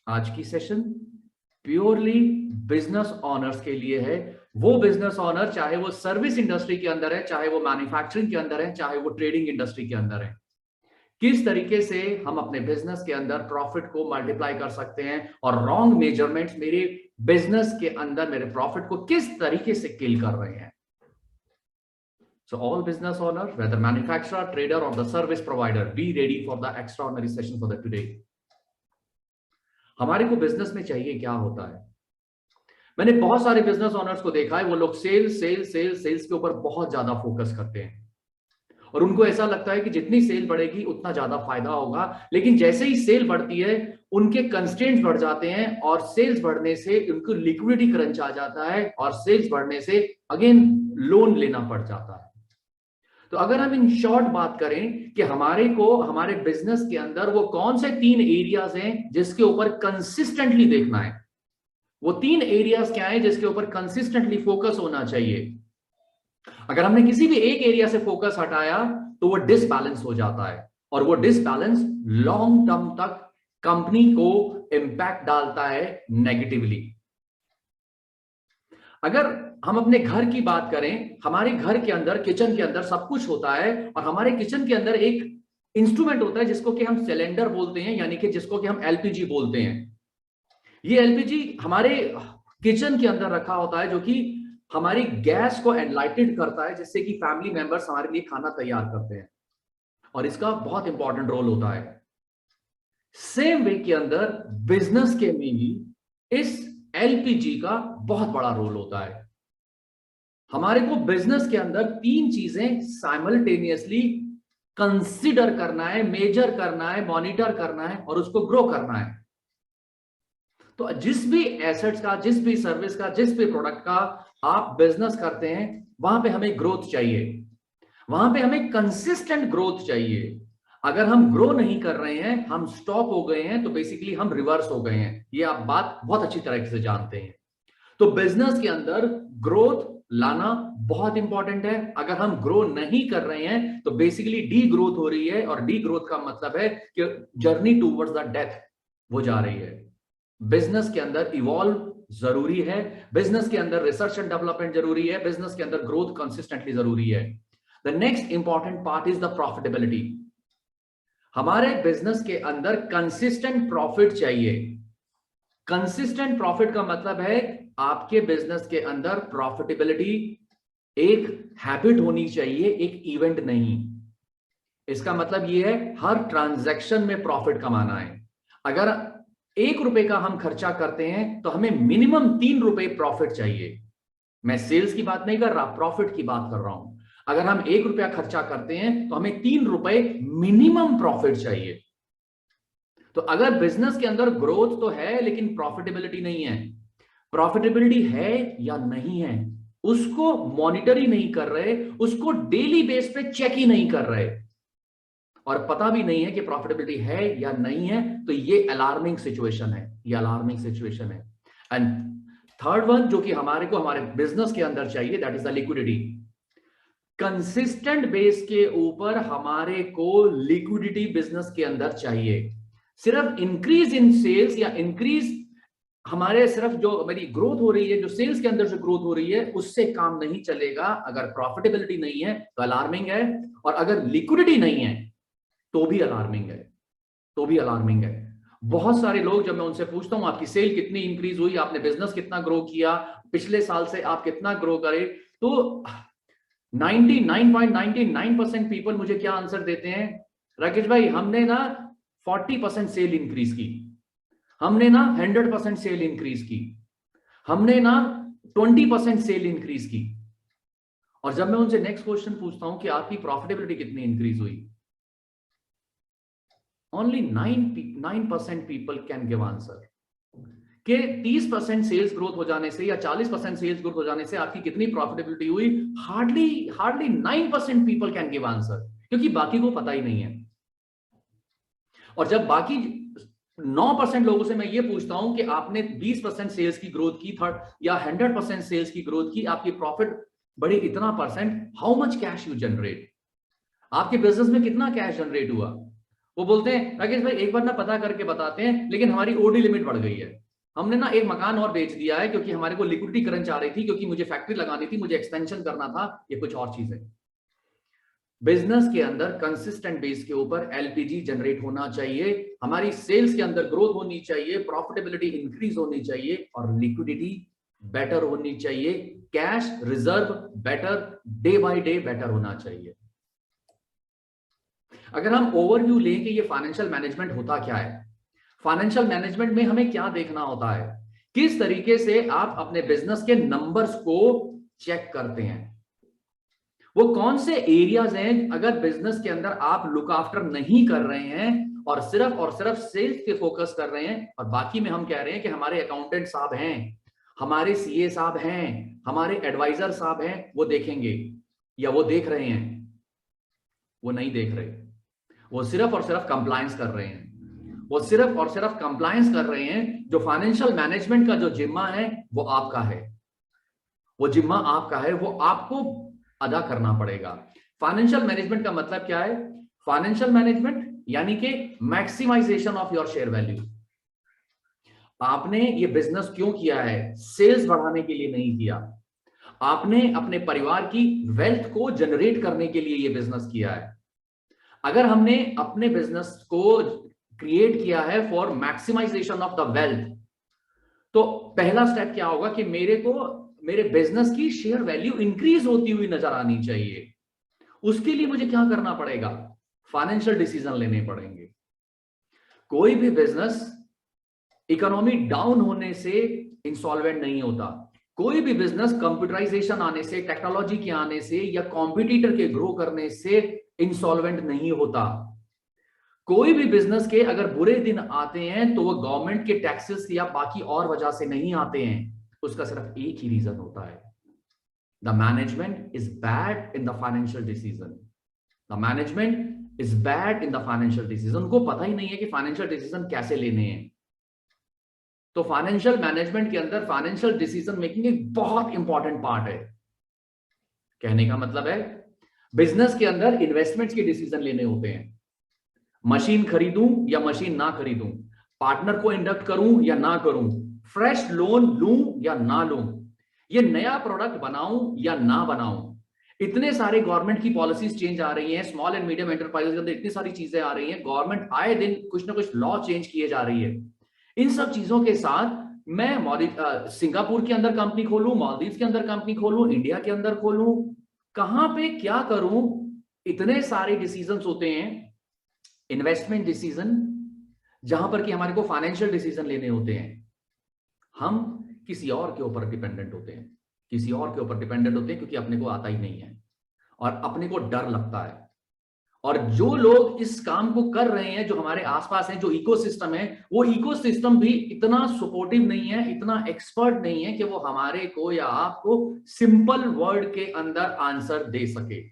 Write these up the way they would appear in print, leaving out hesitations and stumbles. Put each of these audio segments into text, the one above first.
आज की session purely business honours के लिए है। वो बिजनेस ऑनर चाहे वो सर्विस इंडस्ट्री के अंदर है, चाहे वो मैन्युफैक्चरिंग के अंदर है, चाहे वो ट्रेडिंग इंडस्ट्री के अंदर है, किस तरीके से हम अपने बिजनेस के अंदर प्रॉफिट को मल्टीप्लाई कर सकते हैं और रॉन्ग मेजरमेंट्स मेरे बिजनेस के अंदर मेरे प्रॉफिट को किस तरीके से किल कर रहे हैं। So all business owner, whether manufacturer, trader or the service provider, be ready for the extraordinary session for the today. हमारे को बिजनेस में चाहिए क्या होता है? मैंने बहुत सारे बिजनेस ओनर्स को देखा है, वो लोग सेल्स सेल्स सेल्स सेल्स के ऊपर बहुत ज्यादा फोकस करते हैं और उनको ऐसा लगता है कि जितनी सेल बढ़ेगी उतना ज्यादा फायदा होगा। लेकिन जैसे ही सेल बढ़ती है उनके कंस्ट्रेंट्स बढ़ जाते हैं और सेल्स बढ़ने से उनको लिक्विडिटी क्रंच आ जाता है और सेल्स बढ़ने से अगेन लोन लेना पड़ जाता है। तो अगर हम इन शॉर्ट बात करें कि हमारे बिजनेस के अंदर वो कौन से 3 एरियाज हैं जिसके ऊपर कंसिस्टेंटली देखना है, वो 3 एरियाज क्या है जिसके ऊपर कंसिस्टेंटली फोकस होना चाहिए। अगर हमने किसी भी एक एरिया से फोकस हटाया तो वो डिसबैलेंस हो जाता है और वो डिसबैलेंस लॉन्ग टर्म तक कंपनी को इंपैक्ट डालता है नेगेटिवली। अगर हम अपने घर की बात करें, हमारे घर के अंदर किचन के अंदर सब कुछ होता है और हमारे किचन के अंदर एक इंस्ट्रूमेंट होता है जिसको कि हम सिलेंडर बोलते हैं, यानी कि जिसको कि हम एलपीजी बोलते हैं। ये एलपीजी हमारे किचन के अंदर रखा होता है जो कि हमारी गैस को एनलाइटेड करता है जिससे कि फैमिली मेंबर्स हमारे लिए खाना तैयार करते हैं और इसका बहुत इंपॉर्टेंट रोल होता है। सेम वे के अंदर बिजनेस के में भी इस एलपीजी का बहुत बड़ा रोल होता है। हमारे को बिजनेस के अंदर 3 चीजें साइमल्टेनियसली कंसीडर करना है, मेजर करना है, मॉनिटर करना है और उसको ग्रो करना है। तो जिस भी एसेट्स का, जिस भी सर्विस का, जिस भी प्रोडक्ट का आप बिजनेस करते हैं वहां पे हमें ग्रोथ चाहिए, वहां पे हमें कंसिस्टेंट ग्रोथ चाहिए। अगर हम ग्रो नहीं कर रहे हैं, हम स्टॉप हो गए हैं, तो बेसिकली हम रिवर्स हो गए हैं। ये आप बात बहुत अच्छी तरह से जानते हैं। तो बिजनेस के अंदर ग्रोथ लाना बहुत इंपॉर्टेंट है। अगर हम ग्रो नहीं कर रहे हैं तो बेसिकली डी ग्रोथ हो रही है और डी ग्रोथ का मतलब है कि जर्नी टूवर्ड्स द डेथ वो जा रही है। बिजनेस के अंदर इवॉल्व जरूरी है, बिजनेस के अंदर रिसर्च एंड डेवलपमेंट जरूरी है, बिजनेस के अंदर ग्रोथ कंसिस्टेंटली जरूरी है। The next important part is the profitability. हमारे बिजनेस के अंदर कंसिस्टेंट प्रॉफिट चाहिए। कंसिस्टेंट प्रॉफिट का मतलब है आपके बिजनेस के अंदर प्रॉफिटेबिलिटी एक हैबिट होनी चाहिए, एक इवेंट नहीं। इसका मतलब यह है हर ट्रांजैक्शन में प्रॉफिट कमाना है। अगर 1 रुपए का हम खर्चा करते हैं तो हमें मिनिमम 3 रुपए प्रॉफिट चाहिए। मैं सेल्स की बात नहीं कर रहा, प्रॉफिट की बात कर रहा हूं। अगर हम 1 रुपया खर्चा करते हैं तो हमें 3 रुपए मिनिमम प्रॉफिट चाहिए। तो अगर बिजनेस के अंदर ग्रोथ तो है लेकिन प्रॉफिटेबिलिटी नहीं है, प्रॉफिटेबिलिटी है या नहीं है उसको मॉनिटर ही नहीं कर रहे, उसको डेली बेस पे चेक ही नहीं कर रहे और पता भी नहीं है कि प्रॉफिटेबिलिटी है या नहीं है, तो ये अलार्मिंग सिचुएशन है, ये अलार्मिंग सिचुएशन है। एंड थर्ड वन जो कि हमारे बिजनेस के अंदर चाहिए, that is the liquidity. Consistent base के ऊपर हमारे को लिक्विडिटी बिजनेस के अंदर चाहिए। सिर्फ इंक्रीज इन सेल्स या इंक्रीज हमारे सिर्फ जो मेरी ग्रोथ हो रही है, जो सेल्स के अंदर जो ग्रोथ हो रही है उससे काम नहीं चलेगा। अगर प्रॉफिटेबिलिटी नहीं है तो अलार्मिंग है और अगर लिक्विडिटी नहीं है तो भी अलार्मिंग है, तो भी अलार्मिंग है। बहुत सारे लोग जब मैं उनसे पूछता हूं आपकी सेल कितनी इंक्रीज हुई, आपने बिजनेस कितना ग्रो किया, पिछले साल से आप कितना ग्रो करे, तो 99.99% पीपल मुझे क्या आंसर देते हैं, राकेश भाई हमने ना 40% सेल इंक्रीज की, हमने ना 100% सेल इंक्रीज की, हमने ना 20% सेल इंक्रीज की। और जब मैं उनसे नेक्स्ट क्वेश्चन पूछता हूं कि आपकी प्रॉफिटेबिलिटी कितनी इंक्रीज हुई, only 9% people can give answer कि 30% सेल्स ग्रोथ हो जाने से या 40% सेल्स ग्रोथ हो जाने से आपकी कितनी प्रॉफिटेबिलिटी हुई। Hardly 9% people can give answer, क्योंकि बाकी को पता ही नहीं है। और जब बाकी 9% लोगों से मैं ये पूछता हूं कि आपने 20% सेल्स की ग्रोथ की, थर्ड या 100% सेल्स की ग्रोथ की, आपकी प्रॉफिट बढ़ी इतना percent, how much cash you generate, आपके बिजनेस में कितना कैश जनरेट हुआ। वो बोलते हैं राकेश भाई एक बार ना पता करके बताते हैं, लेकिन हमारी ओडी लिमिट बढ़ गई है, हमने ना एक मकान और बेच दिया है क्योंकि हमारे को लिक्विडिटी करंट आ रही थी, क्योंकि मुझे फैक्ट्री लगानी थी, मुझे एक्सपेंशन करना था, ये कुछ और चीज है। बिजनेस के अंदर कंसिस्टेंट बेस के ऊपर एलपीजी जनरेट होना चाहिए, हमारी सेल्स के अंदर ग्रोथ होनी चाहिए, प्रॉफिटेबिलिटी इंक्रीज होनी चाहिए और लिक्विडिटी बेटर होनी चाहिए, cash reserve better, day by day better होना चाहिए। अगर हम ओवरव्यू लें कि ये फाइनेंशियल मैनेजमेंट होता क्या है, फाइनेंशियल मैनेजमेंट में हमें क्या देखना होता है, किस तरीके से आप अपने बिजनेस के नंबर्स को चेक करते हैं, वो कौन से एरियाज हैं अगर बिजनेस के अंदर आप लुक आफ्टर नहीं कर रहे हैं और सिर्फ सेल्स पे फोकस कर रहे हैं, और बाकी में हम कह रहे हैं कि हमारे अकाउंटेंट साहब हैं, हमारे सीए साहब हैं, हमारे एडवाइजर साहब हैं, वो देखेंगे, या वो देख रहे हैं, वो नहीं देख रहे, वो सिर्फ और सिर्फ कंप्लायंस कर रहे हैं, वो सिर्फ और सिर्फ कंप्लायंस कर रहे हैं। जो फाइनेंशियल मैनेजमेंट का जो जिम्मा है वो आपका है, वो जिम्मा आपका है, वो आपको अदा करना पड़ेगा। फाइनेंशियल मैनेजमेंट का मतलब क्या है? फाइनेंशियल मैनेजमेंट यानी कि maximisation of your share value. आपने ये बिजनेस क्यों किया है? सेल्स बढ़ाने के लिए नहीं किया, आपने अपने परिवार की वेल्थ को जनरेट करने के लिए ये बिजनेस किया है। अगर हमने अपने बिजनेस को क्रिएट किया है for maximisation of the wealth, तो पहला स्टेप क्या होगा कि मेरे बिजनेस की शेयर वैल्यू इंक्रीज होती हुई नजर आनी चाहिए। उसके लिए मुझे क्या करना पड़ेगा? फाइनेंशियल डिसीजन लेने पड़ेंगे। कोई भी बिजनेस इकोनॉमी डाउन होने से इंसॉल्वेंट नहीं होता, कोई भी बिजनेस कंप्यूटराइजेशन आने से, टेक्नोलॉजी के आने से या कॉम्पिटिटर के ग्रो करने से इंसॉल्वेंट नहीं होता। कोई भी बिजनेस के अगर बुरे दिन आते हैं तो वो गवर्नमेंट के टैक्सेस या बाकी और वजह से नहीं आते हैं, उसका सिर्फ एक ही रीजन होता है, the management is bad in the financial decision. The management is bad in the financial decision. उनको पता ही नहीं है कि फाइनेंशियल डिसीजन कैसे लेने हैं। तो फाइनेंशियल मैनेजमेंट के अंदर फाइनेंशियल डिसीजन मेकिंग एक बहुत इंपॉर्टेंट पार्ट है। कहने का मतलब है बिजनेस के अंदर इन्वेस्टमेंट्स के डिसीजन लेने होते हैं, मशीन खरीदूं या मशीन ना खरीदूं, पार्टनर को इंडक्ट करूं या ना करूं, फ्रेश लोन लूं या ना लूं, ये नया प्रोडक्ट बनाऊं या ना बनाऊं। इतने सारे गवर्नमेंट की पॉलिसीज चेंज आ रही हैं, स्मॉल एंड मीडियम एंटरप्राइजेस के अंदर इतनी सारी चीजें आ रही हैं, गवर्नमेंट आए दिन कुछ ना कुछ लॉ चेंज किए जा रही है। इन सब चीजों के साथ मैं सिंगापुर के अंदर कंपनी खोलूं, मालदीव के अंदर कंपनी खोलूं, इंडिया के अंदर खोलूं, कहां पे क्या करूं, इतने सारे डिसीजंस होते हैं। इन्वेस्टमेंट डिसीजन, जहां पर कि हमारे को फाइनेंशियल डिसीजन लेने होते हैं, हम किसी और के ऊपर डिपेंडेंट होते हैं, किसी और के ऊपर डिपेंडेंट होते हैं क्योंकि अपने को आता ही नहीं है और अपने को डर लगता है। और जो लोग इस काम को कर रहे हैं, जो हमारे आसपास हैं, जो इकोसिस्टम है, वो इकोसिस्टम भी इतना सपोर्टिव नहीं है, इतना एक्सपर्ट नहीं है कि वो हमारे को या आपको सिंपल वर्ड के अंदर आंसर दे सके।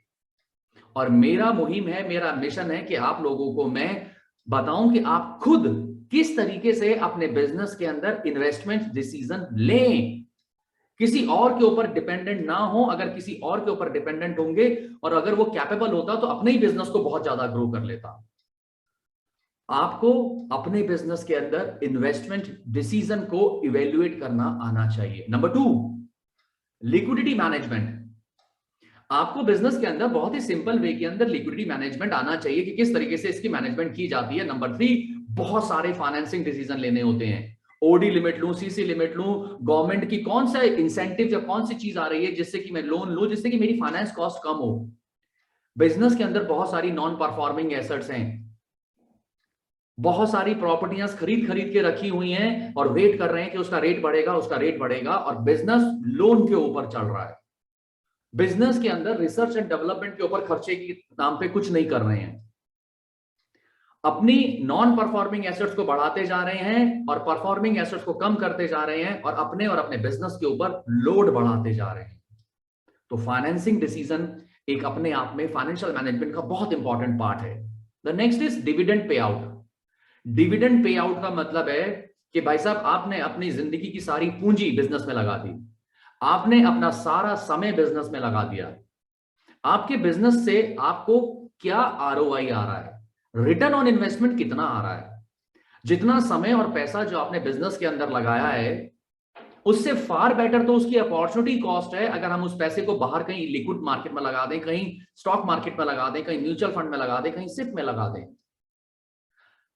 और मेरा मुहिम है, मेरा मिशन है कि आप लोगों को मैं बताऊं कि आप खुद किस तरीके से अपने बिजनेस के अंदर इन्वेस्टमेंट डिसीजन लें, किसी और के ऊपर डिपेंडेंट ना हो। अगर किसी और के ऊपर डिपेंडेंट होंगे और अगर वो कैपेबल होता तो अपने ही बिजनेस को बहुत ज्यादा ग्रो कर लेता। आपको अपने बिजनेस के अंदर इन्वेस्टमेंट डिसीजन को इवेल्युएट करना आना चाहिए। Number 2, liquidity management. आपको बिजनेस के अंदर बहुत ही सिंपल वे के अंदर लिक्विडिटी मैनेजमेंट आना चाहिए कि किस तरीके से इसकी मैनेजमेंट की जाती है। नंबर 3, बहुत सारे फाइनेंसिंग डिसीजन लेने होते हैं। ओडी लिमिट लूं, सीसी लिमिट लूं, गवर्नमेंट की कौन सा इंसेंटिव या कौन सी चीज आ रही है जिससे कि मैं लोन लूं, जिससे कि मेरी फाइनेंस कॉस्ट कम हो। बिजनेस के अंदर बहुत सारी नॉन परफॉर्मिंग एसेट्स हैं, बहुत सारी प्रॉपर्टियां खरीद खरीद के रखी हुई हैं और वेट कर रहे हैं कि उसका रेट बढ़ेगा, उसका रेट बढ़ेगा, और बिजनेस लोन के ऊपर चल रहा है। बिजनेस के अंदर रिसर्च एंड डेवलपमेंट के ऊपर खर्चे के नाम पे कुछ नहीं कर रहे हैं, अपनी नॉन परफॉर्मिंग एसेट्स को बढ़ाते जा रहे हैं और परफॉर्मिंग एसेट्स को कम करते जा रहे हैं और अपने बिजनेस के ऊपर लोड बढ़ाते जा रहे हैं। तो फाइनेंसिंग डिसीजन एक अपने आप में फाइनेंशियल मैनेजमेंट का बहुत इंपॉर्टेंट पार्ट है। The next is dividend pay out. Dividend pay out का मतलब है कि भाई साहब, आपने अपनी जिंदगी की सारी पूंजी बिजनेस में लगा दी, आपने अपना सारा समय बिजनेस में लगा दिया, आपके बिजनेस से आपको क्या आरओआई आ रहा है, रिटर्न ऑन इन्वेस्टमेंट कितना आ रहा है, जितना समय और पैसा जो आपने बिजनेस के अंदर लगाया है उससे फार बेटर तो उसकी अपॉर्चुनिटी कॉस्ट है अगर हम उस पैसे को बाहर कहीं लिक्विड मार्केट में लगा दें, कहीं स्टॉक मार्केट में लगा दें, कहीं म्यूचुअल फंड में लगा दें, कहीं सिप में लगा दें।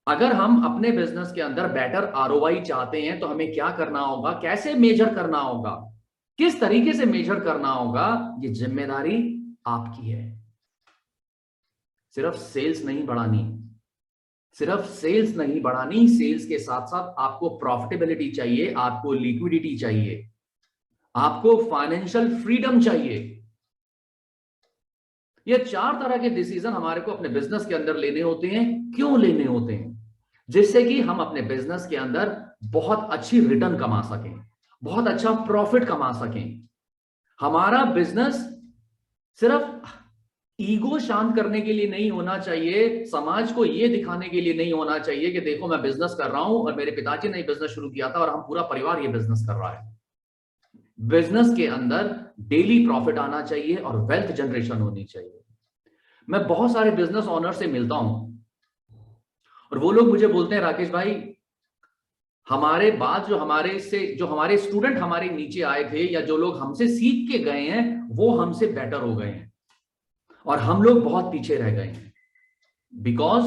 अगर हम अपने बिजनेस के अंदर बेटर आरओआई चाहते हैं तो हमें क्या करना होगा, कैसे मेजर करना होगा, किस तरीके से मेजर करना होगा, ये जिम्मेदारी आपकी है। सिर्फ सेल्स नहीं बढ़ानी, सिर्फ सेल्स नहीं बढ़ानी, सेल्स के साथ साथ आपको प्रॉफिटेबिलिटी चाहिए, आपको लिक्विडिटी चाहिए, आपको फाइनेंशियल फ्रीडम चाहिए। ये 4 तरह के डिसीजन हमारे को अपने बिजनेस के अंदर लेने होते हैं। क्यों लेने होते हैं? जिससे कि हम अपने बिजनेस के अंदर बहुत अच्छी रिटर्न कमा सकें, बहुत अच्छा प्रॉफिट कमा सकें। हमारा बिजनेस सिर्फ ईगो शांत करने के लिए नहीं होना चाहिए, समाज को यह दिखाने के लिए नहीं होना चाहिए कि देखो मैं बिजनेस कर रहा हूं और मेरे पिताजी ने बिजनेस शुरू किया था और हम पूरा परिवार ये बिजनेस कर रहा है। बिजनेस के अंदर डेली प्रॉफिट आना चाहिए और वेल्थ जनरेशन होनी चाहिए। मैं बहुत सारे बिजनेस ओनर से मिलता हूं और वो लोग मुझे बोलते हैं, राकेश भाई हमारे बाद जो हमारे स्टूडेंट हमारे नीचे आए थे या जो लोग हमसे सीख के गए हैं वो हमसे बेटर हो गए हैं और हम लोग बहुत पीछे रह गए हैं। बिकॉज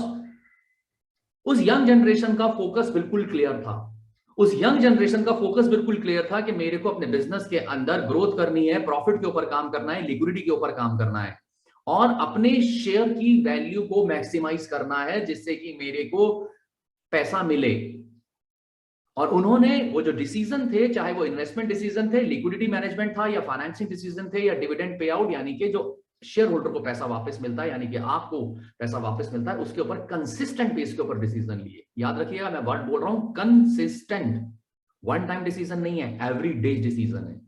उस यंग जनरेशन का फोकस बिल्कुल क्लियर था, उस यंग जनरेशन का फोकस बिल्कुल क्लियर था कि मेरे को अपने बिजनेस के अंदर ग्रोथ करनी है, प्रॉफिट के ऊपर काम करना है, लिक्विडिटी के ऊपर काम करना है और अपने शेयर की वैल्यू को मैक्सिमाइज करना है जिससे कि मेरे को पैसा मिले। और उन्होंने वो जो डिसीजन थे, चाहे वो इन्वेस्टमेंट डिसीजन थे, लिक्विडिटी मैनेजमेंट था या फाइनेंसिंग डिसीजन थे या डिविडेंड पे आउट यानी कि जो शेयर होल्डर को पैसा वापस मिलता है यानी कि आपको पैसा वापस मिलता है, उसके ऊपर कंसिस्टेंट बेस के ऊपर डिसीजन लिए। याद रखिएगा मैं वर्ड बोल रहा हूं कंसिस्टेंट, वन टाइम डिसीजन नहीं है, एवरी डे डिसीजन है।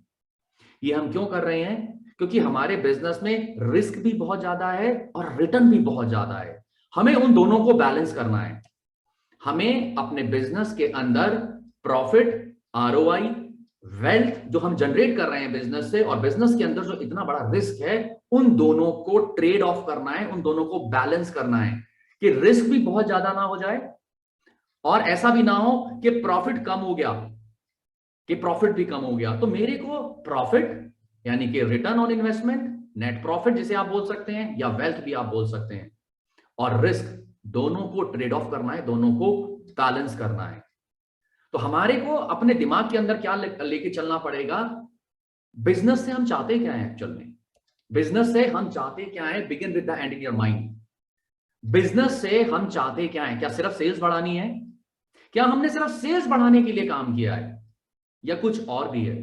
ये हम क्यों कर रहे हैं? क्योंकि हमारे बिजनेस में रिस्क भी बहुत ज्यादा है और रिटर्न भी बहुत ज्यादा है। हमें उन दोनों को बैलेंस करना है। हमें अपने बिजनेस के अंदर प्रॉफिट, आरओआई, वेल्थ जो हम जनरेट कर रहे हैं बिजनेस से और बिजनेस के अंदर जो इतना बड़ा रिस्क है, उन दोनों को ट्रेड ऑफ करना है, उन दोनों को बैलेंस करना है कि रिस्क भी बहुत ज्यादा ना हो जाए और ऐसा भी ना हो कि प्रॉफिट कम हो गया, कि प्रॉफिट भी कम हो गया। तो मेरे को प्रॉफिट यानी कि return on investment, net profit जिसे आप बोल सकते हैं या वेल्थ भी आप बोल सकते हैं, और रिस्क दोनों को ट्रेड ऑफ करना है, दोनों को बैलेंस करना है। तो हमारे को अपने दिमाग के अंदर क्या लेके चलना पड़ेगा? बिजनेस से हम चाहते क्या है एक्चुअल में? बिजनेस से हम चाहते क्या है? Begin with the and in your mind. Business से हम चाहते क्या है? क्या सिर्फ सेल्स बढ़ानी है? क्या हमने सिर्फ सेल्स बढ़ाने के लिए काम किया है या कुछ और भी है?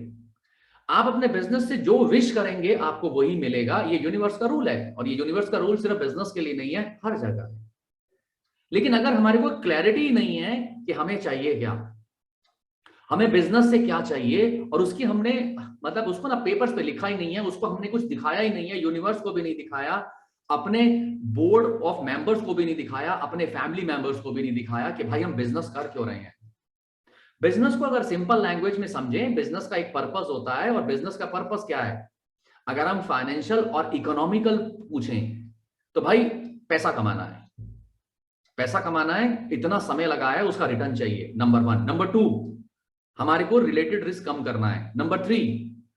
आप अपने बिजनेस से जो विश करेंगे आपको वही मिलेगा। ये यूनिवर्स का रूल है और ये यूनिवर्स का रूल सिर्फ बिजनेस के लिए नहीं है, हर जगह। लेकिन अगर हमारे को क्लैरिटी नहीं है कि हमें चाहिए क्या, हमें बिजनेस से क्या चाहिए और उसकी हमने मतलब उसको ना पेपर्स पे लिखा ही नहीं है, उसको हमने कुछ दिखाया ही नहीं है, यूनिवर्स को भी नहीं दिखाया, अपने बोर्ड ऑफ मेंबर्स को भी नहीं दिखाया, अपने फैमिली मेंबर्स को भी नहीं दिखाया कि भाई हम बिजनेस कर क्यों रहे हैं। बिजनेस को अगर सिंपल लैंग्वेज में समझें, बिजनेस का एक पर्पस होता है और बिजनेस का पर्पस क्या है? अगर हम फाइनेंशियल और इकोनॉमिकल पूछें तो भाई पैसा कमाना है, पैसा कमाना है, इतना समय लगा है उसका रिटर्न चाहिए, नंबर 1। नंबर 2, हमारे को रिलेटेड रिस्क कम करना है। नंबर 3,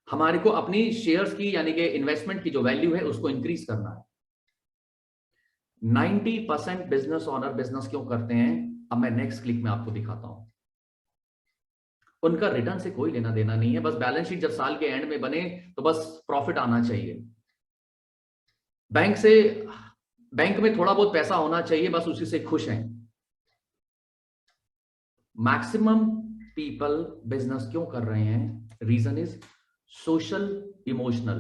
हमारे को अपनी शेयर्स की यानी कि इन्वेस्टमेंट की जो वैल्यू है उसको इंक्रीज करना है। 90% बिजनेस ओनर बिजनेस क्यों करते हैं, अब मैं नेक्स्ट क्लिक में आपको दिखाता हूं। उनका रिटर्न से कोई लेना देना नहीं है, बस बैलेंस शीट जब साल के एंड में बने तो बस प्रॉफिट आना चाहिए, बैंक में थोड़ा बहुत पैसा होना चाहिए, बस उसी से खुश हैं। मैक्सिमम पीपल बिजनेस क्यों कर रहे हैं? Reason is social emotional.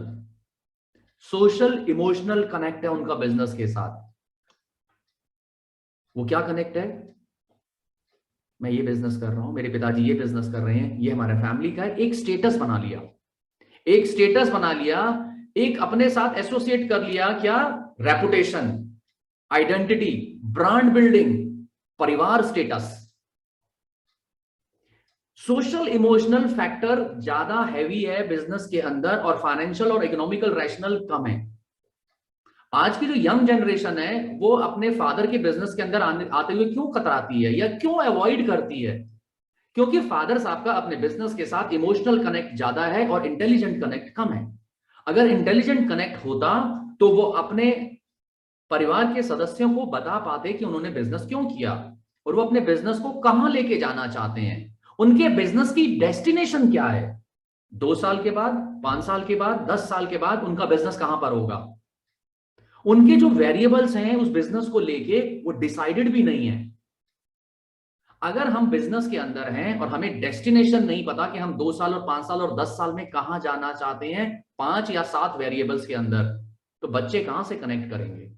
Social emotional connect है उनका बिजनेस के साथ। वो क्या कनेक्ट है? मैं ये बिजनेस कर रहा हूं, मेरे पिताजी ये बिजनेस कर रहे हैं, ये हमारा फैमिली का है। एक स्टेटस बना लिया, एक स्टेटस बना लिया, एक अपने साथ एसोसिएट कर लिया। क्या? रेपुटेशन, आइडेंटिटी, ब्रांड बिल्डिंग, परिवार स्टेटस। सोशल इमोशनल फैक्टर ज्यादा हैवी है बिजनेस के अंदर और फाइनेंशियल और इकोनॉमिकल रैशनल कम है। आज की जो यंग जनरेशन है वो अपने फादर के बिजनेस के अंदर आते हुए क्यों कतराती है या क्यों अवॉइड करती है? क्योंकि फादर साहब का अपने बिजनेस के साथ इमोशनल कनेक्ट ज्यादा है और इंटेलिजेंट कनेक्ट कम है। अगर इंटेलिजेंट कनेक्ट होता तो वो अपने परिवार के सदस्यों को बता पाते कि उन्होंने बिजनेस क्यों किया और वो अपने बिजनेस को कहां लेके जाना चाहते हैं, उनके बिजनेस की डेस्टिनेशन क्या है, 2 साल के बाद, 5 साल के बाद, 10 साल के बाद उनका बिजनेस कहां पर होगा। उनके जो वेरिएबल्स हैं उस बिजनेस को लेके वो डिसाइडेड भी नहीं है। अगर हम बिजनेस के अंदर हैं और हमें डेस्टिनेशन नहीं पता कि हम 2 साल और 5 साल और 10 साल में कहां जाना चाहते हैं, 5 या 7 वेरिएबल्स के अंदर, तो बच्चे कहां से कनेक्ट करेंगे?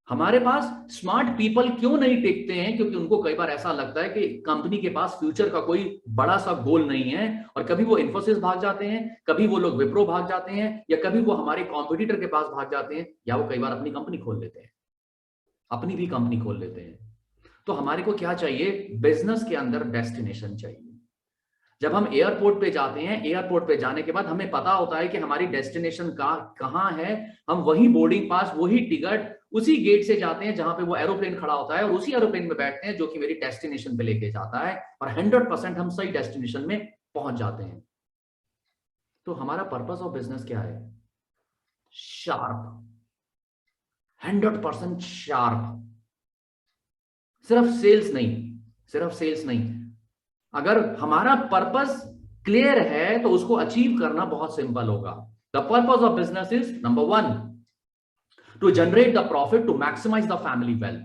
हमारे पास स्मार्ट पीपल क्यों नहीं टिकते हैं? क्योंकि उनको कई बार ऐसा लगता है कि कंपनी के पास फ्यूचर का कोई बड़ा सा गोल नहीं है और कभी वो इन्फोसिस भाग जाते हैं, कभी वो लोग विप्रो भाग जाते हैं, या कभी वो हमारे कॉम्पिटिटर के पास भाग जाते हैं, या वो कई बार अपनी कंपनी खोल लेते हैं, अपनी भी कंपनी खोल लेते हैं। तो हमारे को क्या चाहिए? बिजनेस के अंदर डेस्टिनेशन चाहिए। जब हम एयरपोर्ट पे जाते हैं, एयरपोर्ट पे जाने के बाद हमें पता होता है कि हमारी डेस्टिनेशन कहां है। हम वही बोर्डिंग पास, वही टिकट, उसी गेट से जाते हैं जहां पे वो एरोप्लेन खड़ा होता है और उसी एरोप्लेन में बैठते हैं जो कि मेरी डेस्टिनेशन पे लेके जाता है और 100% हम सही डेस्टिनेशन में पहुंच जाते हैं। तो हमारा पर्पस ऑफ बिजनेस क्या है? Sharp, 100% sharp. सिर्फ सेल्स नहीं, सिर्फ सेल्स नहीं। अगर हमारा पर्पस क्लियर है तो उसको अचीव करना बहुत सिंपल होगा। The purpose of business is number 1 to generate the profit to maximise the family wealth.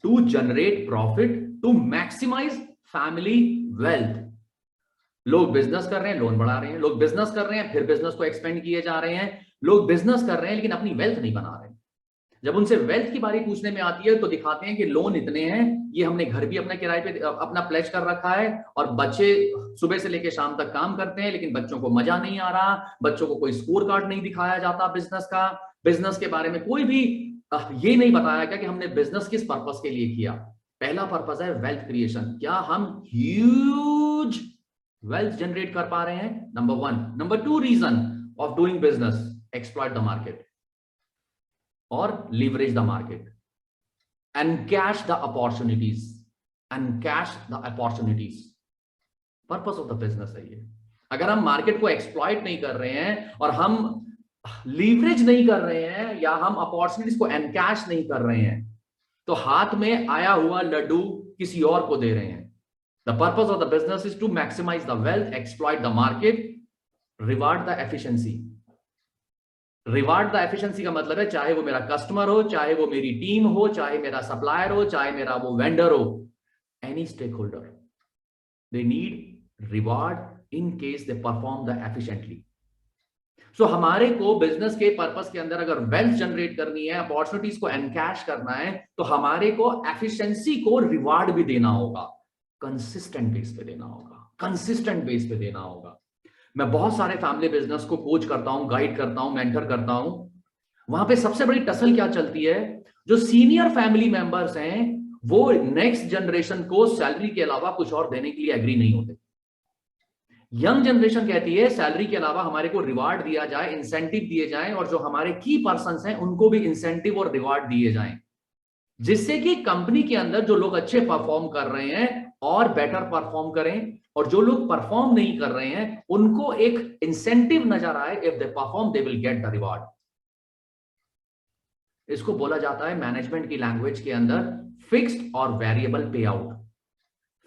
To generate profit to maximise family wealth. लोग बिजनेस कर रहे हैं, लोन बढ़ा रहे हैं, लोग बिजनेस कर रहे हैं, फिर बिजनेस को एक्सपेंड किए जा रहे हैं, लोग बिजनेस कर रहे हैं लेकिन अपनी वेल्थ नहीं बना रहे। जब उनसे वेल्थ की बारी पूछने में आती है तो दिखाते हैं कि लोन इतने हैं, ये हमने घर भी अपने किराए पे अपना प्लेज कर रखा है, और बच्चे सुबह से लेकर शाम तक काम करते हैं लेकिन बच्चों को मजा नहीं आ रहा, बच्चों को कोई स्कोर कार्ड नहीं दिखाया जाता बिजनेस का, बिजनेस के बारे में कोई भी ये नहीं बताया गया कि हमने बिजनेस किस पर्पस के लिए किया। पहला पर्पस है वेल्थ क्रिएशन। क्या हम ह्यूज वेल्थ जनरेट कर पा रहे हैं? Number 1। Number 2 reason of doing business, exploit the market or leverage the market, encash the opportunities, encash the opportunities। Purpose of the business है ये। अगर हम मार्केट को एक्सप्लॉइट नहीं कर रहे हैं और हम लीवरेज नहीं कर रहे हैं या हम अपॉर्चुनिटीज को एनकैश नहीं कर रहे हैं तो हाथ में आया हुआ लड्डू किसी और को दे रहे हैं। The purpose of the business is to maximise the wealth, exploit the market, reward the efficiency. Reward the efficiency का मतलब है चाहे वो मेरा कस्टमर हो, चाहे वो मेरी टीम हो, चाहे मेरा सप्लायर हो, चाहे मेरा वो वेंडर हो, any stakeholder, they need reward in case they perform the efficiently. So हमारे को बिजनेस के पर्पस के अंदर अगर वेल्थ जनरेट करनी है, अपॉर्चुनिटीज को एनकैश करना है, तो हमारे को एफिशिएंसी को रिवार्ड भी देना होगा, कंसिस्टेंट बेस पे देना होगा, कंसिस्टेंट बेस पे देना होगा। मैं बहुत सारे फैमिली बिजनेस को कोच करता हूं, गाइड करता हूं, मेंटर करता हूं। वहां पे सबसे बड़ी टसल क्या चलती है? जो सीनियर फैमिली मेंबर्स हैं वो नेक्स्ट जनरेशन को सैलरी के अलावा कुछ और देने के लिए एग्री नहीं होते। यंग जनरेशन कहती है सैलरी के अलावा हमारे को रिवार्ड दिया जाए, इंसेंटिव दिए जाएं, और जो हमारे की पर्संस हैं उनको भी इंसेंटिव और रिवार्ड दिए जाएं, जिससे कि कंपनी के अंदर जो लोग अच्छे परफॉर्म कर रहे हैं और बेटर परफॉर्म करें, और जो लोग परफॉर्म नहीं कर रहे हैं उनको एक इंसेंटिव नजर आए, if they perform they will get the reward. इसको बोला जाता है मैनेजमेंट की लैंग्वेज के अंदर फिक्स्ड और वेरिएबल पे आउट।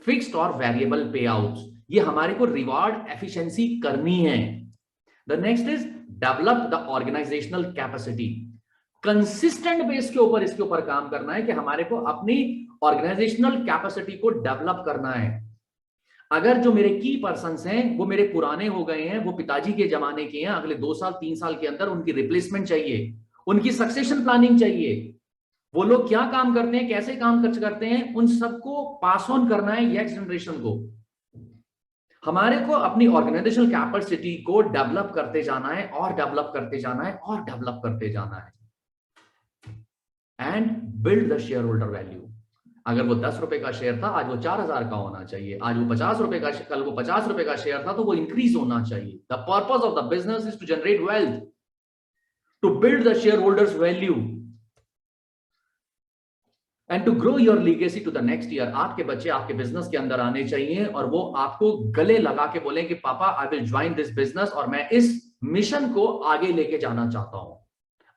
फिक्स्ड और वेरिएबल पे आउट, ये हमारे को रिवार्ड एफिशिएंसी करनी है। The next is develop the organisational capacity. Consistent base के ऊपर इसके ऊपर काम करना है कि हमारे को अपनी ऑर्गेनाइजेशनल कैपेसिटी को डेवलप करना है। अगर जो मेरे की पर्संस हैं वो मेरे पुराने हो गए हैं, वो पिताजी के जमाने के हैं, अगले 2 साल 3 साल के अंदर उनकी रिप्लेसमेंट चाहिए, उनकी सक्सेशन प्लानिंग चाहिए, वो लोग क्या काम करते हैं, कैसे काम करते हैं, उन सबको पास ऑन करना है नेक्स्ट जनरेशन को। हमारे को अपनी ऑर्गेनाइजेशनल कैपेसिटी को डेवलप करते जाना है और डेवलप करते जाना है और डेवलप करते जाना है, and build the share holder value. अगर वो 10 रुपए का शेयर था आज वो 4000 का होना चाहिए, आज वो 50 रुपए का, कल वो 50 रुपए का शेयर था तो वो इंक्रीज होना चाहिए। The purpose of the business is to generate wealth. to build the shareholders value and to grow your legacy to the next year. आपके बच्चे आपके बिजनेस के अंदर आने चाहिए और वो आपको गले लगा के बोलें कि पापा I will join this business और मैं इस मिशन को आगे लेके जाना चाहता हूं।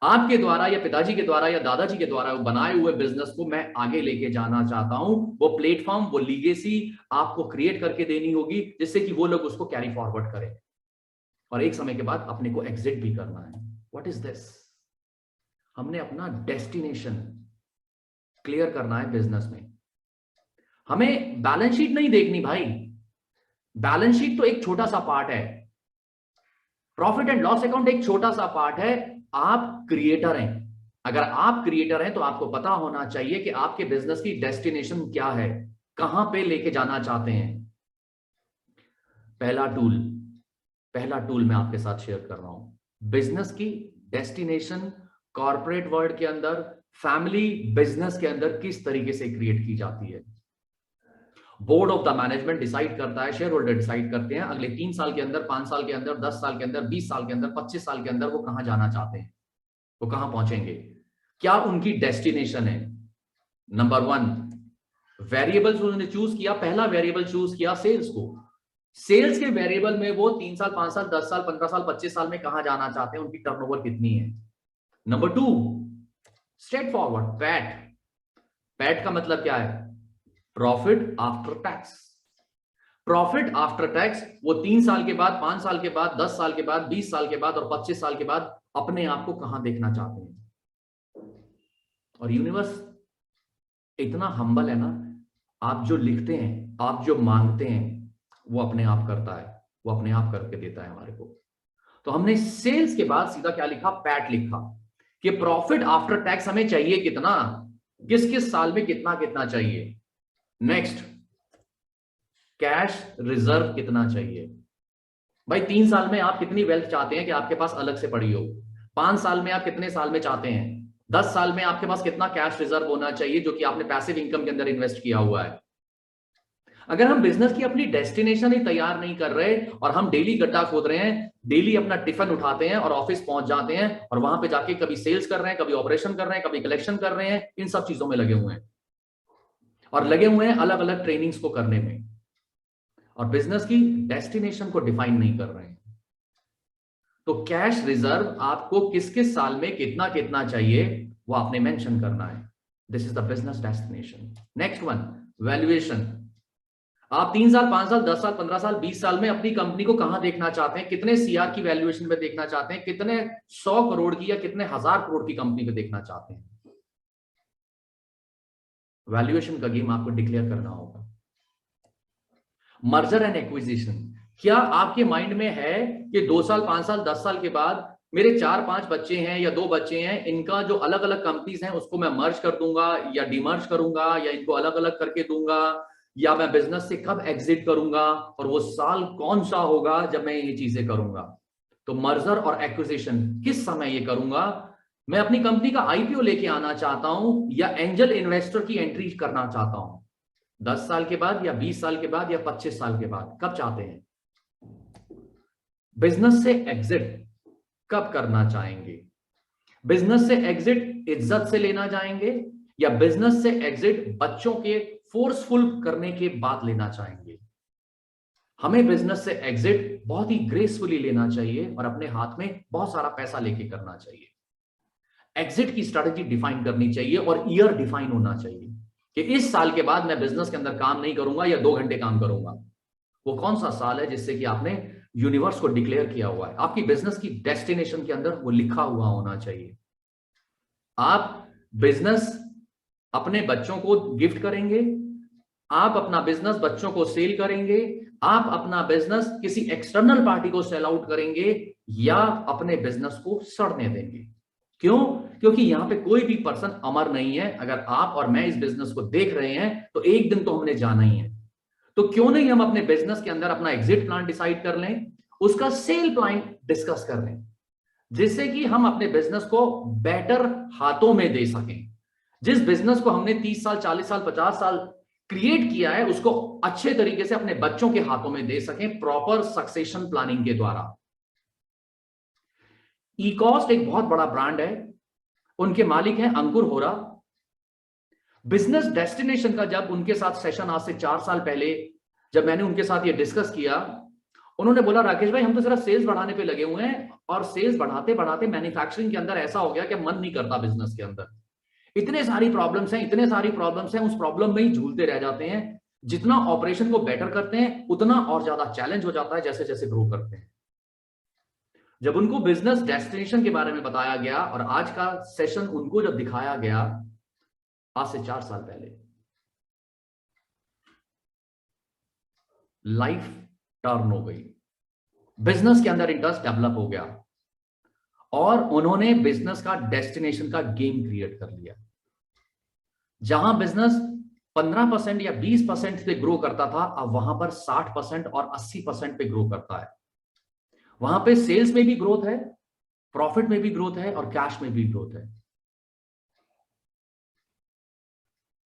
आपके द्वारा या पिताजी के द्वारा या दादाजी के द्वारा बनाए हुए बिजनेस को मैं आगे लेके जाना चाहता हूं। वो प्लेटफॉर्म, वो लीगेसी आपको क्रिएट करके देनी होगी जिससे कि वो लोग उसको कैरी फॉरवर्ड करें और एक समय के बाद अपने को एग्जिट भी करना है। What is this? हमने अपना डेस्टिनेशन क्लियर करना है बिजनेस में। हमें बैलेंस शीट नहीं देखनी भाई, बैलेंस शीट तो एक छोटा सा पार्ट है, प्रॉफिट एंड लॉस अकाउंट एक छोटा सा पार्ट है। आप क्रिएटर हैं। अगर आप क्रिएटर हैं तो आपको पता होना चाहिए कि आपके बिजनेस की डेस्टिनेशन क्या है, कहां पे लेके जाना चाहते हैं। पहला टूल मैं आपके साथ शेयर कर रहा हूं। बिजनेस की डेस्टिनेशन कॉर्पोरेट वर्ल्ड के अंदर, फैमिली बिजनेस के अंदर किस तरीके से क्रिएट की जाती है। Board of the management decide करता है, शेयर होल्डर डिसाइड करते हैं अगले 3 साल के अंदर, 5 साल के अंदर, 10 साल के अंदर, 20 साल के अंदर, 25 साल के अंदर वो कहां जाना चाहते हैं, वो कहां पहुंचेंगे, क्या उनकी डेस्टिनेशन है। नंबर 1 वेरिएबल्स उन्होंने चूज किया। पहला वेरिएबल चूज किया सेल्स को। सेल्स के वेरिएबल में वो 3 साल, 5 साल, 10 साल, 15 साल, 25 साल में कहां जाना चाहते हैं, उनकी टर्नओवर कितनी है। नंबर 2 स्ट्रेट फॉरवर्ड पैट का मतलब क्या है? Profit after tax. Profit after tax वो 3 साल के बाद, 5 साल के बाद, 10 साल के बाद, 20 साल के बाद और 25 साल के बाद अपने आप को कहां देखना चाहते हैं। और यूनिवर्स इतना हम्बल है ना, आप जो लिखते हैं, आप जो मांगते हैं, वो अपने आप करता है, वो अपने आप करके देता है हमारे को। तो हमने सेल्स के बाद सीधा क्या लिखा? पैट लिखा कि प्रॉफिट आफ्टर टैक्स हमें चाहिए कितना, किस किस साल में कितना कितना चाहिए। नेक्स्ट कैश रिजर्व कितना चाहिए। भाई 3 साल में आप कितनी वेल्थ चाहते हैं कि आपके पास अलग से पड़ी हो। 5 साल में आप कितने साल में चाहते हैं। 10 साल में आपके पास कितना कैश रिजर्व होना चाहिए जो कि आपने पैसिव इनकम के अंदर इन्वेस्ट किया हुआ है। अगर हम बिजनेस की अपनी डेस्टिनेशन ही तैयार नहीं कर रहे और हम डेली गड्ढा खोद रहे हैं, डेली अपना टिफिन उठाते हैं और ऑफिस पहुंच जाते हैं और वहां पे जाके कभी सेल्स कर रहे हैं, कभी ऑपरेशन कर रहे हैं, कभी कलेक्शन कर रहे हैं, इन सब चीजों में लगे हुए हैं और लगे हुए हैं अलग अलग ट्रेनिंग्स को करने में और बिजनेस की डेस्टिनेशन को डिफाइन नहीं कर रहे हैं। तो कैश रिजर्व आपको किस किस साल में कितना कितना चाहिए वो आपने मेंशन करना है। This is the business destination. Next one valuation. आप 3 साल, 5 साल, 10 साल, 15 साल, 20 साल में अपनी कंपनी को कहां देखना चाहते हैं, कितने सीआर की वैल्यूएशन में देखना चाहते हैं, कितने 100 करोड़ की या कितने 1000 करोड़ की कंपनी को देखना चाहते हैं। वैल्यूएशन का गेम आपको डिक्लेयर करना होगा। मर्जर एंड एक्विजिशन, क्या आपके माइंड में है कि 2 साल, 5 साल, 10 साल के बाद मेरे 4-5 बच्चे हैं या 2 बच्चे हैं, इनका जो अलग अलग कंपनीज हैं उसको मैं मर्ज कर दूंगा या डीमर्ज करूंगा या इनको अलग अलग करके दूंगा, या मैं बिजनेस से कब एग्जिट करूंगा और वो साल कौन सा होगा जब मैं ये चीजें करूंगा। तो मर्जर और एक्विजिशन किस समय ये करूंगा, मैं अपनी कंपनी का आईपीओ लेके आना चाहता हूं या एंजल इन्वेस्टर की एंट्री करना चाहता हूं, 10 साल के बाद या 20 साल के बाद या 25 साल के बाद, कब चाहते हैं। बिजनेस से एग्जिट कब करना चाहेंगे, बिजनेस से एग्जिट इज्जत से लेना चाहेंगे या बिजनेस से एग्जिट बच्चों के फोर्सफुल करने के बाद लेना चाहेंगे। हमें बिजनेस से एग्जिट बहुत ही ग्रेसफुली लेना चाहिए और अपने हाथ में बहुत सारा पैसा लेके करना चाहिए। एग्जिट की स्ट्रेटजी डिफाइन करनी चाहिए और ईयर डिफाइन होना चाहिए कि इस साल के बाद मैं बिजनेस के अंदर काम नहीं करूंगा या 2 घंटे काम करूंगा। वो कौन सा साल है जिससे कि आपने यूनिवर्स को डिक्लेयर किया हुआ है, आपकी बिजनेस की डेस्टिनेशन के अंदर वो लिखा हुआ होना चाहिए। आप बिजनेस अपने बच्चों को गिफ्ट करेंगे, आप अपना बिजनेस बच्चों को सेल करेंगे, आप अपना बिजनेस किसी एक्सटर्नल पार्टी को सेल आउट करेंगे या अपने बिजनेस को सड़ने देंगे। क्यों? क्योंकि यहां पे कोई भी पर्सन अमर नहीं है। अगर आप और मैं इस बिजनेस को देख रहे हैं तो एक दिन तो हमने जाना ही है। तो क्यों नहीं हम अपने बिजनेस के अंदर अपना एग्जिट प्लान डिसाइड कर लें, उसका सेल प्लान डिस्कस कर लें, जिससे कि हम अपने बिजनेस को बेटर हाथों में दे सकें। जिस बिजनेस को हमने 30 साल, 40 साल, 50 साल क्रिएट किया है उसको अच्छे तरीके से अपने बच्चों के हाथों में दे सकें, प्रॉपर सक्सेशन प्लानिंग के द्वारा। इकॉस्ट एक बहुत बड़ा ब्रांड है, उनके मालिक हैं अंकुर होरा। बिजनेस डेस्टिनेशन का जब उनके साथ सेशन आज से 4 साल पहले जब मैंने उनके साथ ये डिस्कस किया, उन्होंने बोला राकेश भाई हम तो सिर्फ सेल्स बढ़ाने पे लगे हुए हैं, और सेल्स बढ़ाते बढ़ाते मैन्युफैक्चरिंग के अंदर ऐसा हो गया कि मन नहीं करता बिजनेस के अंदर। इतने सारी प्रॉब्लम्स हैं, इतने सारी प्रॉब्लम्स हैं, उस प्रॉब्लम में ही झूलते रह जाते हैं। जितना ऑपरेशन को बेटर करते हैं उतना और ज्यादा चैलेंज हो जाता है जैसे जैसे ग्रो करते हैं। जब उनको बिजनेस डेस्टिनेशन के बारे में बताया गया और आज का सेशन उनको जब दिखाया गया आज से 4 साल पहले, लाइफ टर्न हो गई, बिजनेस के अंदर इंटरेस्ट डेवलप हो गया और उन्होंने बिजनेस का डेस्टिनेशन का गेम क्रिएट कर लिया। जहां बिजनेस 15% या 20% पे ग्रो करता था, अब वहां पर 60% और 80% पे ग्रो करता है। वहां पे सेल्स में भी ग्रोथ है, प्रॉफिट में भी ग्रोथ है और कैश में भी ग्रोथ है।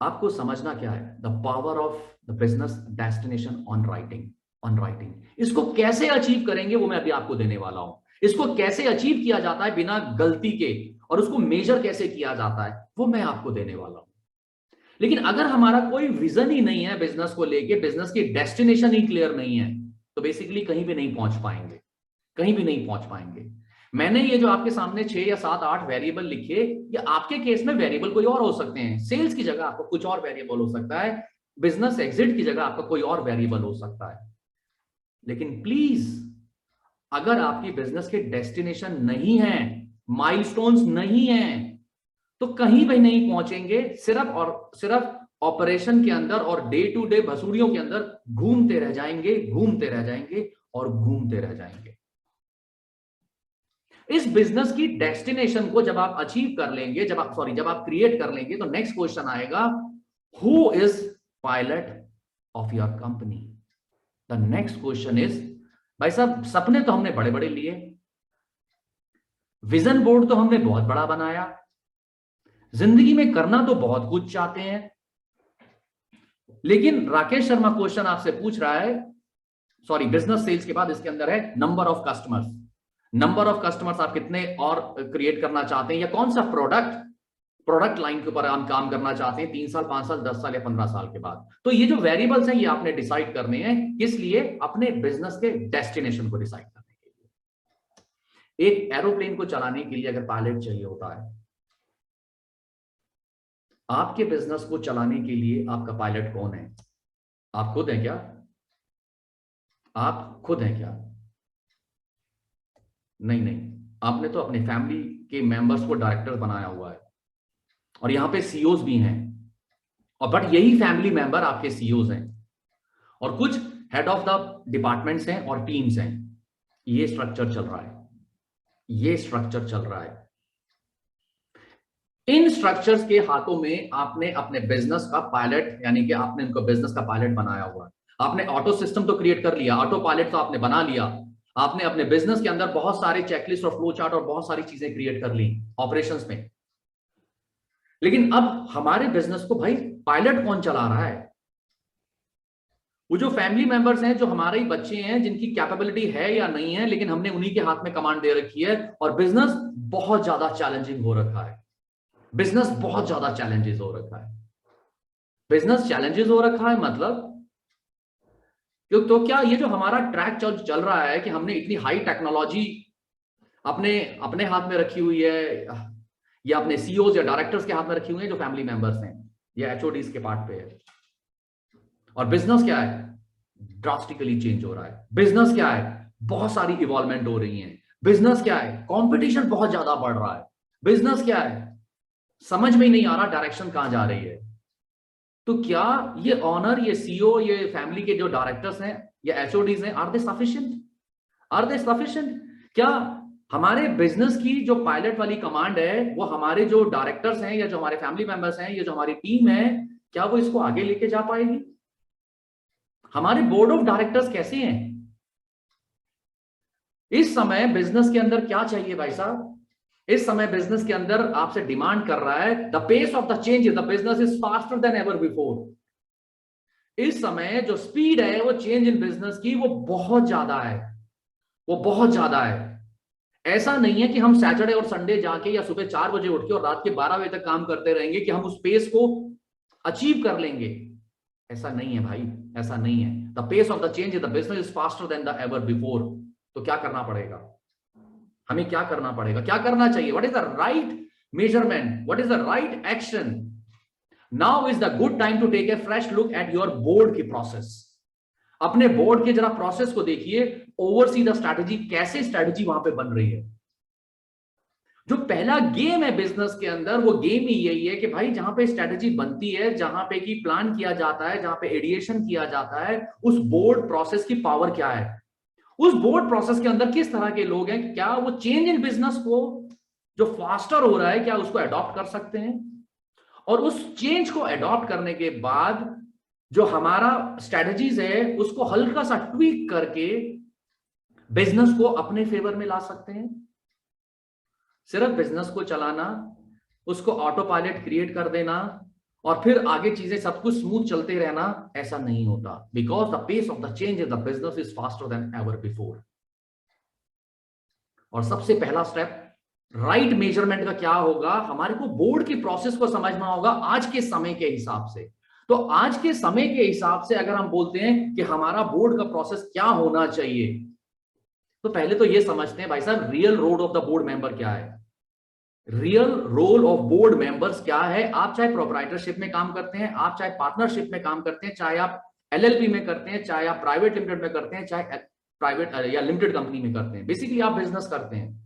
आपको समझना क्या है, the power of the business destination on writing. इसको कैसे अचीव करेंगे वो मैं अभी आपको देने वाला हूं। इसको कैसे अचीव किया जाता है बिना गलती के, और उसको मेजर कैसे किया जाता है वो मैं आपको देने वाला हूं। लेकिन अगर हमारा कोई विजन ही नहीं है बिजनेस को लेके, बिजनेस की डेस्टिनेशन ही क्लियर नहीं है, तो बेसिकली कहीं भी नहीं पहुंच पाएंगे, कहीं भी नहीं पहुंच पाएंगे। मैंने ये जो आपके सामने 6 या 7 8 वेरिएबल लिखे, ये आपके केस में वेरिएबल कोई और हो सकते हैं। सेल्स की जगह आपको कुछ और वेरिएबल हो सकता है, बिजनेस एग्जिट की जगह आपका कोई और वेरिएबल हो सकता है। लेकिन प्लीज, अगर आपकी बिजनेस के डेस्टिनेशन नहीं है, माइलस्टोन्स नहीं है, तो कहीं भी नहीं पहुंचेंगे। सिर्फ और सिर्फ ऑपरेशन के अंदर और डे टू डे भसूड़ियों के अंदर घूमते रह जाएंगे, घूमते रह जाएंगे और घूमते रह जाएंगे। इस बिजनेस की डेस्टिनेशन को जब आप अचीव कर लेंगे, जब आप क्रिएट कर लेंगे, तो नेक्स्ट क्वेश्चन आएगा, who is pilot of your company. The next question is, भाई साहब सपने तो हमने बड़े बड़े लिए, विजन बोर्ड तो हमने बहुत बड़ा बनाया, जिंदगी में करना तो बहुत कुछ चाहते हैं, लेकिन राकेश शर्मा क्वेश्चन आपसे पूछ रहा है, सॉरी बिजनेस सेल्स के बाद इसके अंदर है number of customers. Number of customers आप कितने और क्रिएट करना चाहते हैं, या कौन सा प्रोडक्ट लाइन के ऊपर हम काम करना चाहते हैं 3 साल 5 साल 10 साल या 15 साल के बाद। तो ये जो वेरिएबल्स हैं ये आपने डिसाइड करने हैं, किस लिए, अपने बिजनेस के डेस्टिनेशन को डिसाइड करने के लिए। एक एरोप्लेन को चलाने के लिए अगर पायलट चाहिए होता है, आपके बिजनेस को चलाने के लिए आपका पायलट कौन है? आप खुद हैं क्या? आप खुद हैं क्या? नहीं, आपने तो अपने फैमिली के मेंबर्स को डायरेक्टर बनाया हुआ है, और यहां पे सीईओज भी हैं, और बट यही फैमिली मेंबर आपके सीईओज हैं, और कुछ हेड ऑफ द डिपार्टमेंट्स हैं और टीम्स हैं। ये स्ट्रक्चर चल रहा है, ये स्ट्रक्चर चल रहा है। इन स्ट्रक्चर्स के हाथों में आपने अपने बिजनेस का पायलट, यानी कि आपने उनको बिजनेस का पायलट बनाया हुआ है। आपने ऑटो सिस्टम तो क्रिएट कर लिया, ऑटो पायलट तो आपने बना लिया, आपने अपने बिजनेस के अंदर बहुत सारे चेकलिस्ट और फ्लो चार्ट और बहुत सारी चीजें क्रिएट कर ली ऑपरेशंस में। लेकिन अब हमारे बिजनेस को भाई पायलट कौन चला रहा है? वो जो फैमिली मेंबर्स हैं, जो हमारे ही बच्चे हैं, जिनकी कैपेबिलिटी है या नहीं है, लेकिन हमने उन्हीं के हाथ में कमांड दे रखी है, और बिजनेस बहुत ज्यादा चैलेंजिंग हो रखा है। बिजनेस बहुत ज्यादा चैलेंजेस हो रखा है। बिजनेस चैलेंजेस हो रखा है मतलब क्यों? तो क्या ये जो हमारा ट्रैक चल रहा है कि हमने इतनी हाई टेक्नोलॉजी अपने अपने हाथ में रखी हुई है, या अपने सीईओज या डायरेक्टर्स के हाथ में रखी हुई है जो फैमिली मेंबर्स हैं, या एचओडीज के पार्ट पे है, और बिजनेस क्या है? ड्रास्टिकली चेंज हो रहा है। बिजनेस क्या है? बहुत सारी इवॉल्वमेंट हो रही है। बिजनेस क्या है? कंपटीशन बहुत ज्यादा बढ़ रहा है। बिजनेस क्या है? समझ में ही नहीं आ रहा डायरेक्शन कहां जा रही है। तो क्या ये ऑनर, ये सीईओ, ये फैमिली के जो डायरेक्टर्स हैं या एचओडीज हैं, are they sufficient? Are they sufficient? क्या हमारे बिजनेस की जो पायलट वाली कमांड है, वो हमारे जो डायरेक्टर्स हैं या जो हमारे फैमिली मेंबर्स हैं, ये जो हमारी टीम है, क्या वो इसको आगे लेके जा पाएगी? हमारे बोर्ड ऑफ डायरेक्टर्स कैसे हैं? इस समय बिजनेस के अंदर क्या चाहिए भाई साहब? इस समय बिजनेस के अंदर आपसे डिमांड कर रहा है, the pace of the change in the business is faster than ever before. इस समय जो स्पीड है वो चेंज इन बिजनेस की, वो बहुत ज्यादा है, वो बहुत ज्यादा है। ऐसा नहीं है कि हम सैटरडे और संडे जाके या सुबह 4 बजे उठ के और रात के 12 बजे तक काम करते रहेंगे कि हम उस पेस को अचीव कर लेंगे। ऐसा नहीं है भाई, ऐसा नहीं है। The pace of the change in the business is faster than the ever before. तो क्या करना पड़ेगा हमें, क्या करना पड़ेगा, क्या करना चाहिए? What is the right measurement, what is the right action? Now is the good time to take a fresh look at your board की प्रोसेस। अपने बोर्ड के जरा प्रोसेस को देखिए, ओवरसी द स्ट्रैटेजी, कैसे स्ट्रैटेजी वहां पे बन रही है। जो पहला गेम है बिजनेस के अंदर, वो गेम ही यही है कि भाई जहां पे स्ट्रैटेजी बनती है, जहां पे की प्लान किया जाता है, जहां पे एडिएशन किया जाता है, उस बोर्ड प्रोसेस की पावर क्या है, उस बोर्ड प्रोसेस के अंदर किस तरह के लोग हैं, क्या वो चेंज इन बिजनेस को जो फास्टर हो रहा है क्या उसको अडॉप्ट कर सकते हैं, और उस चेंज को अडॉप्ट करने के बाद जो हमारा स्ट्रैटेजीज है उसको हल्का सा ट्वीक करके बिजनेस को अपने फेवर में ला सकते हैं। सिर्फ बिजनेस को चलाना, उसको ऑटो पायलट क्रिएट कर देना और फिर आगे चीजें सब कुछ स्मूथ चलते रहना, ऐसा नहीं होता। Because the pace of the change in the business is faster than ever before. और सबसे पहला स्टेप राइट मेजरमेंट का क्या होगा, हमारे को बोर्ड की प्रोसेस को समझना होगा आज के समय के हिसाब से। तो आज के समय के हिसाब से अगर हम बोलते हैं कि हमारा बोर्ड का प्रोसेस क्या होना चाहिए, तो पहले तो ये समझते हैं भाई साहब real role of the board member क्या है। Real role of board members क्या है? आप चाहे प्रोप्राइटरशिप में काम करते हैं, आप चाहे पार्टनरशिप में काम करते हैं, चाहे आप एलएलपी में करते हैं, चाहे आप प्राइवेट लिमिटेड में करते हैं, चाहे प्राइवेट या लिमिटेड कंपनी में करते हैं, बेसिकली आप बिजनेस करते हैं।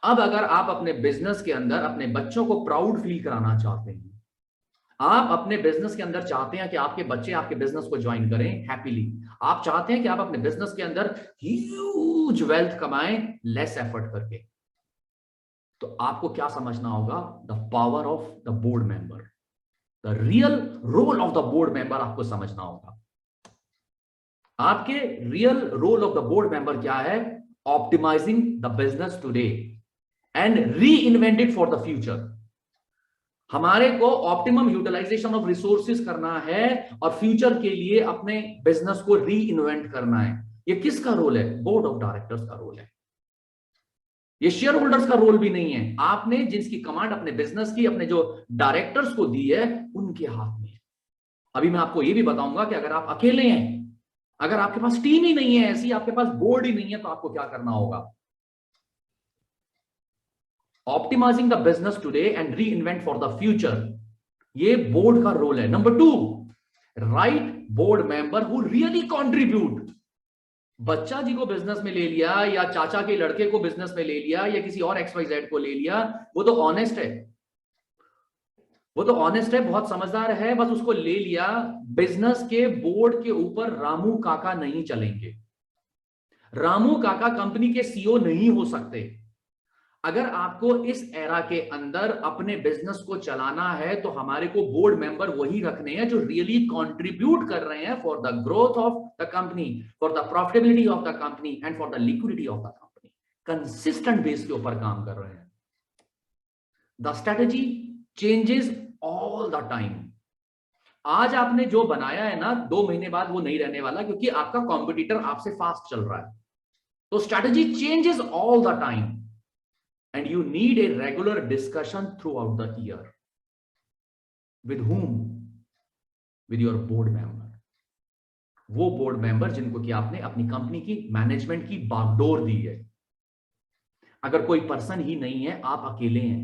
अब अगर आप अपने बिजनेस के अंदर अपने बच्चों को प्राउड फील कराना चाहते हैं, आप अपने बिजनेस के अंदर चाहते हैं कि आपके बच्चे आपके बिजनेस को ज्वाइन करें हैप्पीली, आप चाहते हैं कि आप अपने बिजनेस के अंदर ह्यूज वेल्थ कमाएं लेस एफर्ट करके, तो आपको क्या समझना होगा? The power of the board member, the real role of the board member आपको समझना होगा। आपके real role of the board member क्या है? Optimising the business today and reinvent it for the future. हमारे को ऑप्टिमम यूटिलाइजेशन ऑफ रिसोर्सेज करना है और फ्यूचर के लिए अपने बिजनेस को री इन्वेंट करना है। ये किसका रोल है? बोर्ड ऑफ डायरेक्टर्स का रोल है। ये शेयर होल्डर्स का रोल भी नहीं है। आपने जिसकी कमांड अपने बिजनेस की, अपने जो डायरेक्टर्स को दी है, उनके हाथ में। अभी मैं आपको ये भी बताऊंगा कि अगर आप अकेले हैं, अगर आपके पास टीम ही नहीं है ऐसी, आपके पास बोर्ड ही नहीं है, तो आपको क्या करना होगा? Optimising the business today and reinvent for the future, ये बोर्ड का रोल है। Number 2, right board member who really contribute. बच्चा जी को बिजनेस में ले लिया या चाचा के लड़के को बिजनेस में ले लिया या किसी और XYZ को ले लिया, वो तो ऑनेस्ट है, वो तो ऑनेस्ट है, बहुत समझदार है, बस उसको ले लिया। बिजनेस के बोर्ड के ऊपर रामू काका नहीं चलेंगे। रामू काका कंपनी के CEO नहीं हो सकते। अगर आपको इस एरा के अंदर अपने बिजनेस को चलाना है तो हमारे को बोर्ड मेंबर वही रखने हैं जो रियली कंट्रीब्यूट कर रहे हैं for the growth of the company, for the profitability of the company and for the liquidity of the company. Consistent base के ऊपर काम कर रहे हैं। The strategy changes all the time. आज आपने जो बनाया है ना, 2 महीने बाद वो नहीं रहने वाला, क्योंकि आपका कॉम्पिटिटर आपसे फास्ट चल रहा है। तो strategy changes all the time and you need a regular discussion throughout the year. With whom? With your board member. वो बोर्ड मेंबर जिनको कि आपने अपनी कंपनी की मैनेजमेंट की बागडोर दी है। अगर कोई पर्सन ही नहीं है, आप अकेले हैं,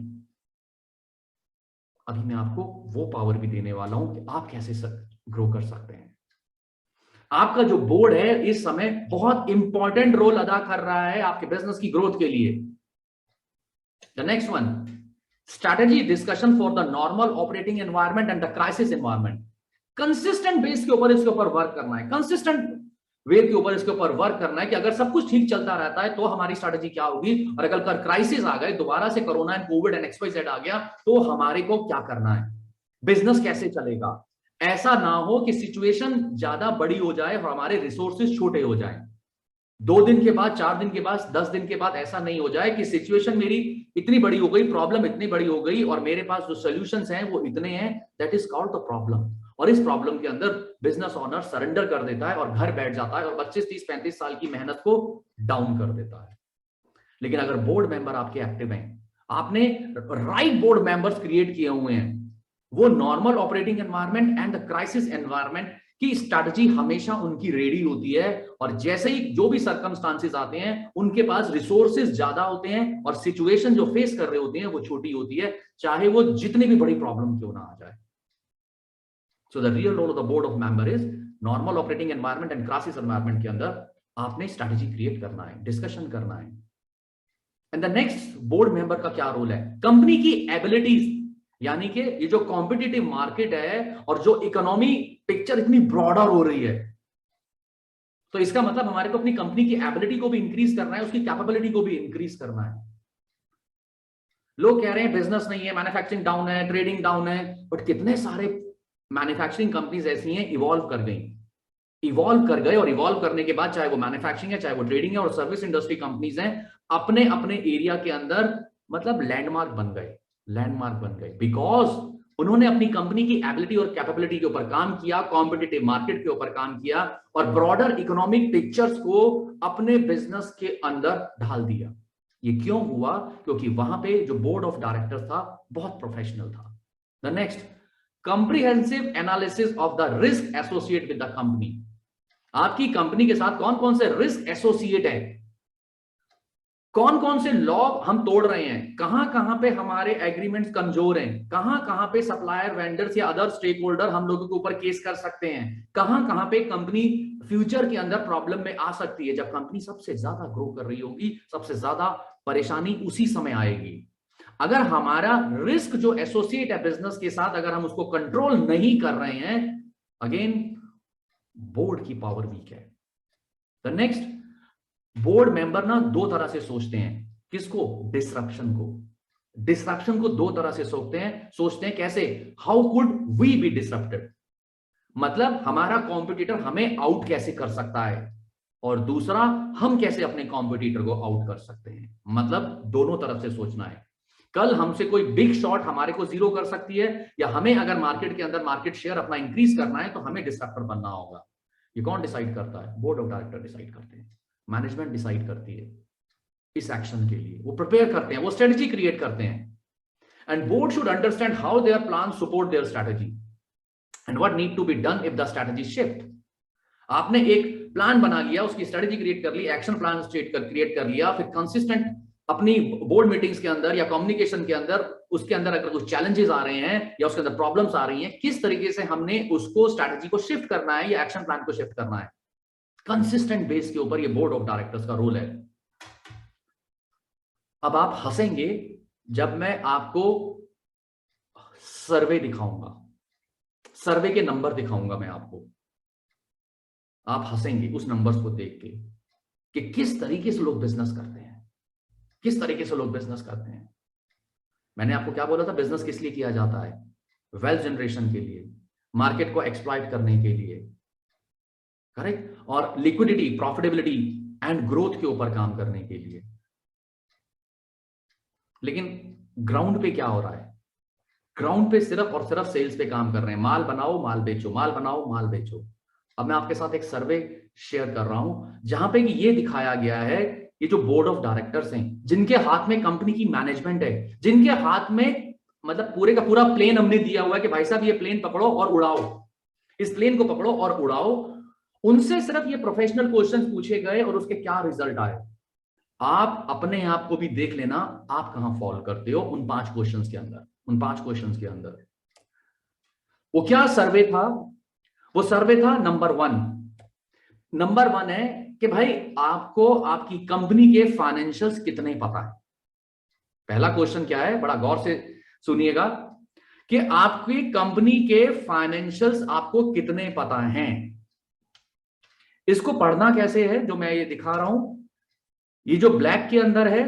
अभी मैं आपको वो पावर भी देने वाला हूं कि आप कैसे ग्रो कर सकते हैं। आपका जो बोर्ड है इस समय बहुत इंपॉर्टेंट रोल अदा कर रहा है आपके बिजनेस की ग्रोथ के लिए। The next one, strategy discussion for the normal operating environment and the crisis environment. Consistent base के ऊपर इसके ऊपर वर्क करना है, कंसिस्टेंट वे के ऊपर इसके ऊपर वर्क करना है कि अगर सब कुछ ठीक चलता रहता है तो हमारी स्ट्रेटजी क्या होगी, और अगर कल क्राइसिस आ गए, दोबारा से corona and Covid and XYZ आ गया, तो हमारे को क्या करना है, बिजनेस कैसे चलेगा। ऐसा ना हो कि सिचुएशन ज्यादा बड़ी हो जाए और हमारे रिसोर्सेज छोटे हो जाए। 2 दिन के बाद, 4 दिन के बाद, 10 दिन के बाद ऐसा नहीं हो जाए कि सिचुएशन मेरी इतनी बड़ी हो गई, प्रॉब्लम इतनी बड़ी हो गई और मेरे पास जो सॉल्यूशंस हैं वो इतने हैं, that is called the problem. और इस प्रॉब्लम के अंदर बिजनेस ओनर सरेंडर कर देता है और घर बैठ जाता है और 25, 30, 35 साल की मेहनत को डाउन कर देता है। लेकिन अगर बोर्ड मेंबर आपके एक्टिव हैं, आपने राइट बोर्ड मेंबर्स क्रिएट किए हुए हैं, वो normal operating environment and crisis environment की स्ट्रैटेजी हमेशा उनकी रेडी होती है, और जैसे ही जो भी सर्कमस्टांसेस आते हैं उनके पास रिसोर्सेज ज्यादा होते हैं और सिचुएशन जो फेस कर रहे होते हैं वो छोटी होती है, चाहे वो जितनी भी बड़ी प्रॉब्लम क्यों ना आ जाए। So the real role of the board of member is normal operating environment and crisis environment के अंदर आपने स्ट्रैटेजी क्रिएट करना है, डिस्कशन करना है। And the next board member का क्या रोल है? कंपनी की एबिलिटीज, यानी कि ये जो कॉम्पिटिटिव मार्केट है और जो इकोनॉमी पिक्चर इतनी ब्रॉडर हो रही है, तो इसका मतलब हमारे को अपनी कंपनी की एबिलिटी को भी इंक्रीज करना है, उसकी कैपेबिलिटी को भी इंक्रीज करना है। लोग कह रहे हैं बिजनेस नहीं है, मैन्युफैक्चरिंग डाउन है, ट्रेडिंग डाउन है, बट कितने सारे मैन्युफैक्चरिंग कंपनीज ऐसी हैं इवॉल्व कर गए, और इवॉल्व करने के बाद चाहे वो मैन्युफैक्चरिंग है, चाहे वो ट्रेडिंग है और सर्विस इंडस्ट्री कंपनीज हैं, अपने अपने एरिया के अंदर मतलब लैंडमार्क बन गए, बिकॉज उन्होंने अपनी कंपनी की एबिलिटी और कैपेबिलिटी के ऊपर काम किया, कॉम्पिटिटिव मार्केट के ऊपर काम किया और ब्रॉडर इकोनॉमिक पिक्चर्स को अपने बिजनेस के अंदर ढाल दिया। ये क्यों हुआ? क्योंकि वहां पे जो बोर्ड ऑफ डायरेक्टर्स था बहुत प्रोफेशनल था। The next, comprehensive analysis of the risk associate with the company. आपकी कंपनी के साथ कौन कौन से रिस्क एसोसिएट है, कौन कौन से लॉ हम तोड़ रहे हैं, कहां कहां पे हमारे एग्रीमेंट्स कमजोर हैं, कहां कहां पे सप्लायर, वेंडर्स या अदर स्टेक होल्डर हम लोगों के ऊपर केस कर सकते हैं, कहां कहां पे कंपनी फ्यूचर के अंदर प्रॉब्लम में आ सकती है। जब कंपनी सबसे ज्यादा ग्रो कर रही होगी, सबसे ज्यादा परेशानी उसी समय आएगी। अगर हमारा रिस्क जो एसोसिएट है बिजनेस के साथ, अगर हम उसको कंट्रोल नहीं कर रहे हैं, अगेन बोर्ड की पावर वीक है। द नेक्स्ट, बोर्ड मेंबर ना दो तरह से सोचते हैं। किसको? डिसरप्शन को दो तरह से सोचते हैं कैसे? How could we be disrupted, मतलब हमारा कॉम्पिटिटर हमें आउट कैसे कर सकता है, और दूसरा हम कैसे अपने कॉम्पिटिटर को आउट कर सकते हैं। मतलब दोनों तरफ से सोचना है। कल हमसे कोई बिग शॉट हमारे को जीरो कर सकती है, या हमें अगर मार्केट के अंदर मार्केट शेयर अपना इंक्रीज करना है तो हमें डिसरप्टर बनना होगा। ये कौन डिसाइड करता है? बोर्ड ऑफ डायरेक्टर डिसाइड करते हैं, मैनेजमेंट डिसाइड करती है इस एक्शन के लिए, वो प्रिपेयर करते हैं, वो स्ट्रेटजी क्रिएट करते हैं। And board should understand how their plan support their strategy and what need to be done if the strategy shift. आपने एक प्लान बना लिया, उसकी स्ट्रेटजी क्रिएट कर ली, एक्शन प्लान क्रिएट कर लिया, फिर कंसिस्टेंट अपनी बोर्ड मीटिंग्स के अंदर या कम्युनिकेशन के अंदर, उसके अंदर अगर कुछ चैलेंजेस आ रहे हैं या उसके अंदर प्रॉब्लम्स आ रही हैं, किस तरीके से हमने उसको स्ट्रेटजी को शिफ्ट करना है या एक्शन प्लान को शिफ्ट करना है। कंसिस्टेंट बेस के ऊपर ये बोर्ड ऑफ डायरेक्टर्स का रोल है। अब आप हंसेंगे जब मैं आपको सर्वे दिखाऊंगा, सर्वे के नंबर दिखाऊंगा मैं आपको, आप हंसेंगे उस नंबर्स को देख के कि किस तरीके से लोग बिजनेस करते हैं, किस तरीके से लोग बिजनेस करते हैं। मैंने आपको क्या बोला था? बिजनेस किस लिए किया जाता है? वेल्थ जनरेशन के लिए, मार्केट को एक्सप्लॉइट करने के लिए, करेक्ट, और लिक्विडिटी, प्रॉफिटेबिलिटी एंड ग्रोथ के ऊपर काम करने के लिए। लेकिन ग्राउंड पे क्या हो रहा है? ग्राउंड पे सिर्फ और सिर्फ सेल्स पे काम कर रहे हैं, माल बनाओ माल बेचो, माल बनाओ माल बेचो। अब मैं आपके साथ एक सर्वे शेयर कर रहा हूं जहां पे ये दिखाया गया है, ये जो बोर्ड ऑफ डायरेक्टर्स हैं, जिनके हाथ में कंपनी की मैनेजमेंट है, जिनके हाथ में मतलब पूरे का पूरा प्लेन हमने दिया हुआ है कि भाई साहब ये प्लेन पकड़ो और उड़ाओ, इस प्लेन को पकड़ो और उड़ाओ, उनसे सिर्फ ये प्रोफेशनल क्वेश्चंस पूछे गए और उसके क्या रिजल्ट आए। आप अपने आप को भी देख लेना, आप कहां फॉल करते हो उन 5 क्वेश्चंस के अंदर, उन 5 क्वेश्चंस के अंदर। वो क्या सर्वे था? वो सर्वे था नंबर 1। नंबर 1 है कि भाई आपको आपकी कंपनी के फाइनेंशियल्स कितने पता है। पहला क्वेश्चन क्या है, बड़ा गौर से सुनिएगा, कि आपकी कंपनी के फाइनेंशियल्स आपको कितने पता हैं। इसको पढ़ना कैसे है, जो मैं ये दिखा रहा हूं, ये जो ब्लैक के अंदर है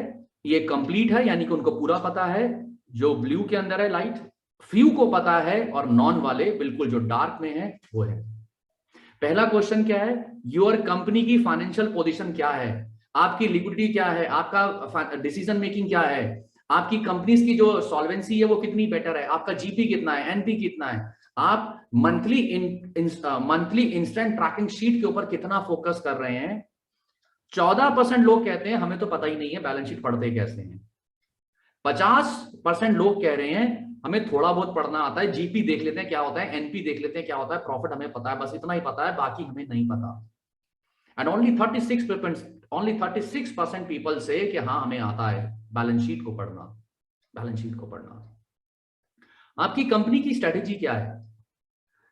ये कंप्लीट है, यानी कि उनको पूरा पता है। जो ब्लू के अंदर है लाइट, फ्यू को पता है, और नॉन वाले बिल्कुल जो डार्क में है वो है। पहला क्वेश्चन क्या है, योर कंपनी की फाइनेंशियल पोजीशन क्या है, आपकी लिक्विडिटी क्या है, आपका डिसीजन मेकिंग क्या है, आपकी कंपनीज की जो सॉल्वेंसी है वो कितनी बेटर है, आपका जीपी कितना है, एनपी कितना है, आप मंथली इंस्टेंट ट्रैकिंग शीट के ऊपर कितना फोकस कर रहे हैं, 14% लोग कहते हैं हमें तो पता ही नहीं है बैलेंस शीट पढ़ते कैसे हैं। 50% लोग कह रहे हैं हमें थोड़ा बहुत पढ़ना आता है, जीपी देख लेते हैं क्या होता है, एनपी देख लेते हैं क्या होता है, प्रॉफिट हमें पता है, बस इतना ही पता है, बाकी हमें नहीं पता। एंड ओनली 36% पीपल से कि हाँ हमें आता है बैलेंस शीट को पढ़ना, बैलेंस शीट को पढ़ना। आपकी कंपनी की स्ट्रेटेजी क्या है?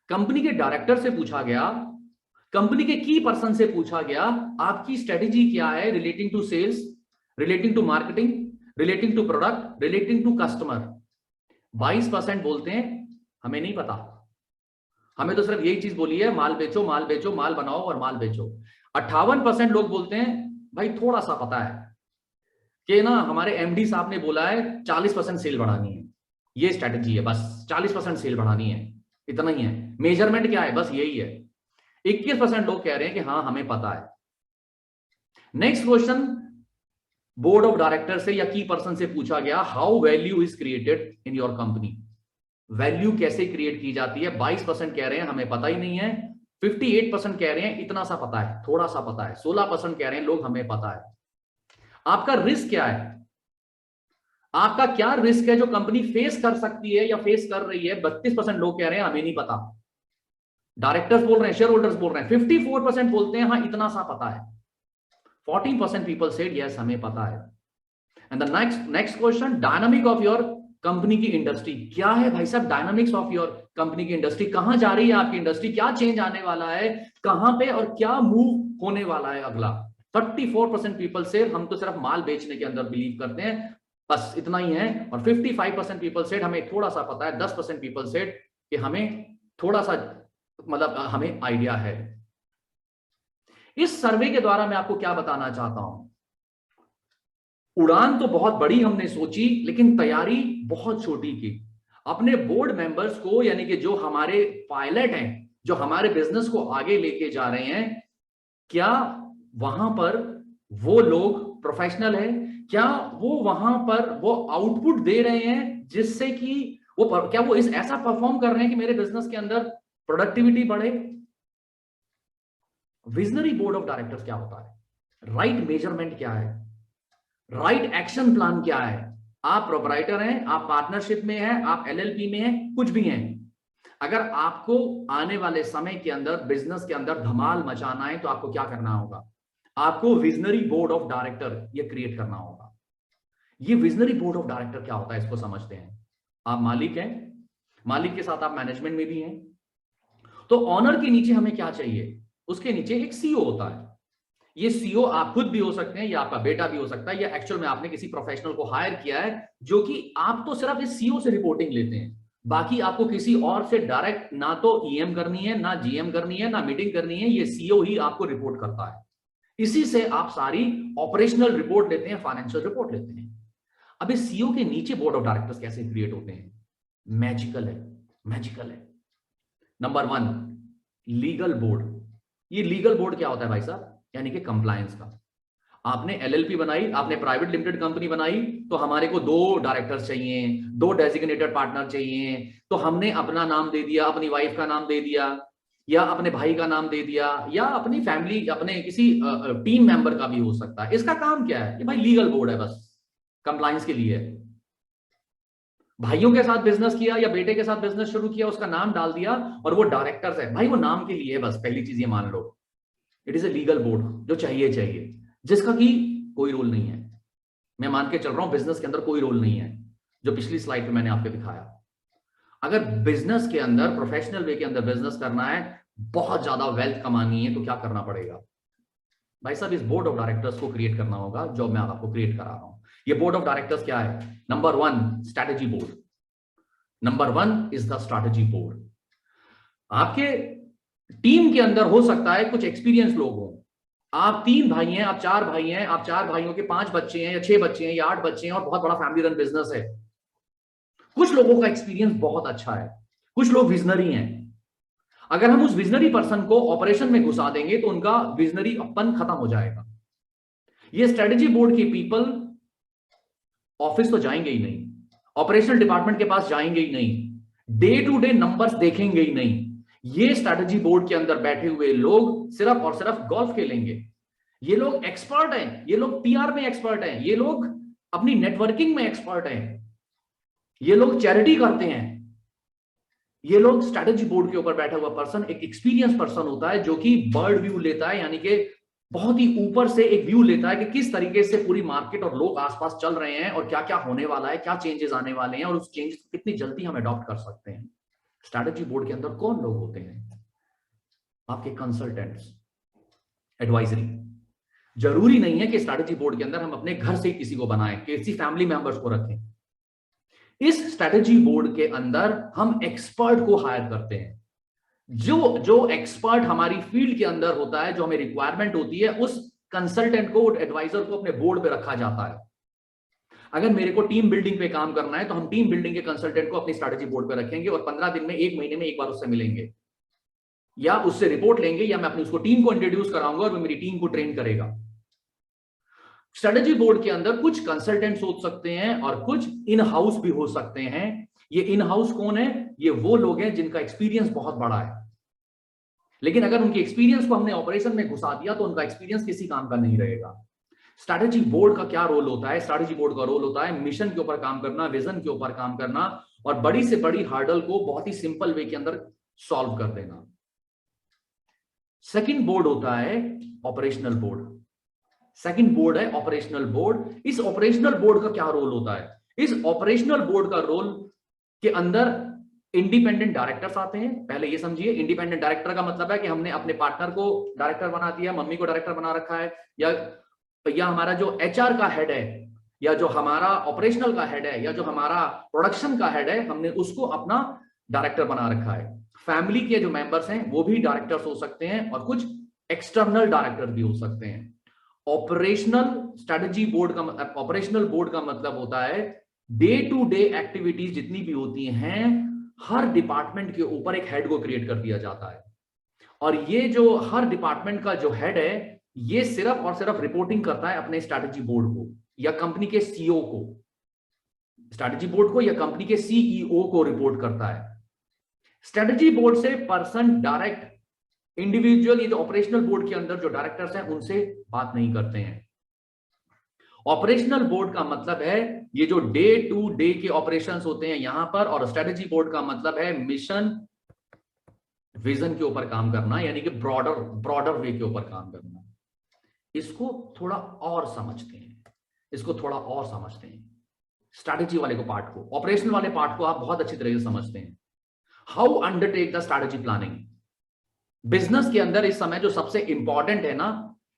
कंपनी के डायरेक्टर से पूछा गया, कंपनी के की पर्सन से पूछा गया आपकी स्ट्रेटेजी क्या है relating to sales, relating to marketing, relating to product, relating to customer. 22% बोलते हैं हमें नहीं पता, हमें तो सिर्फ यही चीज बोली है माल बेचो माल बेचो, माल बनाओ और माल बेचो। 58% लोग बोलते हैं भाई थोड़ा सा पता है कि ना हमारे एमडी साहब ने बोला है 40% सेल बढ़ानी है, ये स्ट्रेटेजी है, बस 40% सेल बढ़ानी है, इतना ही है। मेजरमेंट क्या है? बस यही है। 21% लोग कह रहे हैं कि हाँ हमें पता है। Next question board of director से या की पर्सन से पूछा गया how value is created in your company, value कैसे क्रिएट की जाती है? 22% कह रहे हैं हमें पता ही नहीं है, 58% कह रहे हैं इतना सा पता है, थोड़ा सा पता है, 16% कह रहे हैं लोग हमें पता है। आपका रिस्क क्या है? आपका क्या रिस्क है जो कंपनी फेस कर सकती है या फेस कर रही है? 32% लोग कह रहे हैं हमें नहीं पता, डायरेक्टर्स बोल रहे हैं, शेयर होल्डर्स बोल रहे हैं। 54% बोलते हैं हाँ इतना सा पता है। 14% पीपल सेड यस हमें पता है। And the next question, dynamic of your company की इंडस्ट्री क्या है भाई साहब? डायनामिक्स ऑफ योर कंपनी की इंडस्ट्री, कहां जा रही है आपकी इंडस्ट्री, क्या चेंज आने वाला है, कहां पे और क्या मूव होने वाला है अगला? 34% पीपल से हम तो सिर्फ माल बेचने के अंदर बिलीव करते हैं, बस इतना ही है। और 55% पीपल सेड हमें थोड़ा सा पता है। 10% पीपल सेड कि हमें थोड़ा सा मतलब हमें आइडिया है। इस सर्वे के द्वारा मैं आपको क्या बताना चाहता हूं, उड़ान तो बहुत बड़ी हमने सोची लेकिन तैयारी बहुत छोटी की। अपने बोर्ड मेंबर्स को यानी कि जो हमारे पायलट हैं, जो हमारे बिजनेस को आगे लेके जा रहे हैं, क्या वहां पर वो लोग प्रोफेशनल है? क्या वो वहां पर वो आउटपुट दे रहे हैं जिससे कि वो क्या वो ऐसा परफॉर्म कर रहे हैं कि मेरे बिजनेस के अंदर प्रोडक्टिविटी बढ़े? विजनरी बोर्ड ऑफ डायरेक्टर्स क्या होता है? राइट मेजरमेंट क्या है? राइट एक्शन प्लान क्या है? आप प्रोप्राइटर हैं, आप पार्टनरशिप में हैं, आप एलएलपी में हैं, कुछ भी हैं, अगर आपको आने वाले समय के अंदर बिजनेस के अंदर धमाल मचाना है तो आपको क्या करना होगा? आपको विजनरी बोर्ड ऑफ डायरेक्टर ये क्रिएट करना होगा। ये विजनरी बोर्ड ऑफ डायरेक्टर क्या होता है इसको समझते हैं। आप मालिक हैं, मालिक के साथ आप मैनेजमेंट में भी हैं, तो ऑनर के नीचे हमें क्या चाहिए? उसके नीचे एक सीईओ होता है। ये सीईओ आप खुद भी हो सकते हैं या आपका बेटा भी हो सकता है, या एक्चुअल में आपने किसी प्रोफेशनल को हायर किया है जो कि आप तो सिर्फ इस सीईओ से रिपोर्टिंग लेते हैं, बाकी आपको किसी और से डायरेक्ट ना तो ईएम करनी है, ना जीएम करनी है, ना मीटिंग करनी है, ये सीईओ ही आपको रिपोर्ट करता है। इसी से आप सारी ऑपरेशनल रिपोर्ट लेते हैं, फाइनेंशियल रिपोर्ट लेते हैं। अब इस सीईओ के नीचे बोर्ड ऑफ डायरेक्टर्स कैसे क्रिएट होते हैं? मैजिकल है, मैजिकल है। Number 1 legal board. ये लीगल बोर्ड क्या होता है भाई साहब? यानी कि कंप्लायंस का। आपने एलएलपी बनाई, आपने प्राइवेट लिमिटेड कंपनी बनाई, तो हमारे को 2 डायरेक्टर्स चाहिए, 2 डेजिग्नेटेड पार्टनर चाहिए, तो हमने अपना नाम दे दिया, अपनी वाइफ का नाम दे दिया, या अपने भाई का नाम दे दिया, या अपनी फैमिली, अपने किसी टीम मेंबर का भी हो सकता है। इसका काम क्या है? कि भाई लीगल बोर्ड है, बस कंप्लायंस के लिए। भाइयों के साथ बिजनेस किया या बेटे के साथ बिजनेस शुरू किया, उसका नाम डाल दिया और वो डायरेक्टर्स है, भाई वो नाम के लिए है, बस पहली चीज ये मान लो। It is a legal board जो चाहिए, जिसका कि कोई रोल नहीं है। मैं मान के चल रहा हूं बिजनेस के अंदर कोई रोल नहीं है, जो पिछली स्लाइड पे मैंने आपको दिखाया। अगर बिजनेस के अंदर प्रोफेशनल वे के अंदर बिजनेस करना है, बहुत ज्यादा वेल्थ कमानी है, तो क्या करना पड़ेगा भाई साहब? इस बोर्ड ऑफ डायरेक्टर्स को क्रिएट करना होगा, जो मैं आपको क्रिएट करा रहा हूं। ये बोर्ड ऑफ डायरेक्टर्स क्या है? Number 1 strategy board. Number 1 is the strategy board. आपके टीम के अंदर हो सकता है कुछ एक्सपीरियंस लोग हो, आप 3 भाई हैं, आप 4 भाई हैं, आप 4 भाइयों के 5 बच्चे हैं या 6 बच्चे हैं या 8 बच्चे हैं और बहुत बड़ा फैमिली रन बिजनेस है। कुछ लोगों का एक्सपीरियंस बहुत अच्छा है, कुछ लोग विजनरी हैं। अगर हम उस विजनरी पर्सन को ऑपरेशन में घुसा देंगे तो उनका विजनरी अपन खत्म हो जाएगा। ये स्ट्रेटेजी बोर्ड के पीपल ऑफिस तो जाएंगे ही नहीं, ऑपरेशनल डिपार्टमेंट के पास जाएंगे ही नहीं, डे टू डे नंबर्स देखेंगे ही नहीं। ये स्ट्रैटेजी बोर्ड के अंदर बैठे हुए लोग सिर्फ और सिर्फ गोल्फ खेलेंगे, ये लोग एक्सपर्ट हैं, ये लोग पीआर में एक्सपर्ट हैं, ये लोग अपनी नेटवर्किंग में एक्सपर्ट हैं, ये लोग चैरिटी करते हैं। ये लोग स्ट्रैटेजी बोर्ड के ऊपर बैठा हुआ पर्सन एक एक्सपीरियंस पर्सन होता है जो कि बर्ड व्यू लेता है, यानी कि बहुत ही ऊपर से एक व्यू लेता है कि किस तरीके से पूरी मार्केट और लोग आसपास चल रहे हैं और क्या क्या होने वाला है, क्या चेंजेस आने वाले हैं और उस चेंजेस को कितनी जल्दी हम अडॉप्ट कर सकते हैं। स्ट्रैटेजी बोर्ड के अंदर कौन लोग होते हैं? आपके कंसल्टेंट्स, एडवाइजरी। जरूरी नहीं है कि स्ट्रैटेजी बोर्ड के अंदर हम अपने घर से किसी को बनाएं, किसी फैमिली मेंबर्स को रखें। इस स्ट्रैटेजी बोर्ड के अंदर हम एक्सपर्ट को हायर करते हैं। जो एक्सपर्ट हमारी फील्ड के अंदर होता है, जो हमें रिक्वायरमेंट होती है, उस कंसल्टेंट को, एडवाइजर को अपने बोर्ड पे रखा जाता है। अगर मेरे को टीम बिल्डिंग पे काम करना है तो हम टीम बिल्डिंग के कंसल्टेंट को अपनी स्ट्रैटेजी बोर्ड पे रखेंगे और 15 दिन में, 1 महीने में एक बार उससे मिलेंगे या उससे रिपोर्ट लेंगे, या मैं अपनी उसको टीम को इंट्रोड्यूस कराऊंगा और वो मेरी टीम को ट्रेन करेगा। स्ट्रैटेजी बोर्ड के अंदर कुछ कंसल्टेंट्स हो सकते हैं और कुछ इन हाउस भी हो सकते हैं। ये इन हाउस कौन है? ये वो लोग हैं जिनका एक्सपीरियंस बहुत बड़ा है, लेकिन अगर उनके एक्सपीरियंस को हमने ऑपरेशन में घुसा दिया तो उनका एक्सपीरियंस किसी काम का नहीं रहेगा। स्ट्रैटेजी बोर्ड का क्या रोल होता है? स्ट्रैटेजी बोर्ड का रोल होता है मिशन के ऊपर काम करना, विजन के ऊपर काम करना और बड़ी से बड़ी हार्डल को बहुत ही सिंपल वे के अंदर सॉल्व कर देना। सेकंड बोर्ड होता है ऑपरेशनल बोर्ड। सेकंड बोर्ड है ऑपरेशनल बोर्ड। इस ऑपरेशनल बोर्ड का क्या रोल होता है? इस ऑपरेशनल बोर्ड का रोल के अंदर इंडिपेंडेंट डायरेक्टर्स आते हैं। पहले ये समझिए, इंडिपेंडेंट डायरेक्टर का मतलब है कि हमने अपने पार्टनर को डायरेक्टर बना दिया, मम्मी को डायरेक्टर बना रखा है, या हमारा जो एचआर का हेड है, या जो हमारा ऑपरेशनल का हेड है, या जो हमारा प्रोडक्शन का हेड है, हमने उसको अपना डायरेक्टर बना रखा है। फैमिली के जो मेंबर्स हैं वो भी डायरेक्टर्स हो सकते हैं और कुछ एक्सटर्नल डायरेक्टर भी हो सकते हैं। ऑपरेशनल स्ट्रैटेजी बोर्ड का, ऑपरेशनल बोर्ड का मतलब होता है डे टू डे एक्टिविटीज जितनी भी होती हैं, हर डिपार्टमेंट के ऊपर एक हेड को क्रिएट कर दिया जाता है और ये जो हर डिपार्टमेंट का जो हेड है, ये सिर्फ और सिर्फ रिपोर्टिंग करता है अपने स्ट्रैटेजी बोर्ड को या कंपनी के सीईओ को। स्ट्रैटेजी बोर्ड को या कंपनी के सीईओ को रिपोर्ट करता है। स्ट्रैटेजी बोर्ड से पर्सन डायरेक्ट इंडिविजुअल, ये जो ऑपरेशनल बोर्ड के अंदर जो डायरेक्टर्स हैं उनसे बात नहीं करते हैं। ऑपरेशनल बोर्ड का मतलब है ये जो डे टू डे के ऑपरेशंस होते हैं यहां पर, और स्ट्रैटेजी बोर्ड का मतलब है मिशन विजन के ऊपर काम करना, यानी कि ब्रॉडर वे के ऊपर काम करना। इसको थोड़ा और समझते हैं, इसको थोड़ा और समझते हैं। स्ट्रैटेजी वाले को पार्ट को, ऑपरेशनल वाले पार्ट को आप बहुत अच्छी तरह से समझते हैं। How undertake the strategy planning. Business के अंदर इस समय जो सबसे इंपॉर्टेंट है ना,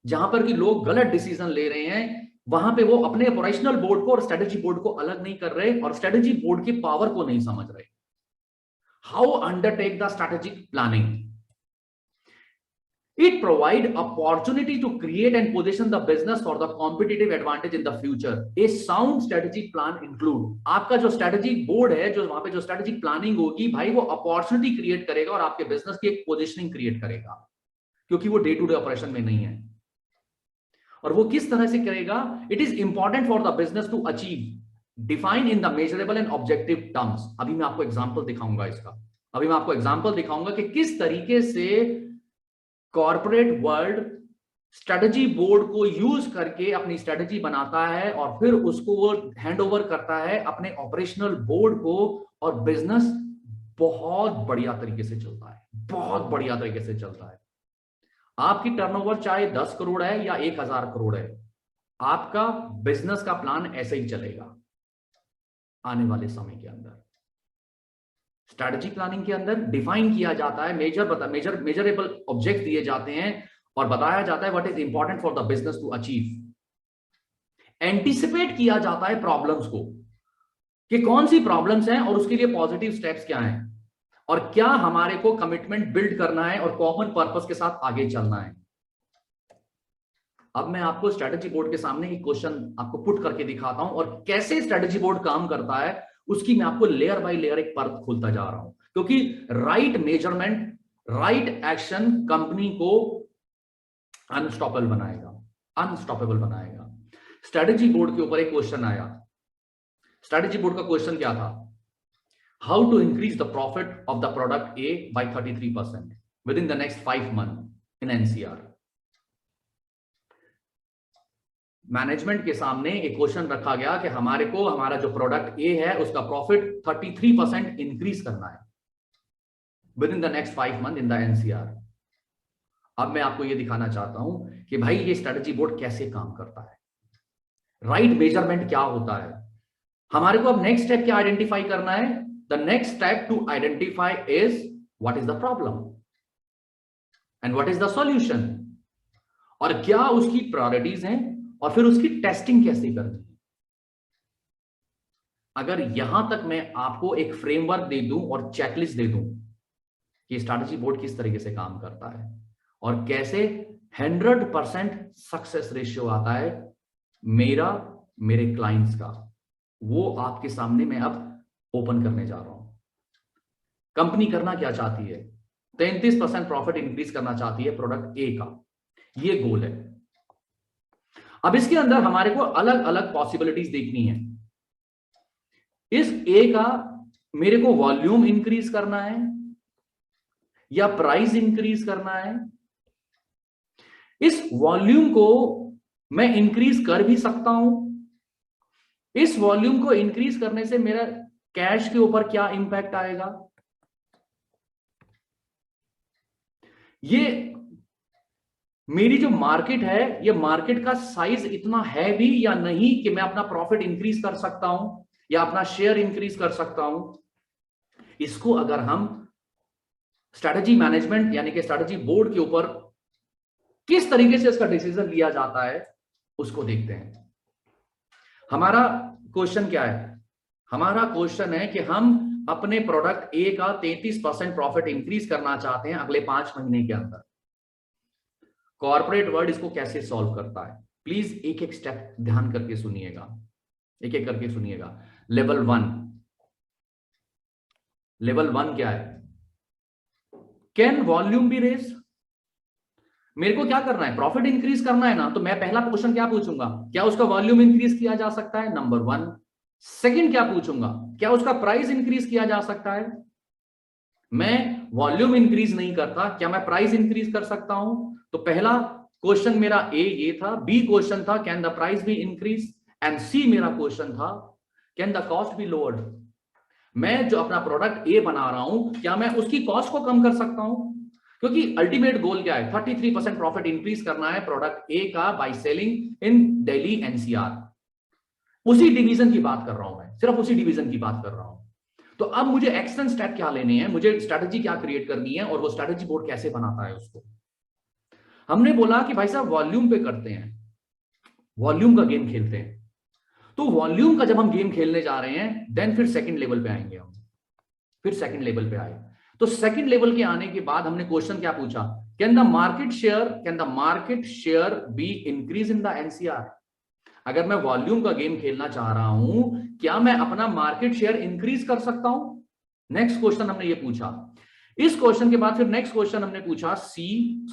जहां पर कि लोग गलत डिसीजन ले रहे हैं, वहां पे वो अपने ऑपरेशनल बोर्ड को और स्ट्रैटेजी बोर्ड को अलग नहीं कर रहे और स्ट्रैटेजी बोर्ड की पावर को नहीं समझ रहे। How undertake the strategic planning. It provide opportunity to create and position the business for the competitive advantage in the future. A sound strategic plan include, आपका जो strategic board है, जो वहां पे जो strategic planning होगी भाई, वो opportunity create करेगा और आपके business की एक positioning create करेगा, क्योंकि वो day to day operation में नहीं है। और वो किस तरह से करेगा? It is important for the business to achieve, define in the measurable and objective terms. अभी मैं आपको example दिखाऊंगा इसका, अभी मैं आपको example दिखाऊंगा कि किस तरीके से कॉर्पोरेट वर्ल्ड स्ट्रेटजी बोर्ड को यूज करके अपनी स्ट्रेटजी बनाता है और फिर उसको वो हैंड ओवर करता है अपने ऑपरेशनल बोर्ड को, और बिजनेस बहुत बढ़िया तरीके से चलता है, बहुत बढ़िया तरीके से चलता है। आपकी टर्नओवर चाहे 10 करोड़ है या 1000 करोड़ है, आपका बिजनेस का प्लान ऐसे ही चलेगा आने वाले समय के अंदर। स्ट्रैटेजी प्लानिंग के अंदर डिफाइन किया जाता है, मेजरेबल ऑब्जेक्ट दिए जाते हैं और बताया जाता है what is important for the business to achieve. Anticipate किया जाता है प्रॉब्लम्स को कि कौन सी प्रॉब्लम्स हैं और उसके लिए पॉजिटिव स्टेप्स क्या हैं और क्या हमारे को कमिटमेंट बिल्ड करना है और कॉमन पर्पस के साथ आगे चलना है। अब मैं आपको स्ट्रैटेजी बोर्ड के सामने एक क्वेश्चन आपको पुट करके दिखाता हूं और कैसे स्ट्रैटेजी बोर्ड काम करता है उसकी मैं आपको लेयर बाय लेयर एक परत खोलता जा रहा हूं, क्योंकि right measurement, right action company को अनस्टॉपेबल बनाएगा। स्ट्रैटेजी बोर्ड के ऊपर एक क्वेश्चन आया। स्ट्रैटेजी बोर्ड का क्वेश्चन क्या था? How to increase the profit of the product A by 33% within the next 5 months in NCR. Management के सामने एक क्वेश्चन रखा गया कि हमारे को हमारा जो प्रोडक्ट ए है उसका प्रॉफिट 33% इंक्रीज करना है with in the next 5 month in the NCR. अब मैं आपको यह दिखाना चाहता हूं कि भाई ये स्ट्रेटजी बोर्ड कैसे काम करता है, राइट मेजरमेंट क्या होता है। हमारे को अब नेक्स्ट स्टेप क्या आइडेंटिफाई करना है? The next step to identify is what is the problem and what is the solution, और क्या उसकी प्रायोरिटीज हैं, और फिर उसकी टेस्टिंग कैसे करनी है। अगर यहां तक मैं आपको एक फ्रेमवर्क दे दूं और चेकलिस्ट दे दूं कि स्ट्रैटेजी बोर्ड किस तरीके से काम करता है और कैसे 100% सक्सेस रेशियो आता है मेरे क्लाइंट्स का, वो आपके सामने मैं अब ओपन करने जा रहा हूं। कंपनी करना क्या चाहती है? 33% प्रॉफिट इंक्रीज करना चाहती है प्रोडक्ट ए का, ये गोल है। अब इसके अंदर हमारे को अलग अलग पॉसिबिलिटीज देखनी है। इस ए का मेरे को वॉल्यूम इंक्रीज करना है या प्राइस इंक्रीज करना है? इस वॉल्यूम को मैं इंक्रीज कर भी सकता हूं। इस वॉल्यूम को इंक्रीज करने से मेरा कैश के ऊपर क्या इंपैक्ट आएगा? ये मेरी जो मार्केट है, ये मार्केट का साइज इतना है भी या नहीं कि मैं अपना प्रॉफिट इंक्रीज कर सकता हूं या अपना शेयर इंक्रीज कर सकता हूं। इसको अगर हम स्ट्रैटेजी मैनेजमेंट यानी कि स्ट्रैटेजी बोर्ड के ऊपर किस तरीके से इसका डिसीजन लिया जाता है उसको देखते हैं। हमारा क्वेश्चन क्या है? हमारा क्वेश्चन है कि हम अपने प्रोडक्ट ए का 33% प्रॉफिट इंक्रीज करना चाहते हैं अगले 5 महीने के अंदर। कॉर्पोरेट वर्ल्ड इसको कैसे सॉल्व करता है? प्लीज एक एक स्टेप ध्यान करके सुनिएगा, एक एक करके सुनिएगा। लेवल 1 क्या है? Can volume be raise? मेरे को क्या करना है? प्रॉफिट इंक्रीज करना है ना, तो मैं पहला क्वेश्चन क्या पूछूंगा? क्या उसका वॉल्यूम इंक्रीज किया जा सकता है? नंबर 1। सेकंड क्या पूछूंगा? क्या उसका प्राइस इंक्रीज किया जा सकता है? मैं वॉल्यूम इंक्रीज नहीं करता, क्या मैं प्राइस इंक्रीज कर सकता हूं? तो पहला क्वेश्चन मेरा ए ये था, बी क्वेश्चन था can the price be increase, and C मेरा क्वेश्चन था can the cost be lowered. मैं जो अपना प्रोडक्ट ए बना रहा हूं, क्या मैं उसकी कॉस्ट को कम कर सकता हूं? क्योंकि अल्टीमेट गोल क्या है? 33% प्रॉफिट इंक्रीज करना है प्रोडक्ट ए का by selling in Delhi NCR. उसी डिवीजन की बात कर रहा हूं मैं, सिर्फ उसी डिवीजन की बात कर रहा हूं। तो अब मुझे एक्शन स्टेप क्या लेने हैं, मुझे स्ट्रैटेजी क्या क्रिएट करनी है, और वो स्ट्रैटेजी बोर्ड कैसे बनाता है उसको। हमने बोला कि भाई साहब वॉल्यूम पे करते हैं, वॉल्यूम का गेम खेलते हैं। तो वॉल्यूम का जब हम गेम खेलने जा रहे हैं देन फिर सेकंड लेवल पे आएंगे हम। फिर सेकंड लेवल पे आए तो सेकंड लेवल के आने के बाद हमने क्वेश्चन क्या पूछा? Can the market share be increase in the NCR? अगर मैं वॉल्यूम का गेम खेलना चाह रहा हूं, क्या मैं अपना मार्केट शेयर इंक्रीज कर सकता हूं? नेक्स्ट क्वेश्चन हमने ये पूछा। इस क्वेश्चन के बाद फिर नेक्स्ट क्वेश्चन हमने पूछा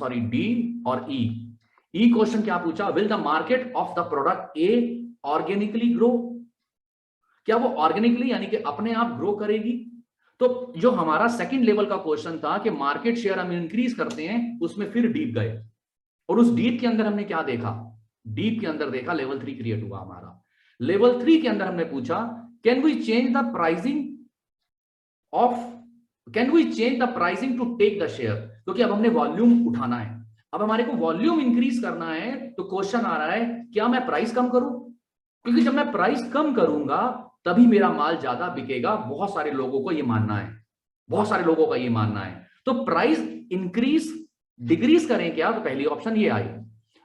डी और ई। क्वेश्चन क्या पूछा? Will the market of the product A organically grow? क्या वो ऑर्गेनिकली यानी कि अपने आप ग्रो करेगी? तो जो हमारा सेकंड लेवल का क्वेश्चन था कि मार्केट शेयर हम इंक्रीज करते हैं, उसमें फिर डीप गए, और उस डीप के अंदर हमने क्या देखा? डीप के अंदर देखा लेवल 3 क्रिएट हुआ हमारा। लेवल 3 के अंदर हमने पूछा can we change the pricing to take the share? क्योंकि अब हमने वॉल्यूम उठाना है, अब हमारे को वॉल्यूम इंक्रीज करना है। तो क्वेश्चन आ रहा है क्या मैं प्राइस कम करूं? क्योंकि जब मैं प्राइस कम करूंगा तभी मेरा माल ज्यादा बिकेगा। बहुत सारे लोगों को यह मानना है, बहुत सारे लोगों का यह मानना है। तो प्राइस इंक्रीज डिक्रीज करें क्या? तो पहली ऑप्शन ये आई।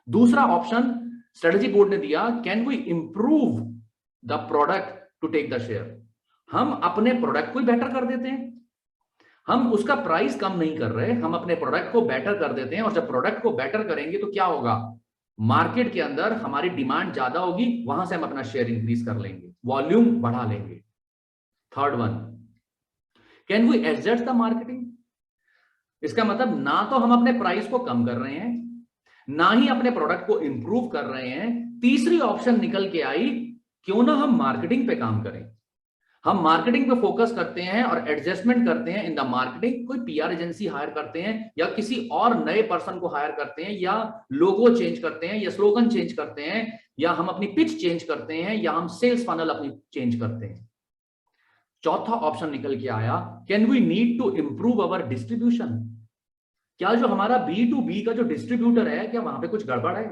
दूसरा ऑप्शन स्ट्रेटजी बोर्ड ने दिया can we improve the product to take the share? हम अपने प्रोडक्ट को बेटर कर देते हैं, हम उसका प्राइस कम नहीं कर रहे, हम अपने प्रोडक्ट को बेटर कर देते हैं। और जब प्रोडक्ट को बेटर करेंगे तो क्या होगा? मार्केट के अंदर हमारी डिमांड ज्यादा होगी, वहां से हम अपना शेयर इंक्रीज कर लेंगे, वॉल्यूम बढ़ा लेंगे। Third one, can we adjust the marketing? इसका मतलब ना तो हम अपने प्राइस को कम कर रहे हैं, ना ही अपने प्रोडक्ट को इंप्रूव कर रहे हैं। तीसरी ऑप्शन निकल के आई क्यों ना हम मार्केटिंग पे काम करें। हम मार्केटिंग पे फोकस करते हैं और एडजस्टमेंट करते हैं इन द मार्केटिंग, कोई पीआर एजेंसी हायर करते हैं या किसी और नए पर्सन को हायर करते हैं या लोगो चेंज करते हैं या स्लोगन चेंज करते हैं या हम अपनी पिच चेंज करते हैं या हम सेल्स फनल अपनी चेंज करते हैं। चौथा ऑप्शन निकल के आया, can we need to improve our distribution. क्या जो हमारा B2B का जो डिस्ट्रीब्यूटर है, क्या वहां पे कुछ गड़बड़ है,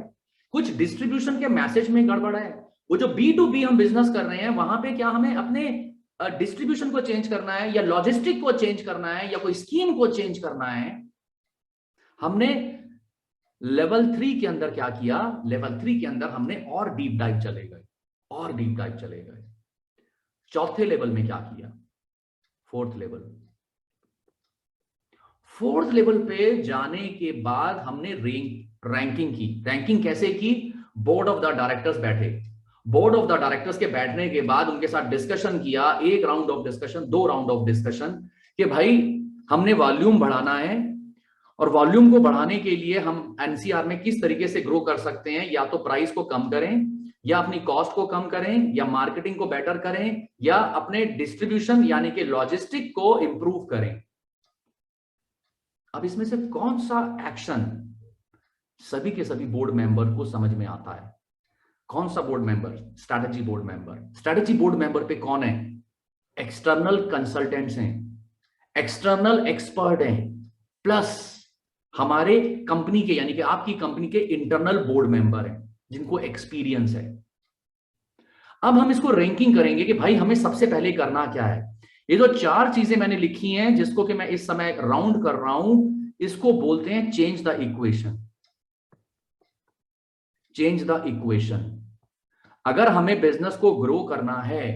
कुछ डिस्ट्रीब्यूशन के मैसेज में गड़बड़ है। वो जो B2B हम बिजनेस कर रहे हैं वहां पे क्या हमें अपने डिस्ट्रीब्यूशन को चेंज करना है या लॉजिस्टिक को चेंज करना है या कोई स्कीम को चेंज करना है। हमने लेवल 3 के अंदर क्या किया, लेवल 3 के अंदर हमने और डीप डाइव चले गए, और डीप डाइव चले गए। चौथे लेवल में क्या किया, फोर्थ लेवल पे जाने के बाद हमने रैंकिंग की। रैंकिंग कैसे की, बोर्ड ऑफ द डायरेक्टर्स बैठे, बोर्ड ऑफ द डायरेक्टर्स के बैठने के बाद उनके साथ डिस्कशन किया, एक round of discussion, 2 round of discussion, कि भाई हमने वॉल्यूम बढ़ाना है और वॉल्यूम को बढ़ाने के लिए हम एनसीआर में किस तरीके से ग्रो कर सकते हैं, या तो प्राइस को कम करें या अपनी कॉस्ट को कम करें या मार्केटिंग को बेटर करें या अपने डिस्ट्रीब्यूशन यानी कि लॉजिस्टिक को इंप्रूव करें। अब इसमें से कौन सा एक्शन सभी के सभी बोर्ड मेंबर को समझ में आता है? कौन सा board member? Strategy board member. Strategy board member पे कौन है? एक्सटर्नल कंसल्टेंट्स हैं, एक्सटर्नल एक्सपर्ट हैं, प्लस हमारे कंपनी के यानी कि आपकी कंपनी के इंटरनल बोर्ड मेंबर हैं जिनको एक्सपीरियंस है। अब हम इसको रैंकिंग करेंगे कि भाई हमें सबसे पहले करना क्या है। ये जो 4 चीजें मैंने लिखी हैं जिसको कि मैं इस समय राउंड कर रहा हूं, इसको बोलते हैं change the equation. Change the equation. अगर हमें बिजनेस को ग्रो करना है,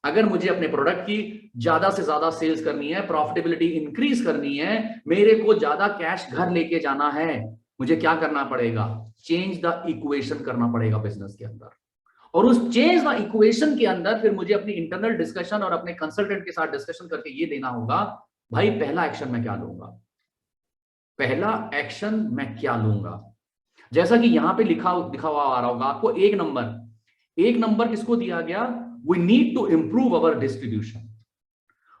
अगर मुझे अपने प्रोडक्ट की ज्यादा से ज्यादा सेल्स करनी है, प्रॉफिटेबिलिटी इंक्रीज करनी है, मेरे को ज्यादा कैश घर लेके जाना है, मुझे क्या करना पड़ेगा? चेंज द इक्वेशन करना पड़ेगा बिजनेस के अंदर। और उस चेंज द इक्वेशन के अंदर फिर मुझे अपनी इंटरनल डिस्कशन और अपने कंसल्टेंट के साथ डिस्कशन करके ये देना होगा, भाई पहला एक्शन मैं क्या लूंगा, पहला एक्शन मैं क्या लूंगा। जैसा कि यहां पे लिखा हुआ आ रहा होगा आपको, एक नंबर किसको दिया गया? We need to improve our distribution.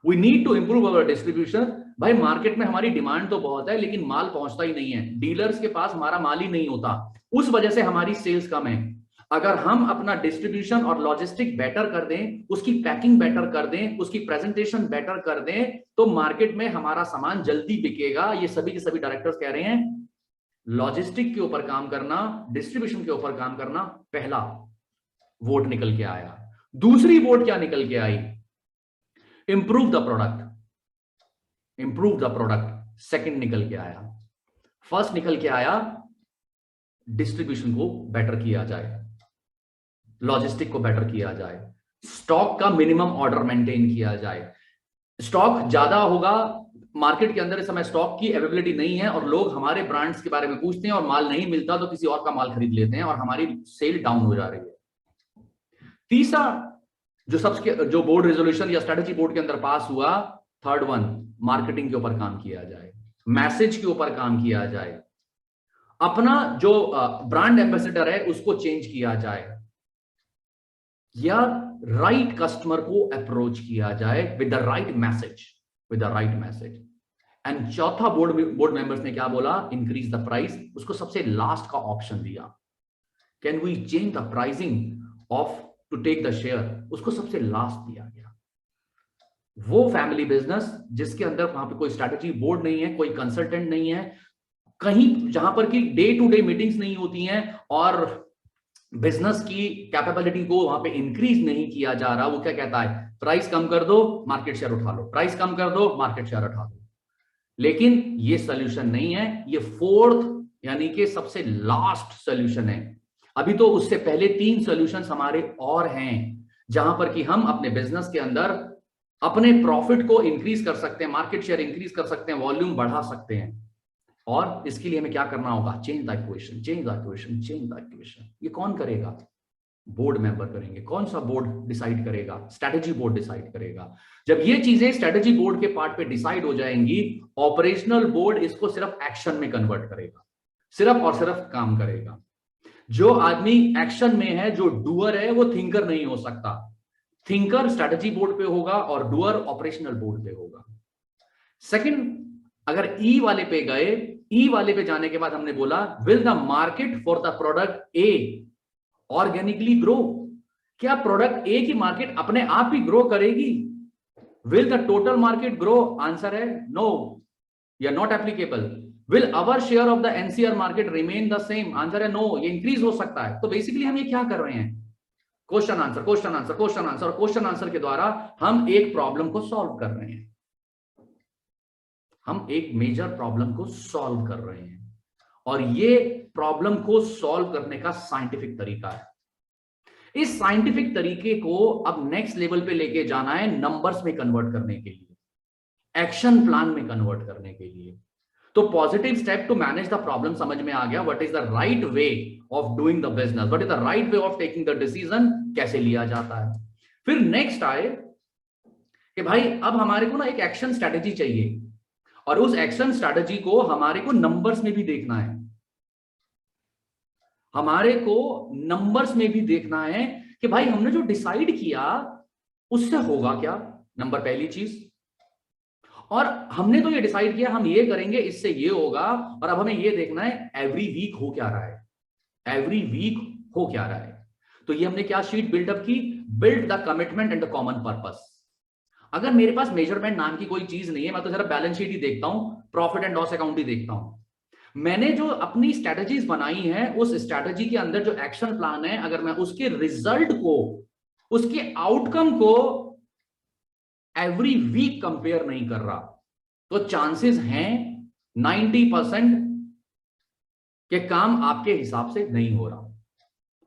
We need to improve our distribution. भाई मार्केट में हमारी डिमांड तो बहुत है लेकिन माल पहुंचता ही नहीं है, डीलर्स के पास हमारा माल ही नहीं होता, उस वजह से हमारी सेल्स कम है। अगर हम अपना डिस्ट्रीब्यूशन और लॉजिस्टिक बेटर कर दें, उसकी पैकिंग बेटर कर दें, उसकी प्रेजेंटेशन बेटर कर दें, तो मार्केट में हमारा सामान जल्दी बिकेगा। ये सभी के सभी डायरेक्टर्स कह रहे हैं लॉजिस्टिक के ऊपर काम करना, डिस्ट्रीब्यूशन के ऊपर काम करना। पहला वोट निकल के आया। दूसरी वोट क्या निकल के आई? Improve the product. Improve the product second निकल के आया। फर्स्ट निकल के आया डिस्ट्रीब्यूशन को बेटर किया जाए, लॉजिस्टिक को बेटर किया जाए, स्टॉक का मिनिमम ऑर्डर मेंटेन किया जाए। स्टॉक ज्यादा होगा, मार्केट के अंदर इस समय स्टॉक की अवेलेबिलिटी नहीं है और लोग हमारे ब्रांड्स के बारे में पूछते हैं और माल नहीं मिलता तो किसी और का माल खरीद लेते हैं और हमारी सेल डाउन हो जा रही है। तीसरा जो बोर्ड रेजोल्यूशन या स्ट्रेटेजी बोर्ड के अंदर पास हुआ, थर्ड वन, मार्केटिंग के ऊपर काम किया जाए, मैसेज के ऊपर काम किया जाए, अपना जो ब्रांड एम्बेसडर है उसको चेंज किया जाए या राइट कस्टमर को अप्रोच किया जाए with the right message. And चौथा बोर्ड मेंबर्स ने क्या बोला? Increase the price. उसको सबसे लास्ट का ऑप्शन दिया, can we change the pricing of to take the share, उसको सबसे लास्ट दिया गया। वो फैमिली बिजनेस जिसके अंदर वहां पे कोई स्ट्रैटेजी बोर्ड नहीं है, कोई कंसल्टेंट नहीं है, कहीं जहां पर की डे टू डे मीटिंग्स नहीं होती हैं और बिजनेस की कैपेबिलिटी को वहां पे इंक्रीज नहीं किया जा रहा, वो क्या कहता है? प्राइस कम कर दो, मार्केट शेयर उठा लो, प्राइस कम कर दो, मार्केट शेयर उठा दो। लेकिन ये सोल्यूशन नहीं है, ये फोर्थ यानी कि सबसे लास्ट सोल्यूशन है। अभी तो उससे पहले 3 सोल्यूशंस हमारे और हैं जहां पर कि हम अपने बिजनेस के अंदर अपने प्रॉफिट को इंक्रीज कर सकते हैं, मार्केट शेयर इंक्रीज कर सकते हैं, वॉल्यूम बढ़ा सकते हैं। और इसके लिए हमें क्या करना होगा? Change the equation, change the equation, change the equation. ये कौन करेगा? बोर्ड मेंबर करेंगे। कौन सा बोर्ड डिसाइड करेगा? स्ट्रैटेजी बोर्ड डिसाइड करेगा। जब ये चीजें स्ट्रैटेजी बोर्ड के पार्ट पे डिसाइड हो जाएंगी, ऑपरेशनल बोर्ड इसको सिर्फ एक्शन में कन्वर्ट करेगा, सिर्फ और सिर्फ काम करेगा। जो आदमी एक्शन में है, जो डूअर है, वो थिंकर नहीं हो सकता। थिंकर स्ट्रेटजी बोर्ड पे होगा और डूअर ऑपरेशनल बोर्ड पे होगा। सेकंड, अगर ई वाले पे गए, ई वाले पे जाने के बाद हमने बोला will the market for the product A organically grow, क्या प्रोडक्ट ए की मार्केट अपने आप ही ग्रो करेगी? Will the total market grow? Answer है नो, या not applicable. Will our share of the NCR market remain the same? Answer है no, ये इंक्रीज हो सकता है। तो बेसिकली हम ये क्या कर रहे हैं? Question answer, question answer, question answer और क्वेश्चन आंसर के द्वारा हम एक प्रॉब्लम को सॉल्व कर रहे हैं। हम एक मेजर प्रॉब्लम को सॉल्व कर रहे हैं और ये प्रॉब्लम को सॉल्व करने का साइंटिफिक तरीका है। इस साइंटिफिक तरीके को अब नेक्स्ट लेवल पे लेके जाना है, नंबर्स में कन्वर्ट करने के लिए, एक्शन प्लान में कन्वर्ट करने के लिए। तो positive step to manage the problem समझ में आ गया, what is the right way of doing the business, what is the right way of taking the decision, कैसे लिया जाता है। फिर नेक्स्ट आए कि भाई अब हमारे को ना एक एक्शन स्ट्रेटेजी चाहिए और उस एक्शन स्ट्रेटेजी को हमारे को नंबर्स में भी देखना है। हमारे को नंबर्स में भी देखना है कि भाई हमने जो डिसाइड किया उससे होगा क्या, नंबर पहली चीज। और हमने तो ये डिसाइड किया हम ये करेंगे, इससे ये होगा, और अब हमें ये देखना है एवरी वीक हो क्या रहा है, एवरी वीक हो क्या रहा है। तो ये हमने क्या शीट बिल्डअप की? Build the commitment and the common purpose. अगर मेरे पास मेजरमेंट नाम की कोई चीज नहीं है, मैं तो जरा बैलेंस शीट ही देखता हूं, प्रॉफिट एंड लॉस अकाउंट ही देखता हूं। मैंने जो अपनी स्ट्रेटजीज बनाई है, उस स्ट्रेटजी के अंदर जो एक्शन प्लान है, अगर मैं उसके रिजल्ट को, उसके आउटकम को एवरी वीक कंपेयर नहीं कर रहा, तो चांसेस हैं 90% के काम आपके हिसाब से नहीं हो रहा,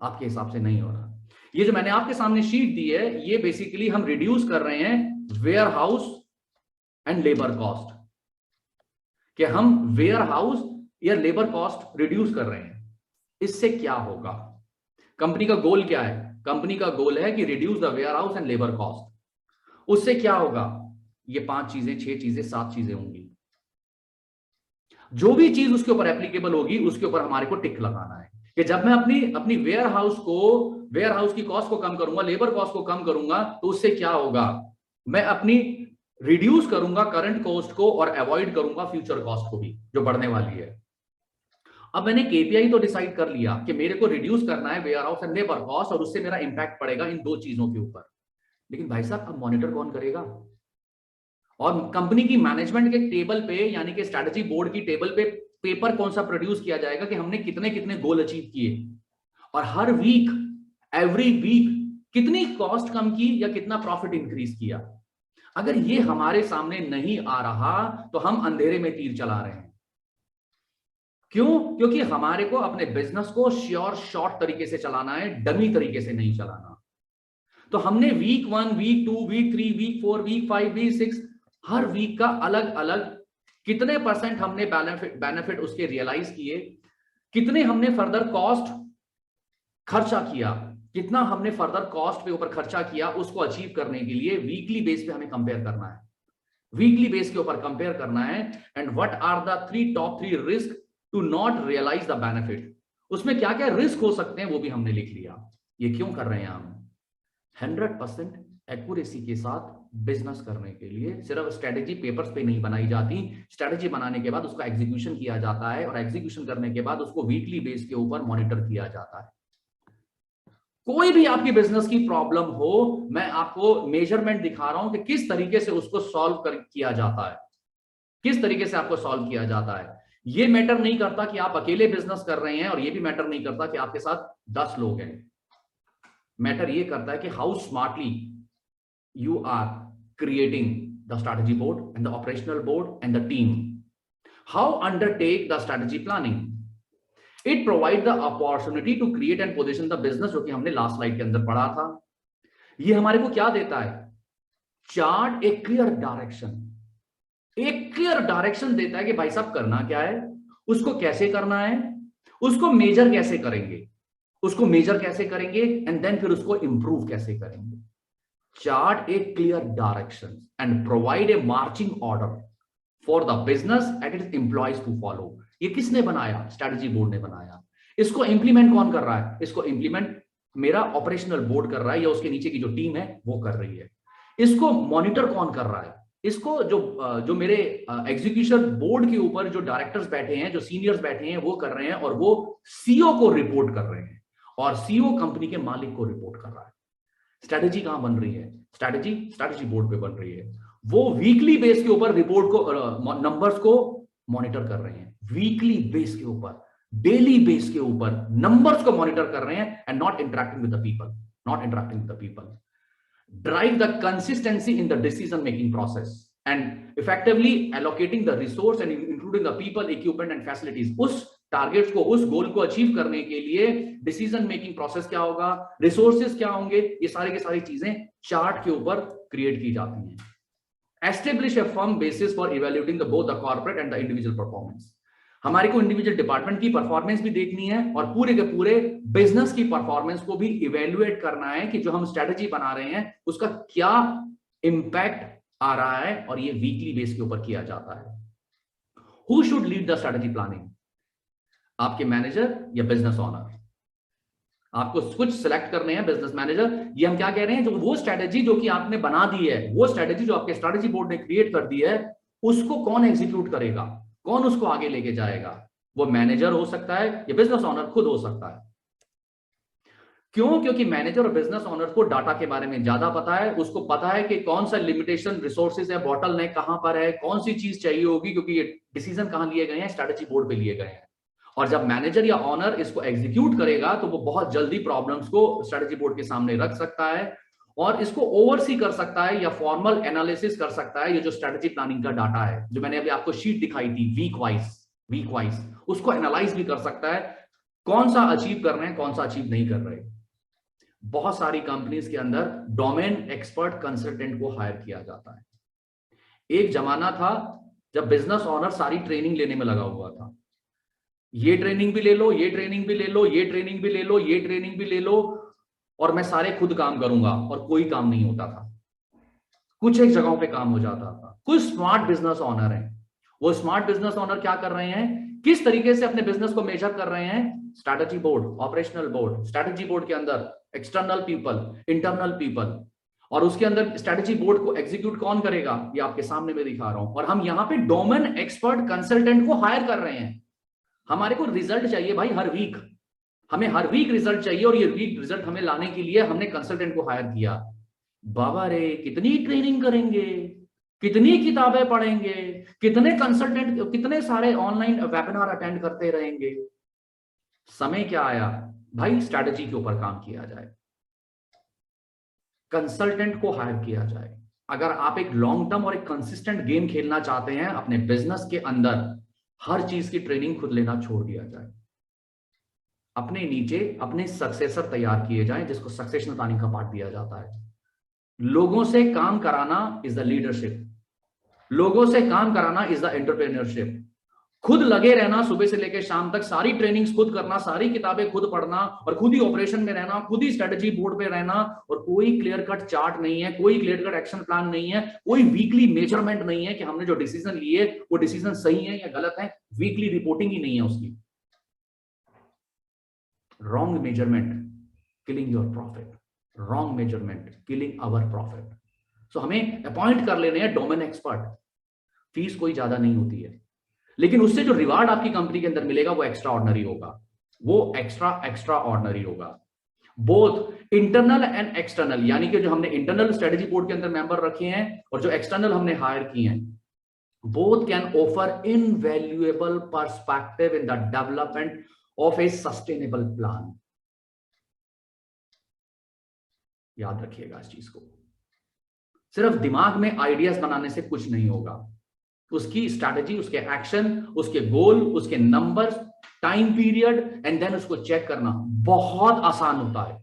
आपके हिसाब से नहीं हो रहा। ये जो मैंने आपके सामने शीट दी है, ये बेसिकली हम रिड्यूस कर रहे हैं warehouse and labour cost, कि हम वेयर हाउस या लेबर कॉस्ट रिड्यूस कर रहे हैं। इससे क्या होगा? कंपनी का गोल क्या है? कंपनी का गोल है कि reduce the warehouse and labour cost. उससे क्या होगा? ये 5 चीजें, 6 चीजें, 7 चीजें होंगी। जो भी चीज उसके ऊपर एप्लीकेबल होगी उसके ऊपर हमारे को टिक लगाना है कि जब मैं अपनी वेयर हाउस की कॉस्ट को कम करूंगा, लेबर कॉस्ट को कम करूंगा, तो उससे क्या होगा? मैं अपनी रिड्यूस करूंगा करंट कॉस्ट को और अवॉइड करूंगा फ्यूचर कॉस्ट को भी, जो बढ़ने वाली है। अब मैंने केपीआई तो डिसाइड कर लिया कि मेरे को रिड्यूस करना है warehouse and labour cost, और उससे मेरा इंपैक्ट पड़ेगा इन 2 चीजों के ऊपर। लेकिन भाई साहब, अब मॉनिटर कौन करेगा? और कंपनी की मैनेजमेंट के टेबल पे, यानी कि स्ट्रेटजी बोर्ड की टेबल पे पेपर कौन सा प्रोड्यूस किया जाएगा कि हमने कितने कितने गोल अचीव किए, और हर वीक, एवरी वीक कितनी कॉस्ट कम की या कितना प्रॉफिट इंक्रीज किया। अगर ये हमारे सामने नहीं आ रहा तो हम अंधेरे में तीर चला रहे हैं। क्यों? क्योंकि हमारे को अपने बिजनेस को श्योर शॉर्ट तरीके से चलाना है, डमी तरीके से नहीं चलाना। तो हमने week 1, week 2, week 3, week 4, week 5, week 6, हर वीक का अलग अलग कितने % हमने बेनिफिट उसके रियलाइज किए, कितने हमने फर्दर कॉस्ट खर्चा किया, कितना हमने फर्दर कॉस्ट पे ऊपर खर्चा किया, उसको अचीव करने के लिए वीकली बेस पे हमें कंपेयर करना है, वीकली बेस के ऊपर कंपेयर करना है। And what are the top 3 risk to not realise the benefit. उसमें क्या क्या रिस्क हो सकते हैं वो भी हमने लिख लिया। ये क्यों कर रहे हैं हम? 100% एक्यूरेसी के साथ बिजनेस करने के लिए। सिर्फ स्ट्रेटेजी पेपर्स पे नहीं बनाई जाती, स्ट्रेटेजी बनाने के बाद उसका एग्जीक्यूशन किया जाता है, और एग्जीक्यूशन करने के बाद उसको वीकली बेस के ऊपर मॉनिटर किया जाता है। कोई भी आपकी बिजनेस की प्रॉब्लम हो, मैं आपको मेजरमेंट दिखा रहा हूं कि किस तरीके से उसको सॉल्व किया जाता है, किस तरीके से आपको सॉल्व किया जाता है। ये मैटर नहीं करता कि आप अकेले बिजनेस कर रहे हैं, और ये भी मैटर नहीं करता कि आपके साथ 10 लोग हैं। मैटर ये करता है कि how smartly you are creating the strategy board and the operational board and the team, how undertake the strategy planning. It provide the opportunity to create and position the business, जो कि हमने last slide के अंदर पढ़ा था। ये हमारे को क्या देता है? चार्ट, एक क्लियर डायरेक्शन, एक क्लियर डायरेक्शन देता है कि भाई साहब करना क्या है, उसको कैसे करना है, उसको मेजर कैसे करेंगे, उसको मेजर कैसे करेंगे, एंड देन फिर उसको इंप्रूव कैसे करेंगे। चार्ट एक clear direction and provide a marching order for the business and its employees to follow. ये किसने बनाया? स्ट्रेटजी बोर्ड ने बनाया। इसको इंप्लीमेंट कौन कर रहा है? इसको इंप्लीमेंट मेरा ऑपरेशनल बोर्ड कर रहा है या उसके नीचे की जो टीम है वो कर रही है। इसको मॉनिटर कौन कर रहा है? इसको जो मेरे एग्जीक्यूशन बोर्ड के ऊपर जो डायरेक्टर्स बैठे हैं, जो सीनियर्स बैठे हैं, वो कर रहे हैं, और वो सीईओ को रिपोर्ट कर रहे हैं, और सीईओ कंपनी के मालिक को रिपोर्ट कर रहा है। स्ट्रेटेजी कहां बन रही है? स्ट्रेटेजी बोर्ड पे बन रही है। वो वीकली बेस के ऊपर रिपोर्ट को, नंबर्स को मॉनिटर कर रहे हैं, वीकली बेस के ऊपर, डेली बेस के ऊपर नंबर्स को मॉनिटर कर रहे हैं, and not interacting with the people. Drive the consistency in the decision making process and effectively allocating the resource and including the people, equipment and facilities। उस targets को, उस गोल को अचीव करने के लिए डिसीजन मेकिंग प्रोसेस क्या होगा, resources क्या होंगे, ये सारी की सारी चीजें चार्ट के ऊपर क्रिएट की जाती हैं। Establish a firm basis for evaluating both the corporate and the individual performance। हमारे को इंडिविजुअल डिपार्टमेंट की परफॉर्मेंस भी देखनी है और पूरे के पूरे बिजनेस की परफॉर्मेंस को भी इवेल्युएट करना है कि जो हम स्ट्रेटजी बना रहे हैं उसका क्या इंपैक्ट आ रहा है, और ये वीकली बेस के ऊपर किया जाता है। Who should lead the strategy planning? आपके मैनेजर या बिजनेस ओनर? आपको कुछ सिलेक्ट करने हैं बिजनेस मैनेजर। ये हम क्या कह रहे हैं, जो वो स्ट्रेटजी जो कि आपने बना दी है, वो स्ट्रेटजी जो आपके स्ट्रेटजी बोर्ड ने क्रिएट कर दी है, उसको कौन एग्जीक्यूट करेगा, कौन उसको आगे लेके जाएगा? वो मैनेजर हो सकता है या बिजनेस ओनर खुद हो सकता है। क्यों? क्योंकि मैनेजर और बिजनेस ओनर को डाटा के बारे में ज्यादा पता है, उसको पता है कि कौन सा लिमिटेशन रिसोर्सेज है, बॉटलनेक कहां पर है, कौन सी चीज चाहिए होगी, क्योंकि ये डिसीजन कहां लिए गए हैं, स्ट्रेटजी बोर्ड पे लिए गए हैं। और जब मैनेजर या ऑनर इसको एग्जीक्यूट करेगा तो वो बहुत जल्दी प्रॉब्लम्स को स्ट्रेटजी बोर्ड के सामने रख सकता है और इसको ओवरसी कर सकता है या फॉर्मल एनालिसिस कर सकता है। ये जो स्ट्रेटजी प्लानिंग का डाटा है, जो मैंने अभी आपको शीट दिखाई थी वीक वाइज, उसको एनालाइज भी कर सकता है, कौन सा अचीव कर रहे हैं, कौन सा अचीव नहीं कर रहे। बहुत सारी कंपनीज के अंदर डोमेन एक्सपर्ट कंसल्टेंट को हायर किया जाता है। एक जमाना था जब बिजनेस ओनर सारी ट्रेनिंग लेने में लगा हुआ था, ये ट्रेनिंग भी ले लो, ये ट्रेनिंग भी ले लो, ये ट्रेनिंग भी ले लो, ये ट्रेनिंग भी ले लो, और मैं सारे खुद काम करूंगा, और कोई काम नहीं होता था। कुछ एक जगहों पे काम हो जाता था। कुछ स्मार्ट बिजनेस ओनर हैं, वो स्मार्ट बिजनेस ओनर क्या कर रहे हैं, किस तरीके से अपने बिजनेस को मेजर कर रहे हैं? Strategy board, operational board, strategy board के अंदर एक्सटर्नल पीपल, इंटरनल पीपल, और उसके अंदर स्ट्रैटेजी बोर्ड को एग्जीक्यूट कौन करेगा, ये आपके सामने मैं दिखा रहा हूं। और हम यहां पे डोमेन एक्सपर्ट कंसल्टेंट को हायर कर रहे हैं। हमारे को रिजल्ट चाहिए भाई हर वीक, हमें हर वीक रिजल्ट चाहिए, और ये वीक रिजल्ट हमें लाने के लिए हमने कंसल्टेंट को हायर किया। बाबा रे, कितनी ट्रेनिंग करेंगे, कितनी किताबें पढ़ेंगे, कितने कंसल्टेंट, कितने सारे ऑनलाइन वेबिनार अटेंड करते रहेंगे। समय क्या आया भाई, स्ट्रैटेजी के ऊपर काम किया जाए, कंसल्टेंट को हायर किया जाए। अगर आप एक लॉन्ग टर्म और एक कंसिस्टेंट गेम खेलना चाहते हैं अपने बिजनेस के अंदर, हर चीज की ट्रेनिंग खुद लेना छोड़ दिया जाए। अपने नीचे अपने सक्सेसर तैयार किए जाएं, जिसको सक्सेशन प्लानिंग का पार्ट दिया जाता है। लोगों से काम कराना इज द लीडरशिप, लोगों से काम कराना इज द एंटरप्रेन्योरशिप। खुद लगे रहना, सुबह से लेकर शाम तक सारी ट्रेनिंग्स खुद करना, सारी किताबें खुद पढ़ना, और खुद ही ऑपरेशन में रहना, खुद ही स्ट्रेटजी बोर्ड पे रहना, और कोई क्लियर कट चार्ट नहीं है, कोई क्लियर कट एक्शन प्लान नहीं है, कोई वीकली मेजरमेंट नहीं है कि हमने जो डिसीजन लिए वो डिसीजन सही है या गलत है। वीकली रिपोर्टिंग ही नहीं है उसकी। Wrong measurement killing your profit, wrong measurement killing our profit. So हमें अपॉइंट कर लेने हैं डोमेन एक्सपर्ट। फीस कोई ज्यादा नहीं होती है, लेकिन उससे जो रिवार्ड आपकी कंपनी के अंदर मिलेगा वो एक्स्ट्रा ऑर्डिनरी होगा, वो एक्स्ट्रा ऑर्डिनरी होगा। बोथ इंटरनल एंड एक्सटर्नल, यानी कि जो हमने इंटरनल स्ट्रेटजी बोर्ड के अंदर मेंबर रखे हैं और जो एक्सटर्नल हमने हायर किए हैं, both can offer invaluable perspective in the development of A sustainable plan. याद रखिएगा इस चीज को। सिर्फ दिमाग में आइडियाज बनाने से कुछ नहीं होगा, उसकी स्ट्रैटेजी, उसके एक्शन, उसके गोल, उसके numbers, time period, and then उसको चेक करना बहुत आसान होता है,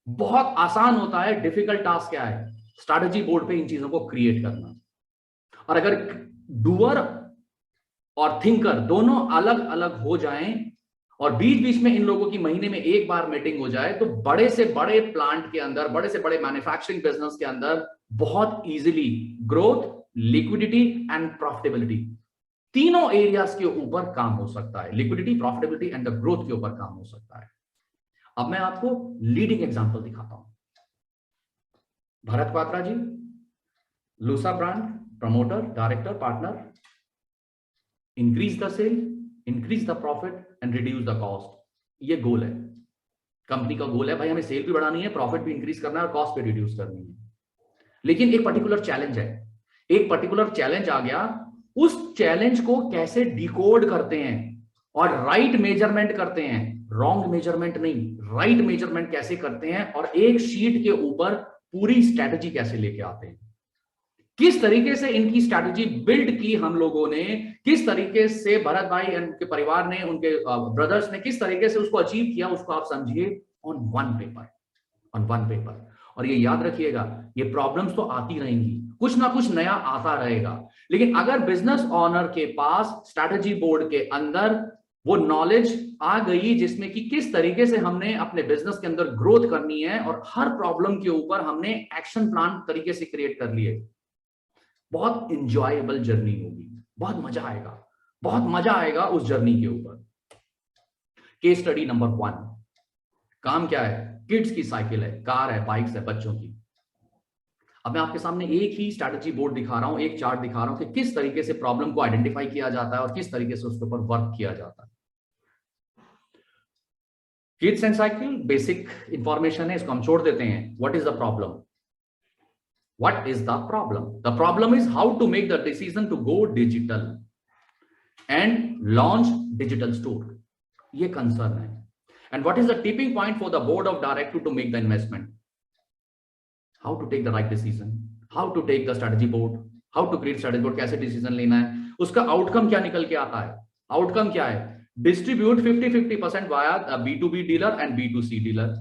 बहुत आसान होता है। डिफिकल्ट टास्क क्या है? स्ट्रैटेजी बोर्ड पे इन चीजों को क्रिएट करना। और अगर डूअर और थिंकर दोनों अलग अलग हो जाएं और बीच बीच में इन लोगों की महीने में एक बार मीटिंग हो जाए, तो बड़े से बड़े प्लांट के अंदर, बड़े से बड़े मैन्युफैक्चरिंग बिजनेस के अंदर बहुत easily growth, liquidity and profitability, तीनों एरियाज के ऊपर काम हो सकता है। Liquidity, profitability and the growth के ऊपर काम हो सकता है। अब मैं आपको लीडिंग एग्जांपल दिखाता हूं। भरत पात्रा जी, लूसा brand, promoter, director, partner, increase the sale, increase the profit and reduce the cost. ये गोल है, कंपनी का गोल है भाई, हमें सेल भी बढ़ानी है, प्रॉफिट भी इंक्रीज करना है और कॉस्ट भी रिड्यूस करनी है। लेकिन एक पर्टिकुलर चैलेंज है, एक पर्टिकुलर चैलेंज आ गया। उस चैलेंज को कैसे डिकोड करते हैं और राइट मेजरमेंट करते हैं, रॉन्ग मेजरमेंट नहीं, राइट मेजरमेंट कैसे करते हैं, और एक शीट के ऊपर पूरी स्ट्रैटेजी कैसे लेके आते हैं। किस तरीके से इनकी स्ट्रैटेजी बिल्ड की हम लोगों ने, किस तरीके से भरत भाई उनके परिवार ने, उनके ब्रदर्स ने किस तरीके से उसको अचीव किया, उसको आप समझिए on one paper, on one paper. और ये याद रखिएगा, ये प्रॉब्लम्स तो आती रहेंगी, कुछ ना कुछ नया आता रहेगा, लेकिन अगर बिजनेस ओनर के पास स्ट्रैटेजी बोर्ड के अंदर वो नॉलेज आ गई जिसमें कि किस तरीके से हमने अपने बिजनेस के अंदर ग्रोथ करनी है और हर प्रॉब्लम के ऊपर हमने एक्शन प्लान तरीके से क्रिएट कर लिए, बहुत इंजॉयबल जर्नी होगी, बहुत मजा आएगा, बहुत मजा आएगा उस जर्नी के ऊपर। केस स्टडी नंबर 1, काम क्या है, किड्स की साइकिल है, कार है, बाइक्स है, बच्चों की। अब मैं आपके सामने एक ही स्ट्रैटेजी बोर्ड दिखा रहा हूं, एक चार्ट दिखा रहा हूं कि किस तरीके से प्रॉब्लम को आइडेंटिफाई किया जाता है और किस तरीके से उसके ऊपर वर्क किया जाता है। Kids and cycle basic information है, इसको हम छोड़ देते हैं। What is the problem? What is the problem? The problem is how to make the decision to go digital and launch digital store. ये concern है. And what is the tipping point for the board of directors to make the investment? How to take the right decision? How to take the strategy board? How to create strategy board? कैसे decision लेना है? उसका outcome क्या निकल के आता है? Outcome क्या है? Distribute 50-50% via B2B dealer and B2C dealer.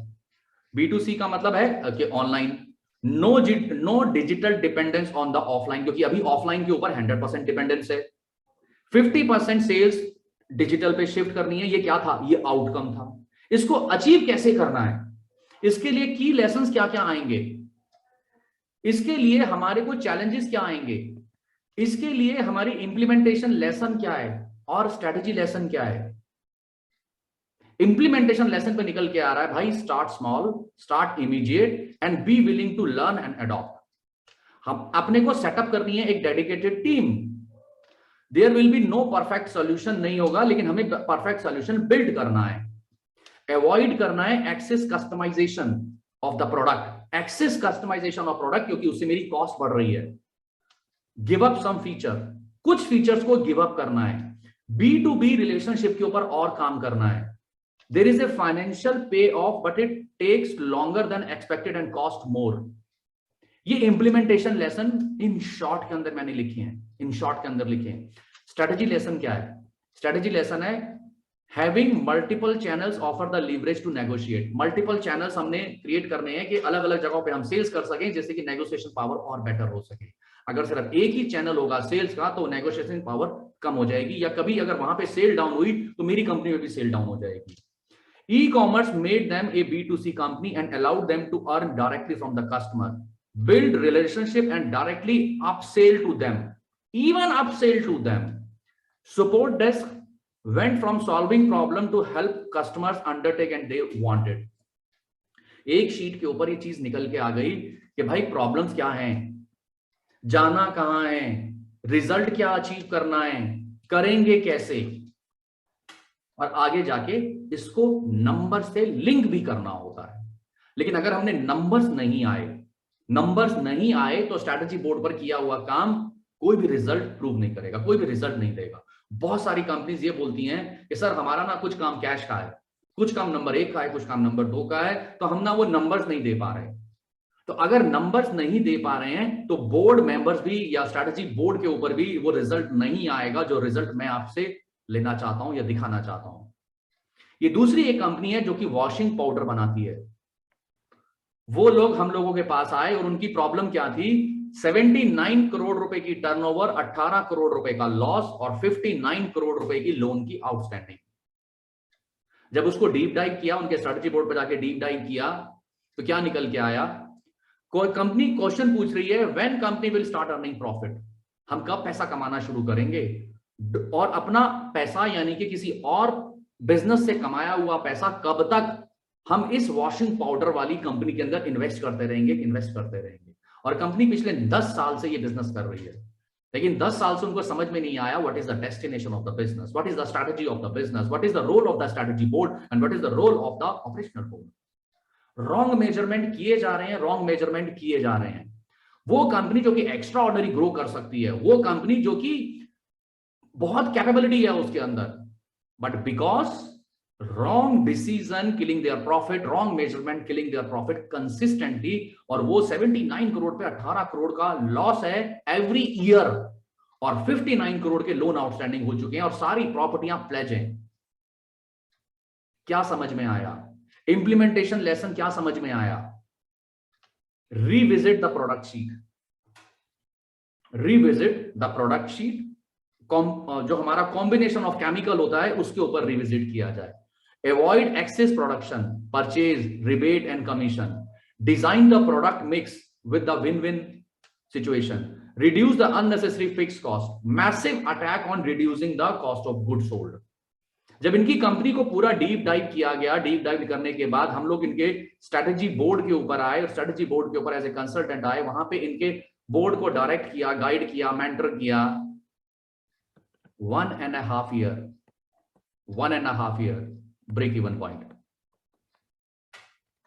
B2C का मतलब है कि online, no digital dependence on the offline, क्योंकि अभी ऑफलाइन के ऊपर 100% डिपेंडेंस है। 50% सेल्स डिजिटल पे शिफ्ट करनी है। ये क्या था? ये आउटकम था। इसको अचीव कैसे करना है, इसके लिए की लेसन्स क्या क्या आएंगे, इसके लिए हमारे को चैलेंजेस क्या आएंगे, इसके लिए हमारी इंप्लीमेंटेशन लेसन क्या है और स्ट्रेटेजी लेसन क्या है। इंप्लीमेंटेशन लेसन पे निकल के आ रहा है भाई, start small, start immediate and be willing to learn and adopt. हम अपने को सेटअप करनी है एक dedicated team. There will be no perfect solution, नहीं होगा, लेकिन हमें परफेक्ट सॉल्यूशन बिल्ड करना है। अवॉइड करना है excess customisation of the product, excess customisation of product, क्योंकि उससे मेरी कॉस्ट बढ़ रही है। गिव अप सम फीचर, कुछ फीचर्स को गिव अप करना है। B2B रिलेशनशिप के ऊपर और काम करना है। There is a financial payoff, but it takes longer than expected and cost more. ये implementation lesson इन शॉर्ट के अंदर मैंने लिखी हैं, इन शॉर्ट के अंदर लिखे हैं। स्ट्रेटेजी लेसन क्या है? स्ट्रेटेजी लेसन है having multiple channels offer the leverage to negotiate. Multiple channels हमने क्रिएट करने हैं कि अलग अलग जगहों पे हम सेल्स कर सकें, जिससे कि नेगोशिएशन पावर और बेटर हो सके। अगर सिर्फ एक ही चैनल होगा सेल्स का तो नेगोशिएशन पावर कम हो जाएगी, या कभी अगर वहां पे सेल डाउन हुई तो मेरी कंपनी में भी सेल डाउन हो जाएगी। E-commerce made them a B2C company and allowed them to earn directly from the customer, build relationship and directly upsell to them, even upsell to them. Support desk went from solving problem to help customers undertake and they wanted. एक sheet के ऊपर ये चीज निकल के आ गई कि भाई प्रॉब्लम्स क्या हैं, जाना कहां है, रिजल्ट क्या अचीव करना है, करेंगे कैसे, और आगे जाके इसको नंबर से लिंक भी करना होता है। लेकिन अगर हमने नंबर्स नहीं आए तो स्ट्रैटेजी बोर्ड पर किया हुआ काम कोई भी रिजल्ट प्रूव नहीं करेगा, कोई भी रिजल्ट नहीं देगा। बहुत सारी कंपनीज ये बोलती हैं कि सर हमारा ना कुछ काम कैश का है, कुछ काम नंबर 1 का है, कुछ काम नंबर 2 का है, तो हम ना वो नंबर्स नहीं दे पा रहे। तो अगर नंबर्स नहीं दे पा रहे हैं तो बोर्ड मेंबर्स भी या स्ट्रैटेजी बोर्ड के ऊपर भी वो रिजल्ट नहीं आएगा जो रिजल्ट मैं आपसे लेना चाहता हूं या दिखाना चाहता हूं। ये दूसरी एक कंपनी है जो कि वॉशिंग पाउडर बनाती है। वो लोग हम लोगों के पास आए और उनकी प्रॉब्लम क्या थी? 79 करोड़ रुपए की टर्नओवर, 18 करोड़ रुपए का लॉस और 59 करोड़ रुपए की लोन की आउटस्टैंडिंग। जब उसको डीप डाइव किया, उनके स्ट्रैटेजी बोर्ड पर जाके डीप डाइव किया, तो क्या निकल के आया? कोई कंपनी क्वेश्चन पूछ रही है, when company will start earning profit, हम कब पैसा कमाना शुरू करेंगे, और अपना पैसा यानी कि किसी और बिजनेस से कमाया हुआ पैसा कब तक हम इस वॉशिंग पाउडर वाली कंपनी के अंदर इन्वेस्ट करते रहेंगे और कंपनी पिछले 10 साल से ये बिजनेस कर रही है, लेकिन 10 साल से उनको समझ में नहीं आया what is the destination of the business, what is the strategy of the business, what is the role of the strategy board and what is the role of the operational board. Wrong measurement किए जा रहे हैं। वो company जो कि extra ordinary grow कर सकती है, वो कंपनी जो कि बहुत कैपेबिलिटी है उसके अंदर, but because wrong decision killing their profit, wrong measurement killing their profit consistently, और वो 79 करोड़ पे 18 करोड़ का लॉस है एवरी ईयर, और 59 करोड़ के लोन आउटस्टैंडिंग हो चुके हैं और सारी प्रॉपर्टियां प्लेज हैं। क्या समझ में आया? इंप्लीमेंटेशन लेसन क्या समझ में आया? रिविजिट द प्रोडक्ट शीट, जो हमारा कॉम्बिनेशन ऑफ केमिकल होता है उसके ऊपर रिविजिट किया जाए। Avoid excess production, purchase, rebate and commission. Design the product mix with the win win situation. Reduce the unnecessary fix cost. Massive attack on reducing the cost of good sold. जब इनकी company को पूरा deep dive किया गया, deep dive करने के बाद हम लोग इनके स्ट्रेटेजी बोर्ड के ऊपर आए, और स्ट्रेटेजी बोर्ड के ऊपर एज ए कंसल्टेंट आए, वहां पे इनके बोर्ड को डायरेक्ट किया, गाइड किया, मेंटर किया। 1.5 year break even point,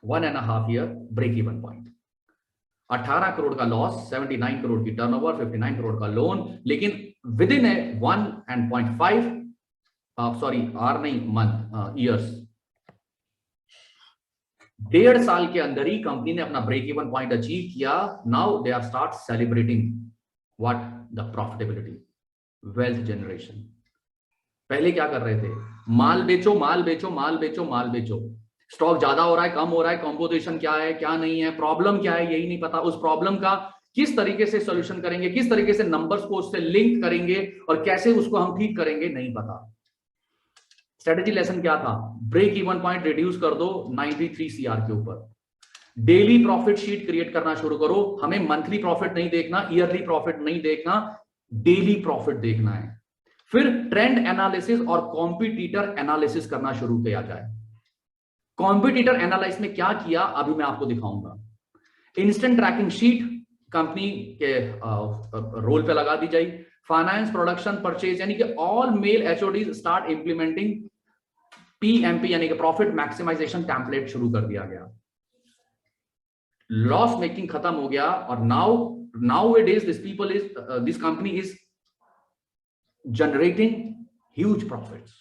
1.5 year break even point। 18 crore का लॉस, 79 करोड़ की टर्नओवर, 59 करोड़ का लोन, लेकिन विद इन 1.5 ईयर्स, 1.5 साल के अंदर ही कंपनी ने अपना ब्रेक इवन पॉइंट अचीव किया। Now they are start celebrating what the profitability, wealth generation. पहले क्या कर रहे थे? माल बेचो, स्टॉक ज्यादा हो रहा है, कम हो रहा है, कंपोजिशन क्या है, क्या नहीं है, प्रॉब्लम क्या है, यही नहीं पता। उस प्रॉब्लम का किस तरीके से सॉल्यूशन करेंगे, किस तरीके से नंबर्स को उससे लिंक करेंगे और कैसे उसको हम ठीक करेंगे, नहीं पता। स्ट्रेटेजी लेसन क्या था? ब्रेक इवन पॉइंट रिड्यूस कर दो 93 CR के ऊपर। डेली प्रॉफिट शीट क्रिएट करना शुरू करो। हमें मंथली प्रॉफिट नहीं देखना, ईयरली प्रॉफिट नहीं देखना, डेली प्रॉफिट देखना है। फिर ट्रेंड एनालिसिस और कॉम्पिटिटर एनालिसिस करना शुरू किया जाए। कॉम्पिटिटर एनालिसिस में क्या किया अभी मैं आपको दिखाऊंगा। इंस्टेंट ट्रैकिंग शीट कंपनी के रोल पे लगा दी जाए। फाइनेंस, प्रोडक्शन, परचेज, यानी कि all mail HOD start implementing PMP यानी कि प्रॉफिट मैक्सिमाइजेशन टेम्पलेट शुरू कर दिया गया। लॉस मेकिंग खत्म हो गया, और nowadays this company is generating huge profits,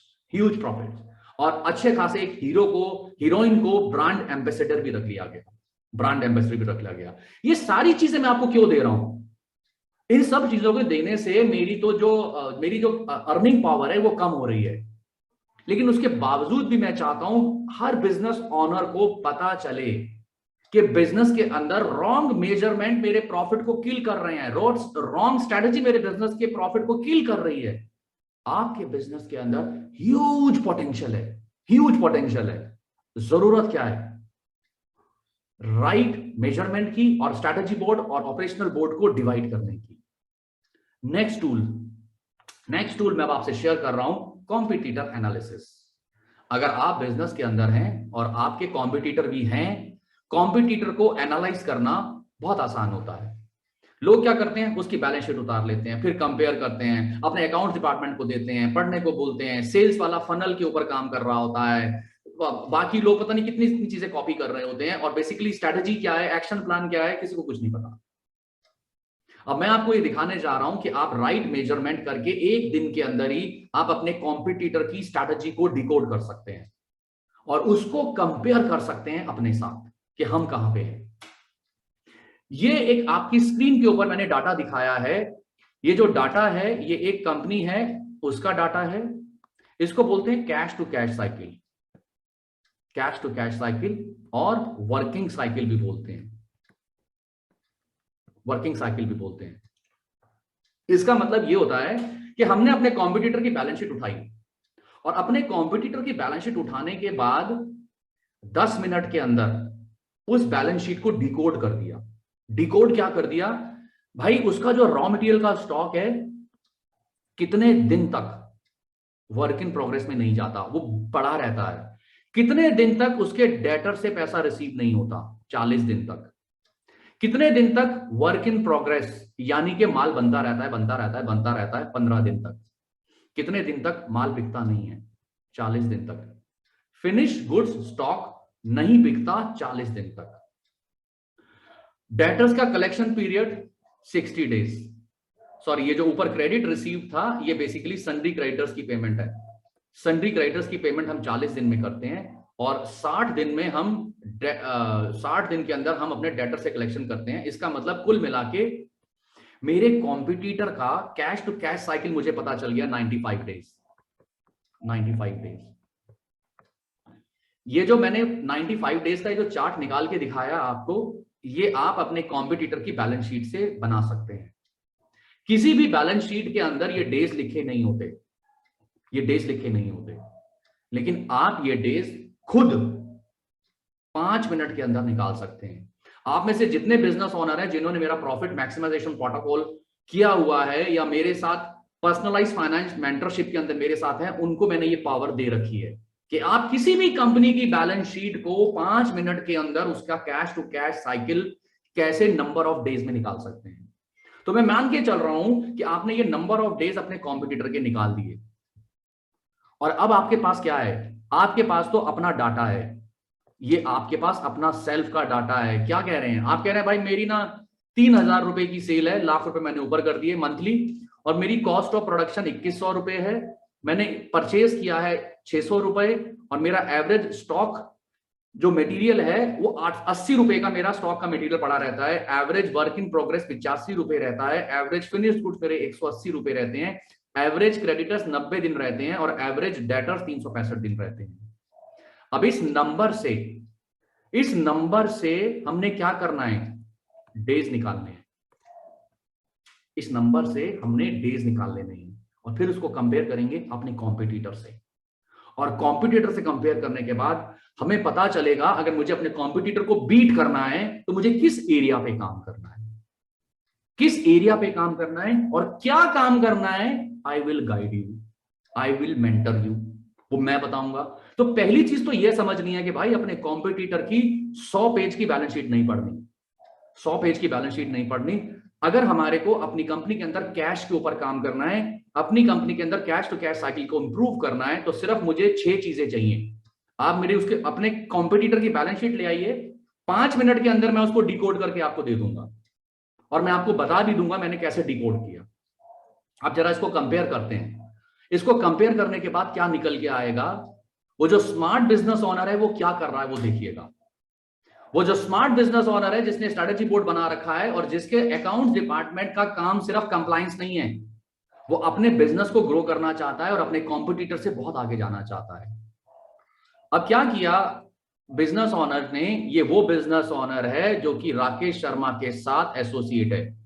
और अच्छे खासे एक हीरोइन को ब्रांड एम्बेसडर भी रख लिया गया। ये सारी चीजें मैं आपको क्यों दे रहा हूं? इन सब चीजों को देने से मेरी जो अर्निंग पावर है वो कम हो रही है, लेकिन उसके बावजूद भी मैं चाहता हूं हर बिजनेस ऑनर को पता चले कि बिजनेस के अंदर रॉन्ग मेजरमेंट मेरे प्रॉफिट को किल कर रहे हैं, रॉन्ग स्ट्रेटजी मेरे बिजनेस के प्रॉफिट को किल कर रही है। आपके बिजनेस के अंदर ह्यूज पोटेंशियल है। जरूरत क्या है? राइट मेजरमेंट की और स्ट्रेटजी बोर्ड और ऑपरेशनल बोर्ड को डिवाइड करने की। नेक्स्ट टूल मैं अब आपसे शेयर कर रहा हूं, कॉम्पिटिटर एनालिसिस। अगर आप बिजनेस के अंदर हैं और आपके कॉम्पिटिटर भी हैं, कॉम्पिटिटर को एनालाइज करना बहुत आसान होता है। लोग क्या करते हैं? उसकी बैलेंस शीट उतार लेते हैं, फिर कंपेयर करते हैं, अपने अकाउंट डिपार्टमेंट को देते हैं, पढ़ने को बोलते हैं, सेल्स वाला फनल के ऊपर काम कर रहा होता है, बाकी लोग पता नहीं कितनी चीजें कॉपी कर रहे होते हैं, और बेसिकली स्ट्रेटजी क्या है, एक्शन प्लान क्या है, किसी को कुछ नहीं पता। अब मैं आपको ये दिखाने जा रहा हूं कि आप राइट मेजरमेंट करके एक दिन के अंदर ही आप अपने कॉम्पिटिटर की स्ट्रैटेजी को डिकोड कर सकते हैं और उसको कंपेयर कर सकते हैं अपने साथ कि हम कहां पे हैं। ये एक आपकी स्क्रीन के ऊपर मैंने डाटा दिखाया है। ये जो डाटा है ये एक कंपनी है उसका डाटा है। इसको बोलते हैं कैश टू कैश साइकिल और वर्किंग साइकिल भी बोलते हैं। इसका मतलब ये होता है कि हमने अपने कॉम्पिटिटर की बैलेंस शीट उठाई और अपने कॉम्पिटिटर की बैलेंस शीट उठाने के बाद 10 मिनट के अंदर उस बैलेंस शीट को डिकोड कर दिया। डिकोड क्या कर दिया भाई? उसका जो रॉ मटेरियल का स्टॉक है कितने दिन तक वर्क इन प्रोग्रेस में नहीं जाता, वो पड़ा रहता है। कितने दिन तक उसके डेटर से पैसा रिसीव नहीं होता? 40 दिन तक। कितने दिन तक वर्क इन प्रोग्रेस, यानी कि माल बनता रहता है बनता रहता है बनता रहता है? 15 दिन तक। कितने दिन तक माल बिकता नहीं है? 40 दिन तक। फिनिश गुड्स स्टॉक नहीं बिकता 40 दिन तक। डेटर्स का कलेक्शन पीरियड 60 डेज। सॉरी, ये जो ऊपर क्रेडिट रिसीव था ये बेसिकली सन्ड्री क्रेडिटर्स की पेमेंट है। सन्ड्री क्रेडिटर्स की पेमेंट हम 40 दिन में करते हैं और 60 दिन में हम 60 दिन के अंदर हम अपने डेटर से कलेक्शन करते हैं। इसका मतलब कुल मिला के मेरे कॉम्पिटिटर का कैश टू कैश साइकिल मुझे पता चल गया 95 डेज। 95 डेज। ये जो मैंने 95 डेज का जो चार्ट निकाल के दिखाया आपको, ये आप अपने कॉम्पिटिटर की बैलेंस शीट से बना सकते हैं। किसी भी बैलेंस शीट के अंदर ये डेज लिखे नहीं होते, ये डेज लिखे नहीं होते, लेकिन आप ये डेज खुद 5 मिनट के अंदर निकाल सकते हैं। आप में से जितने बिजनेस ओनर हैं जिन्होंने मेरा प्रॉफिट मैक्सिमाइजेशन प्रोटोकॉल किया हुआ है या मेरे साथ पर्सनलाइज फाइनेंस मेंटरशिप के अंदर मेरे साथ हैं, उनको मैंने ये पावर दे रखी है कि आप किसी भी कंपनी की बैलेंस शीट को 5 मिनट के अंदर उसका कैश टू कैश साइकिल कैसे नंबर ऑफ डेज में निकाल सकते हैं। तो मैं मान के चल रहा हूं कि आपने ये नंबर ऑफ डेज अपने कॉम्पिटिटर के निकाल दिए और अब आपके पास क्या है? आपके पास तो अपना डाटा है, ये आपके पास अपना सेल्फ का डाटा है। क्या कह रहे हैं आप? कह रहे हैं भाई मेरी ना 3,000 रुपए की सेल है, लाख रुपए मैंने ऊपर कर दिए मंथली, और मेरी कॉस्ट ऑफ प्रोडक्शन 2,100 रुपए है, मैंने परचेज किया है 600 रुपए, और मेरा एवरेज स्टॉक जो मटेरियल है वो 80 रुपए का मेरा स्टॉक का मटेरियल पड़ा रहता है, एवरेज वर्क इन प्रोग्रेस 85 रुपए रहता है, एवरेज फिनिश्ड गुड्स मेरे 180 रुपए रहते हैं, एवरेज क्रेडिटर्स 90 दिन रहते हैं और एवरेज डेटर्स 365 दिन रहते हैं। अब इस नंबर से हमने क्या करना है? डेज निकालने हैं। इस नंबर से हमने डेज निकाल लेने हैं और फिर उसको कंपेयर करेंगे अपने कॉम्पिटिटर से, और कॉम्पिटिटर से कंपेयर करने के बाद हमें पता चलेगा अगर मुझे अपने कॉम्पिटिटर को बीट करना है तो मुझे किस एरिया पे काम करना है, किस एरिया पे काम करना है और क्या काम करना है। I will guide you, I will mentor you, वो मैं बताऊंगा। तो पहली चीज तो यह समझनी है कि भाई अपने कॉम्पिटिटर की 100 पेज की बैलेंस शीट नहीं पढ़नी, 100 पेज की बैलेंस शीट नहीं पढ़नी। अगर हमारे को अपनी कंपनी के अंदर कैश के ऊपर काम करना है, अपनी कंपनी के अंदर कैश टू कैश साइकिल को इंप्रूव करना है, तो सिर्फ मुझे 6 चीजें चाहिए। आप मेरे उसके अपने कॉम्पिटिटर की बैलेंस शीट ले आइए, 5 मिनट के अंदर मैं उसको डिकोड करके आपको दे दूंगा और मैं आपको बता भी दूंगा मैंने कैसे डिकोड किया। आप जरा इसको कंपेयर करते हैं। इसको कंपेयर करने के बाद क्या निकल के आएगा, वो जो स्मार्ट बिजनेस ओनर है वो क्या कर रहा है वो देखिएगा। वो जो स्मार्ट बिजनेस ओनर है जिसने स्ट्रेटेजी बोर्ड बना रखा है और जिसके अकाउंट्स डिपार्टमेंट का काम सिर्फ कंप्लायंस नहीं है, वो अपने बिजनेस को ग्रो करना चाहता है और अपने कॉम्पिटिटर से बहुत आगे जाना चाहता है। अब क्या किया बिजनेस ओनर ने? ये वो बिजनेस ओनर है जो कि राकेश शर्मा के साथ एसोसिएट है।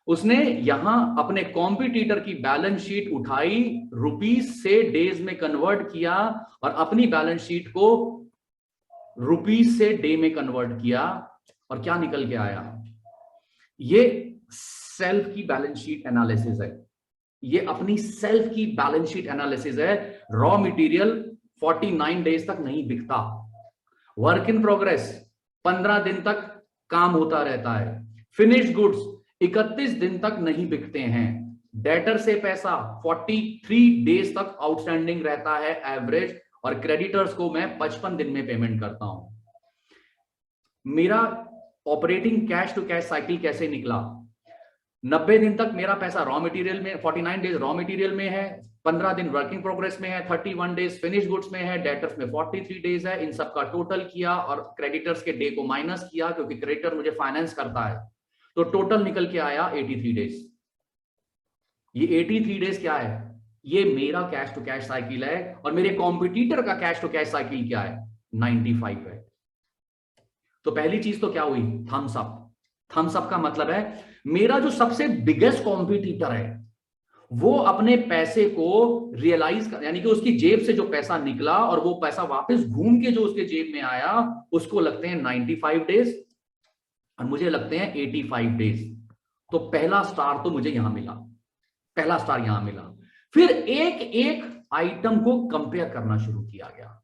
उसने यहां अपने कॉम्पिटिटर की बैलेंस शीट उठाई, रुपीस से डेज में कन्वर्ट किया और अपनी बैलेंस शीट को रुपीस से डे में कन्वर्ट किया, और क्या निकल के आया? ये सेल्फ की बैलेंस शीट एनालिसिस है, ये अपनी सेल्फ की बैलेंस शीट एनालिसिस है। रॉ मटेरियल 49 डेज तक नहीं बिकता, वर्क इन प्रोग्रेस 15 दिन तक काम होता रहता है, फिनिश्ड गुड्स 31 दिन तक नहीं बिकते हैं, डेटर से पैसा 43 डेज तक आउटस्टैंडिंग रहता है एवरेज, और क्रेडिटर्स को मैं 55 दिन में पेमेंट करता हूं। मेरा operating cash to cash cycle कैसे निकला? 90 दिन तक मेरा पैसा रॉ मटेरियल में, 49 डेज रॉ मटेरियल में है, 15 दिन वर्किंग प्रोग्रेस में है, 31 डेज फिनिश गुड्स में है, डेटर्स में 43 डेज है। इन सब का टोटल किया और क्रेडिटर्स के डे को माइनस किया क्योंकि क्रेडिटर मुझे फाइनेंस करता है, तो टोटल निकल के आया 83 डेज। ये 83 डेज क्या है? ये मेरा कैश टू कैश साइकिल है और मेरे कॉम्पिटिटर का कैश टू कैश साइकिल क्या है? 95 है। तो पहली चीज तो क्या हुई? Thums up. थम्स अप का मतलब है मेरा जो सबसे बिगेस्ट कॉम्पिटिटर है वो अपने पैसे को रियलाइज कर, यानी कि उसकी जेब से जो पैसा निकला और वो पैसा वापस घूम के जो उसके जेब में आया, उसको लगते हैं 95 डेज और मुझे लगते हैं 85 डेज। तो पहला स्टार तो मुझे यहां मिला, पहला स्टार यहां मिला। फिर एक एक आइटम को कंपेयर करना शुरू किया गया।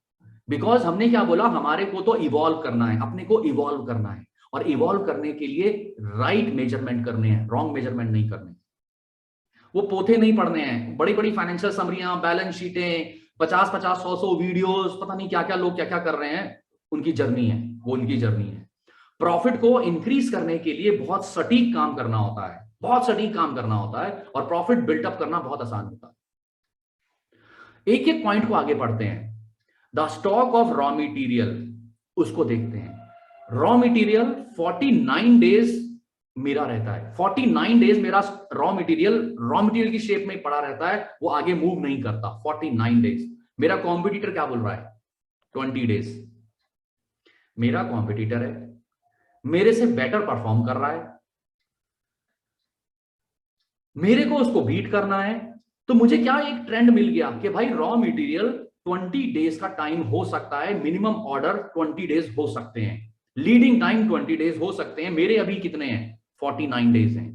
बिकॉज हमने क्या बोला, हमारे को तो इवॉल्व करना है, अपने को इवॉल्व करना है, और इवॉल्व करने के लिए राइट मेजरमेंट करने हैं, रॉन्ग मेजरमेंट नहीं करने। वो पोथे नहीं पढ़ने हैं, बड़ी बड़ी फाइनेंशियल समरियां, बैलेंस शीटें, 50-50, 100-100 वीडियोस, पता नहीं क्या क्या लोग क्या क्या कर रहे हैं। उनकी जर्नी है, वो उनकी जर्नी है। प्रॉफिट को इंक्रीज करने के लिए बहुत सटीक काम करना होता है, बहुत सटीक काम करना होता है, और प्रॉफिट बिल्टअप करना बहुत आसान होता है। एक एक पॉइंट को आगे पढ़ते हैं। The stock of raw material, उसको देखते हैं। रॉ मटेरियल 49 डेज मेरा रहता है, 49 डेज मेरा रॉ मटेरियल की शेप में पड़ा रहता है, वो आगे मूव नहीं करता 49 डेज। मेरा कॉम्पिटिटर क्या बोल रहा है, 20 डेज। मेरा कॉम्पिटिटर है, मेरे से बेटर परफॉर्म कर रहा है, मेरे को उसको बीट करना है। तो मुझे क्या एक ट्रेंड मिल गया कि भाई रॉ मटेरियल 20 डेज का टाइम हो सकता है, मिनिमम ऑर्डर 20 डेज हो सकते हैं, लीडिंग टाइम 20 डेज हो सकते हैं, मेरे अभी कितने हैं, 49 डेज हैं।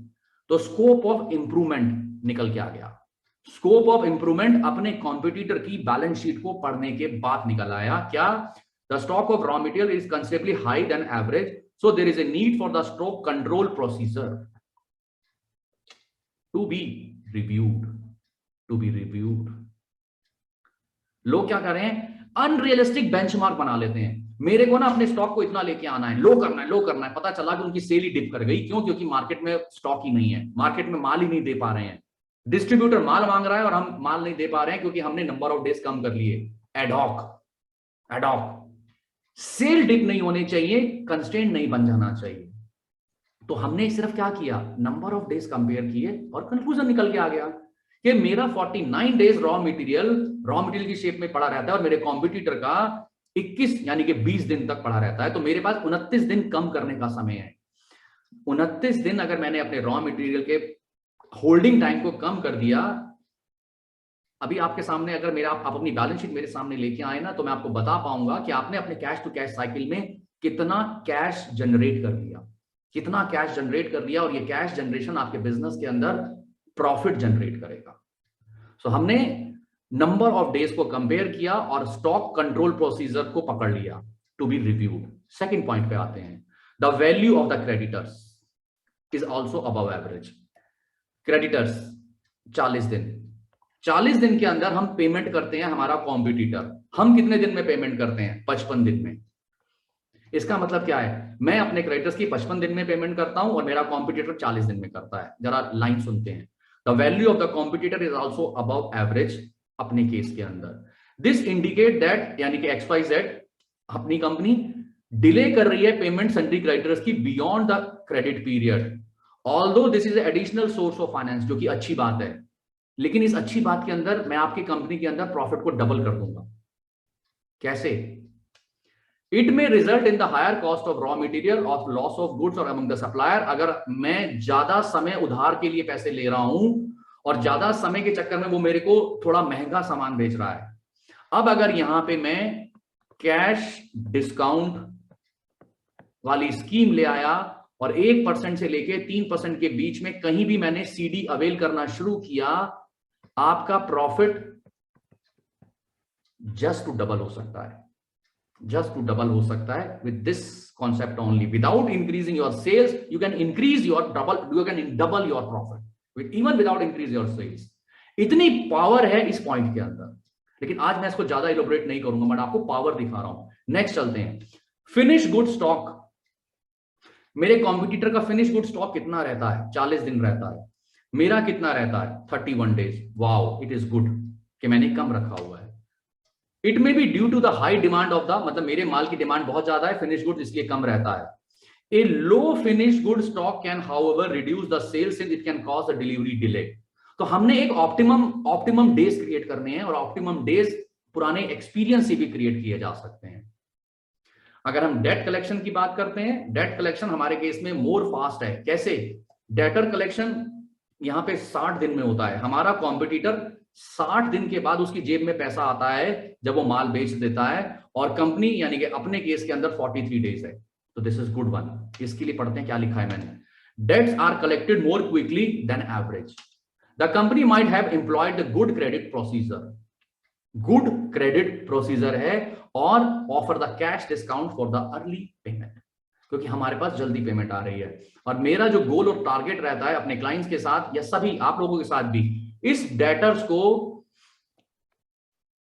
तो स्कोप ऑफ इंप्रूवमेंट निकल के आ गया। स्कोप ऑफ इंप्रूवमेंट अपने कॉम्पिटिटर की बैलेंस शीट को पढ़ने के बाद निकल आया। क्या, the stock of raw material is considerably high than average, so there is a need for the stock control procedure to be reviewed, to be reviewed. लोग क्या कर रहे हैं, अनरियलिस्टिक बेंचमार्क बना लेते हैं। मेरे को ना अपने स्टॉक को इतना लेके आना है, लो करना है, लो करना है। पता चला कि उनकी सेल ही डिप कर गई। क्यों? क्योंकि मार्केट में स्टॉक ही नहीं है, मार्केट में माल ही नहीं दे पा रहे हैं। डिस्ट्रीब्यूटर माल मांग रहा है और हम माल नहीं दे पा रहे हैं क्योंकि हमने नंबर ऑफ डेज कम कर लिए। Ad hoc, ad hoc. सेल डिप नहीं होनी चाहिए, कंस्ट्रेंट नहीं बन जाना चाहिए। तो हमने सिर्फ क्या किया, नंबर ऑफ डेज कंपेयर किए और कंक्लूजन निकल के आ गया कि मेरा 49 डेज रॉ मटेरियल की शेप में पड़ा रहता है और मेरे कॉम्पिटिटर का 21 यानी कि 20 दिन तक पड़ा रहता है। तो मेरे पास 29 दिन कम करने का समय है। 29 दिन अगर मैंने अपने रॉ मटेरियल के होल्डिंग टाइम को कम कर दिया, अभी आपके सामने अगर मेरा आप अपनी बैलेंस शीट मेरे सामने लेके आए ना, तो मैं आपको बता पाऊंगा कि आपने अपने कैश टू कैश साइकिल में कितना कैश जनरेट कर लिया, कितना कैश जनरेट कर लिया, और ये कैश जनरेशन आपके बिजनेस के अंदर प्रॉफिट जनरेट करेगा। सो हमने नंबर ऑफ डेज को कंपेयर किया और स्टॉक कंट्रोल प्रोसीजर को पकड़ लिया, to be reviewed. Second point पे आते हैं, the value of the creditors is also above average. Creditors 40 दिन, 40 दिन के अंदर हम पेमेंट करते हैं हमारा कॉम्पिटिटर। हम कितने दिन में पेमेंट करते हैं, 55 दिन में। इसका मतलब क्या है, मैं अपने क्रेडिटर्स की 55 दिन में पेमेंट करता हूं और मेरा कॉम्पिटिटर 40 दिन में करता है। जरा लाइन सुनते हैं, the value of the competitor is also above average अपने केस के अंदर। दिस इंडिकेट दैट, यानी कि XYZ अपनी कंपनी डिले कर रही है पेमेंट सन्ड्री क्रेडिटर्स की beyond the credit period. Although this is additional source of finance, जो कि अच्छी बात है, लेकिन इस अच्छी बात के अंदर मैं आपकी कंपनी के अंदर प्रॉफिट को डबल कर दूंगा। कैसे? It may result in the higher cost of raw material, of loss of goods और अमंग द सप्लायर। अगर मैं ज्यादा समय उधार के लिए पैसे ले रहा हूं और ज्यादा समय के चक्कर में वो मेरे को थोड़ा महंगा सामान बेच रहा है। अब अगर यहां पे मैं कैश डिस्काउंट वाली स्कीम ले आया और 1% से लेके 3% के बीच में कहीं भी मैंने CD अवेल करना शुरू किया, आपका प्रॉफिट जस्ट टू डबल हो सकता है, just to double हो सकता है with this concept only. Without increasing your sales, you can increase your double your profit even without increase your sales. इतनी पावर है इस पॉइंट के अंदर, लेकिन आज मैं इसको ज्यादा इलोबरेट नहीं करूंगा, मैं आपको पावर दिखा रहा हूं। नेक्स्ट चलते हैं, फिनिश गुड स्टॉक। मेरे कॉम्पिटिटर का फिनिश गुड स्टॉक कितना रहता है, 40 दिन रहता है। मेरा कितना रहता है, 31 days. Wow, it is good कि मैंने कम रखा हुआ है। It may be due to the high demand of the, मतलब मेरे माल की डिमांड बहुत ज्यादा है, फिनिश गुड्स इसलिए कम रहता है। A low finish good stock can however reduce the sales since it can cause the delivery delay. तो हमने एक ऑप्टिमम डेज क्रिएट करने हैं, और ऑप्टिमम डेज पुराने एक्सपीरियंस से भी क्रिएट किए जा सकते हैं। अगर हम डेट कलेक्शन की बात करते हैं, डेट कलेक्शन हमारे केस में मोर फास्ट है। कैसे? डेटर कलेक्शन यहां पे 60 दिन में होता है, हमारा कॉम्पिटिटर 60 दिन के बाद उसकी जेब में पैसा आता है जब वो माल बेच देता है, और कंपनी यानी कि अपने केस के अंदर 43 डेज है। तो दिस इज गुड वन। इसके लिए पढ़ते हैं क्या लिखा है मैंने, debts are collected more quickly than average. The company might have employed the good credit procedure. Good credit procedure है और offer the cash discount for the early payment, क्योंकि हमारे पास जल्दी पेमेंट आ रही है। और मेरा जो गोल और टारगेट रहता है अपने क्लाइंट्स के साथ या सभी आप लोगों के साथ भी, इस डेटर्स को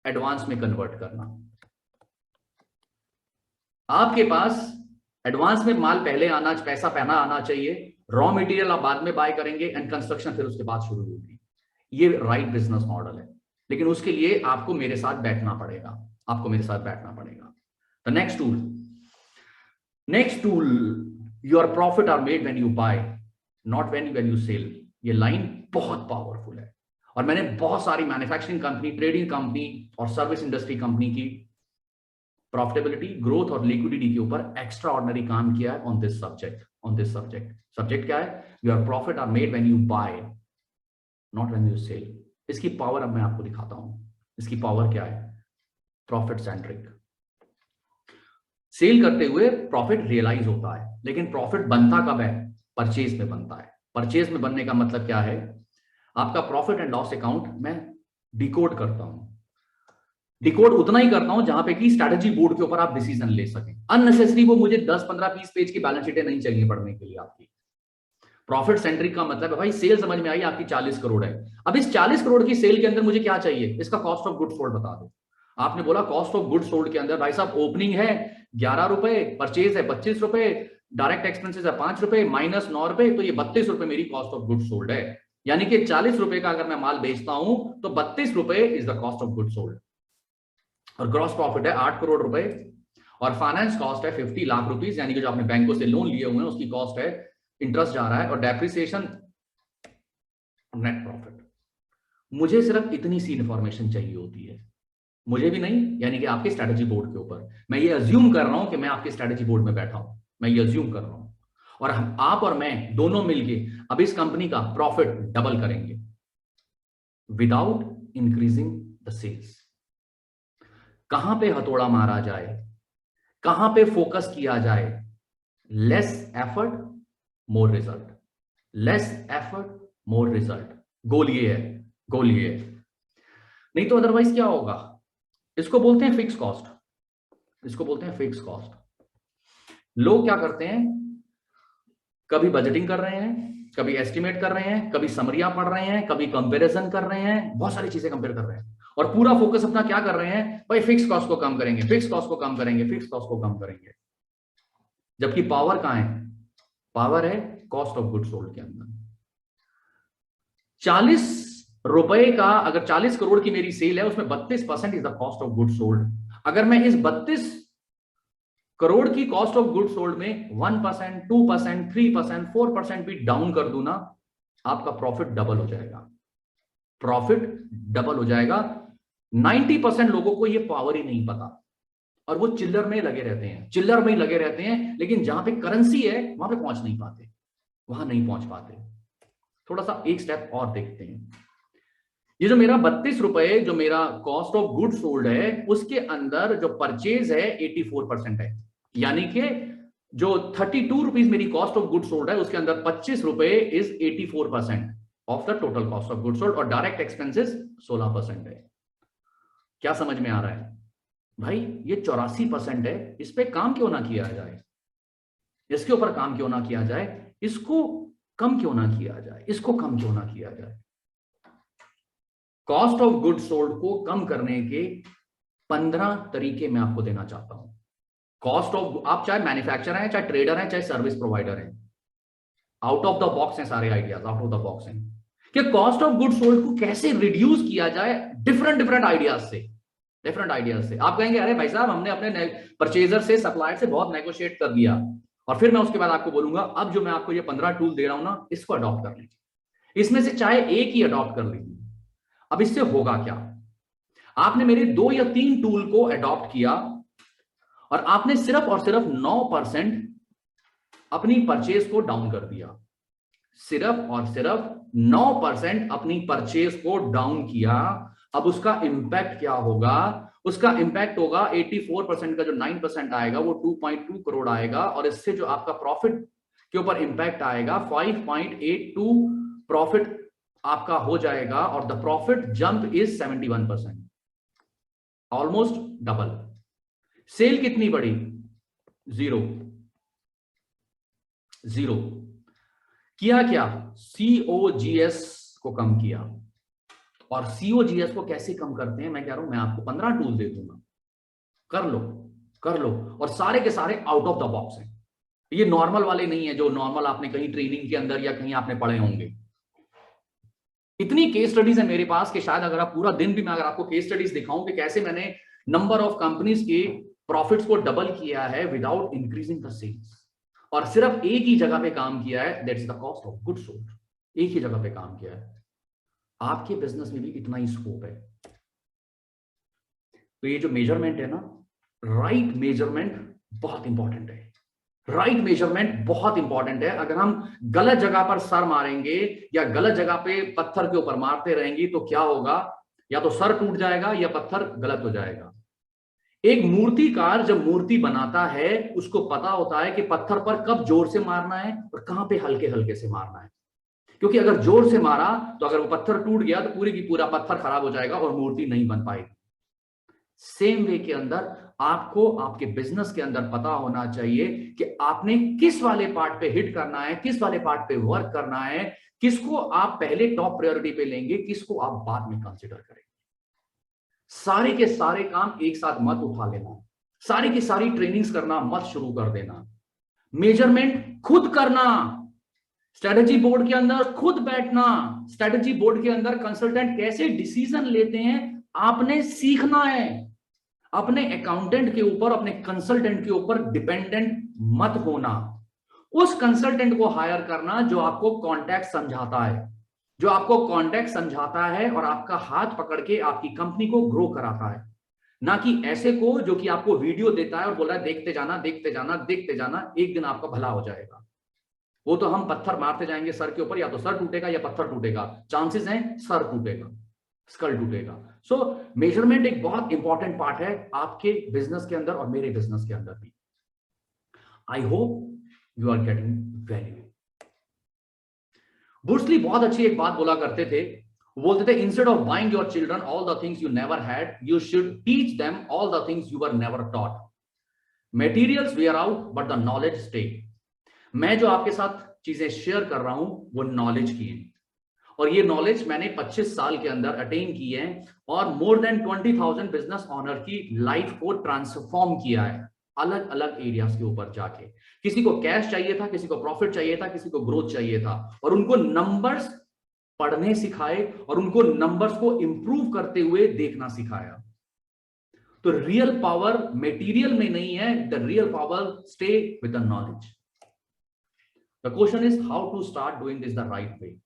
एडवांस में कन्वर्ट करना। आपके पास एडवांस में माल पहले आना, पैसा पहना आना चाहिए, रॉ मटेरियल आप बाद में बाय करेंगे एंड कंस्ट्रक्शन फिर उसके बाद शुरू होगी। ये राइट बिजनेस मॉडल है, लेकिन उसके लिए आपको मेरे साथ बैठना पड़ेगा, आपको मेरे साथ बैठना पड़ेगा। The next tool, your profit are made when you buy not when you sell. ये लाइन बहुत पावरफुल है और मैंने बहुत सारी मैन्युफैक्चरिंग कंपनी, ट्रेडिंग कंपनी और सर्विस इंडस्ट्री कंपनी की प्रॉफिटेबिलिटी, ग्रोथ और लिक्विडिटी के ऊपर एक्स्ट्रा ऑर्डिनरी काम किया है ऑन दिस सब्जेक्ट। सब्जेक्ट क्या है? Your profit are made when you buy not when you sell. इसकी पावर अब मैं आपको दिखाता हूं। इसकी पावर क्या है? Profit centric. सेल करते हुए प्रॉफिट रियलाइज होता है, लेकिन प्रॉफिट बनता कब है? परचेज में बनता है। परचेज में बनने का मतलब क्या है? आपका प्रॉफिट एंड लॉस अकाउंट मैं डिकोड करता हूं। डिकोड उतना ही करता हूं जहां पे कि स्ट्रैटेजी बोर्ड के ऊपर आप डिसीजन ले सकें। अननेसेसरी वो मुझे 10, 15, 20 पेज की बैलेंस शीटें नहीं चाहिए पढ़ने के लिए आपकी। प्रॉफिट सेंट्रिक का मतलब है भाई सेल समझ में आई आपकी 40 करोड़ है। अब इस 40 करोड़ की सेल के अंदर मुझे क्या चाहिए? इसका कॉस्ट ऑफ गुड्स सोल्ड बता दो। आपने बोला कॉस्ट ऑफ गुड्स सोल्ड के अंदर भाई साहब ओपनिंग है 11 रुपए, परचेज है 25 रुपए, डायरेक्ट एक्सपेंसेस है 5 रुपए, माइनस 9 रुपए, तो ये 32 रुपए मेरी कॉस्ट ऑफ गुड्स सोल्ड है। यानी कि 40 रुपए का अगर मैं माल बेचता हूं तो 32 रुपए is the cost of goods sold. और ग्रॉस प्रॉफिट है 8 करोड़ रुपए और फाइनेंस कॉस्ट है 50 लाख रुपीस, यानी कि जो आपने बैंकों से लोन लिए हुए हैं उसकी कॉस्ट है, इंटरेस्ट जा रहा है, और डेप्रिसिएशन, नेट प्रॉफिट। मुझे सिर्फ इतनी सी इंफॉर्मेशन चाहिए होती है, मुझे भी नहीं, यानी कि आपके स्ट्रेटेजी बोर्ड के ऊपर। मैं ये अज्यूम कर रहा हूं कि मैं आपके स्ट्रेटेजी बोर्ड में बैठा हूं, मैं ये अज्यूम कर रहा हूं, और हम आप और मैं दोनों मिलके अब इस कंपनी का प्रॉफिट डबल करेंगे विदाउट इंक्रीजिंग द सेल्स। कहां पे हथौड़ा मारा जाए, कहां पे फोकस किया जाए? Less effort more result, less effort more result. Goal ये है, गोल ये है। नहीं तो अदरवाइज क्या होगा? इसको बोलते हैं फिक्स कॉस्ट, इसको बोलते हैं फिक्स कॉस्ट। लोग क्या करते हैं? कभी बजटिंग कर रहे हैं, कभी एस्टिमेट कर रहे हैं, कभी समरियां पढ़ रहे हैं, कभी कंपैरिजन कर रहे हैं, बहुत सारी चीजें कंपेयर कर रहे हैं, और पूरा फोकस अपना क्या कर रहे हैं? भाई फिक्स कॉस्ट को कम करेंगे, फिक्स कॉस्ट को कम करेंगे, फिक्स कॉस्ट को कम करेंगे। जबकि पावर कहां है? पावर है कॉस्ट ऑफ गुड्स सोल्ड के अंदर। 40 रुपए का अगर 40 करोड़ की मेरी सेल है, उसमें 32% is the cost of goods sold. अगर मैं इस 32 करोड़ की कॉस्ट ऑफ गुड्स सोल्ड में 1%, 2%, 3%, 4% भी डाउन कर दूं ना, आपका प्रॉफिट डबल हो जाएगा, प्रॉफिट डबल हो जाएगा। 90% लोगों को ये पावर ही नहीं पता और वो चिल्लर में लगे रहते हैं, चिल्लर में ही लगे रहते हैं, लेकिन जहां पे करेंसी है वहां पे पहुंच नहीं पाते, वहां नहीं पहुंच पाते। थोड़ा सा एक स्टेप और देखते हैं। ये जो मेरा 32 रुपए जो मेरा कॉस्ट ऑफ गुड्स सोल्ड है, उसके अंदर जो परचेज है 84% है, यानी कि जो 32 रुपीज मेरी कॉस्ट ऑफ गुड्स सोल्ड है, उसके अंदर 25 रुपए is 84% of the total cost of goods sold, और डायरेक्ट एक्सपेंसेस 16% है। क्या समझ में आ रहा है भाई? ये 84% है, इस पे काम क्यों ना किया जाए? इसके ऊपर काम क्यों ना किया जाए? इसको कम क्यों ना किया जाए? इसको कम क्यों ना किया जाए? कॉस्ट ऑफ गुड्स सोल्ड को कम करने के 15 तरीके मैं आपको देना चाहता हूं। कॉस्ट ऑफ, आप चाहे मैन्युफैक्चरर हैं, चाहे ट्रेडर हैं, चाहे सर्विस प्रोवाइडर हैं, आउट ऑफ द बॉक्स हैं सारे ideas, out of the box हैं कि कॉस्ट ऑफ गुड्स सोल्ड को कैसे रिड्यूस किया जाए डिफरेंट आइडियाज से, डिफरेंट आइडियाज से। आप कहेंगे अरे भाई साहब हमने अपने परचेजर से, सप्लायर से बहुत नेगोशिएट कर दिया, और फिर मैं उसके बाद आपको बोलूंगा अब जो मैं आपको ये 15 टूल दे रहा हूं ना, इसको अडॉप्ट कर लीजिए, इसमें से चाहे एक ही अडॉप्ट कर लीजिए। अब इससे होगा क्या? आपने मेरे 2 या 3 टूल को अडॉप्ट किया और आपने सिर्फ और सिर्फ 9% अपनी परचेज को डाउन कर दिया, सिर्फ और सिर्फ 9% अपनी परचेज को डाउन किया। अब उसका इंपैक्ट क्या होगा? उसका इंपैक्ट होगा 84% का जो 9% आएगा वो 2.2 करोड़ आएगा, और इससे जो आपका प्रॉफिट के ऊपर इंपैक्ट आएगा 5.82 प्रॉफिट आपका हो जाएगा, और the profit jump is 71%। Almost double. Sale कितनी बढ़ी? जीरो। जीरो। किया क्या? COGS को कम किया। और COGS को कैसे कम करते हैं मैं कह रहा हूं, मैं आपको 15 टूल दे दूंगा, कर लो, कर लो। और सारे के सारे आउट ऑफ द बॉक्स हैं, ये नॉर्मल वाले नहीं है जो नॉर्मल आपने कहीं ट्रेनिंग के अंदर या कहीं आपने पढ़े होंगे। इतनी केस स्टडीज है मेरे पास कि शायद अगर आप पूरा दिन भी मैं अगर आपको केस स्टडीज दिखाऊं कि कैसे मैंने नंबर ऑफ कंपनीज के प्रॉफिट्स को डबल किया है विदाउट इंक्रीजिंग द सेल्स, और सिर्फ एक ही जगह पे काम किया है, that is the cost of goods sold. एक ही जगह पे काम किया है। आपके बिजनेस में भी इतना ही स्कोप है। तो ये जो मेजरमेंट है ना, राइट मेजरमेंट बहुत इंपॉर्टेंट है। राइट मेजरमेंट बहुत इंपॉर्टेंट है। अगर हम गलत जगह पर सर मारेंगे या गलत जगह पे पत्थर के ऊपर मारते रहेंगे तो क्या होगा? या तो सर टूट जाएगा या पत्थर गलत हो जाएगा। एक मूर्तिकार जब मूर्ति बनाता है उसको पता होता है कि पत्थर पर कब जोर से मारना है और कहां पे हल्के हल्के से मारना है, क्योंकि अगर जोर से मारा तो अगर वो पत्थर टूट गया तो पूरी की पूरा पत्थर खराब हो जाएगा और मूर्ति नहीं बन पाएगी। सेम वे के अंदर आपको आपके बिजनेस के अंदर पता होना चाहिए कि आपने किस वाले पार्ट पे हिट करना है, किस वाले पार्ट पे वर्क करना है, किसको आप पहले टॉप प्रायोरिटी पे लेंगे, किसको आप बाद में कंसीडर करेंगे। सारे के सारे काम एक साथ मत उठा लेना, सारी की सारी ट्रेनिंग्स करना मत शुरू कर देना। मेजरमेंट खुद करना, स्ट्रेटेजी बोर्ड के अंदर खुद बैठना, स्ट्रेटेजी बोर्ड के अंदर कंसल्टेंट कैसे डिसीजन लेते हैं आपने सीखना है। अपने अकाउंटेंट के ऊपर, अपने कंसल्टेंट के ऊपर डिपेंडेंट मत होना। उस कंसल्टेंट को हायर करना जो आपको कॉन्टैक्ट समझाता है, जो आपको कॉन्टैक्ट समझाता है और आपका हाथ पकड़ के आपकी कंपनी को ग्रो कराता है, ना कि ऐसे को जो कि आपको वीडियो देता है और बोल रहा है देखते जाना देखते जाना देखते जाना, एक दिन आपका भला हो जाएगा। वो तो हम पत्थर मारते जाएंगे सर के ऊपर, या तो सर टूटेगा या पत्थर टूटेगा, चांसेस हैं सर टूटेगा, स्कल टूटेगा। सो मेजरमेंट एक बहुत इंपॉर्टेंट पार्ट है आपके बिजनेस के अंदर और मेरे बिजनेस के अंदर भी। I hope you are getting value. Bruce बहुत अच्छी एक बात बोला करते थे, बोलते थे instead of buying your children all the things you never had, you should teach them all the things you were never taught. Materials wear out but the knowledge stay. मैं जो आपके साथ चीजें शेयर कर रहा हूं वो नॉलेज की है, और ये नॉलेज मैंने 25 साल के अंदर अटेन की है और मोर देन 20,000 बिजनेस ऑनर की लाइफ को ट्रांसफॉर्म किया है अलग अलग एरियाज के ऊपर जाके। किसी को कैश चाहिए था, किसी को प्रॉफिट चाहिए था, किसी को ग्रोथ चाहिए था, और उनको नंबर्स पढ़ने सिखाए और उनको नंबर्स को इंप्रूव करते हुए देखना सिखाया। तो रियल पावर मटेरियल में नहीं है, the real power stay with the knowledge. The question is how to start doing this the right way.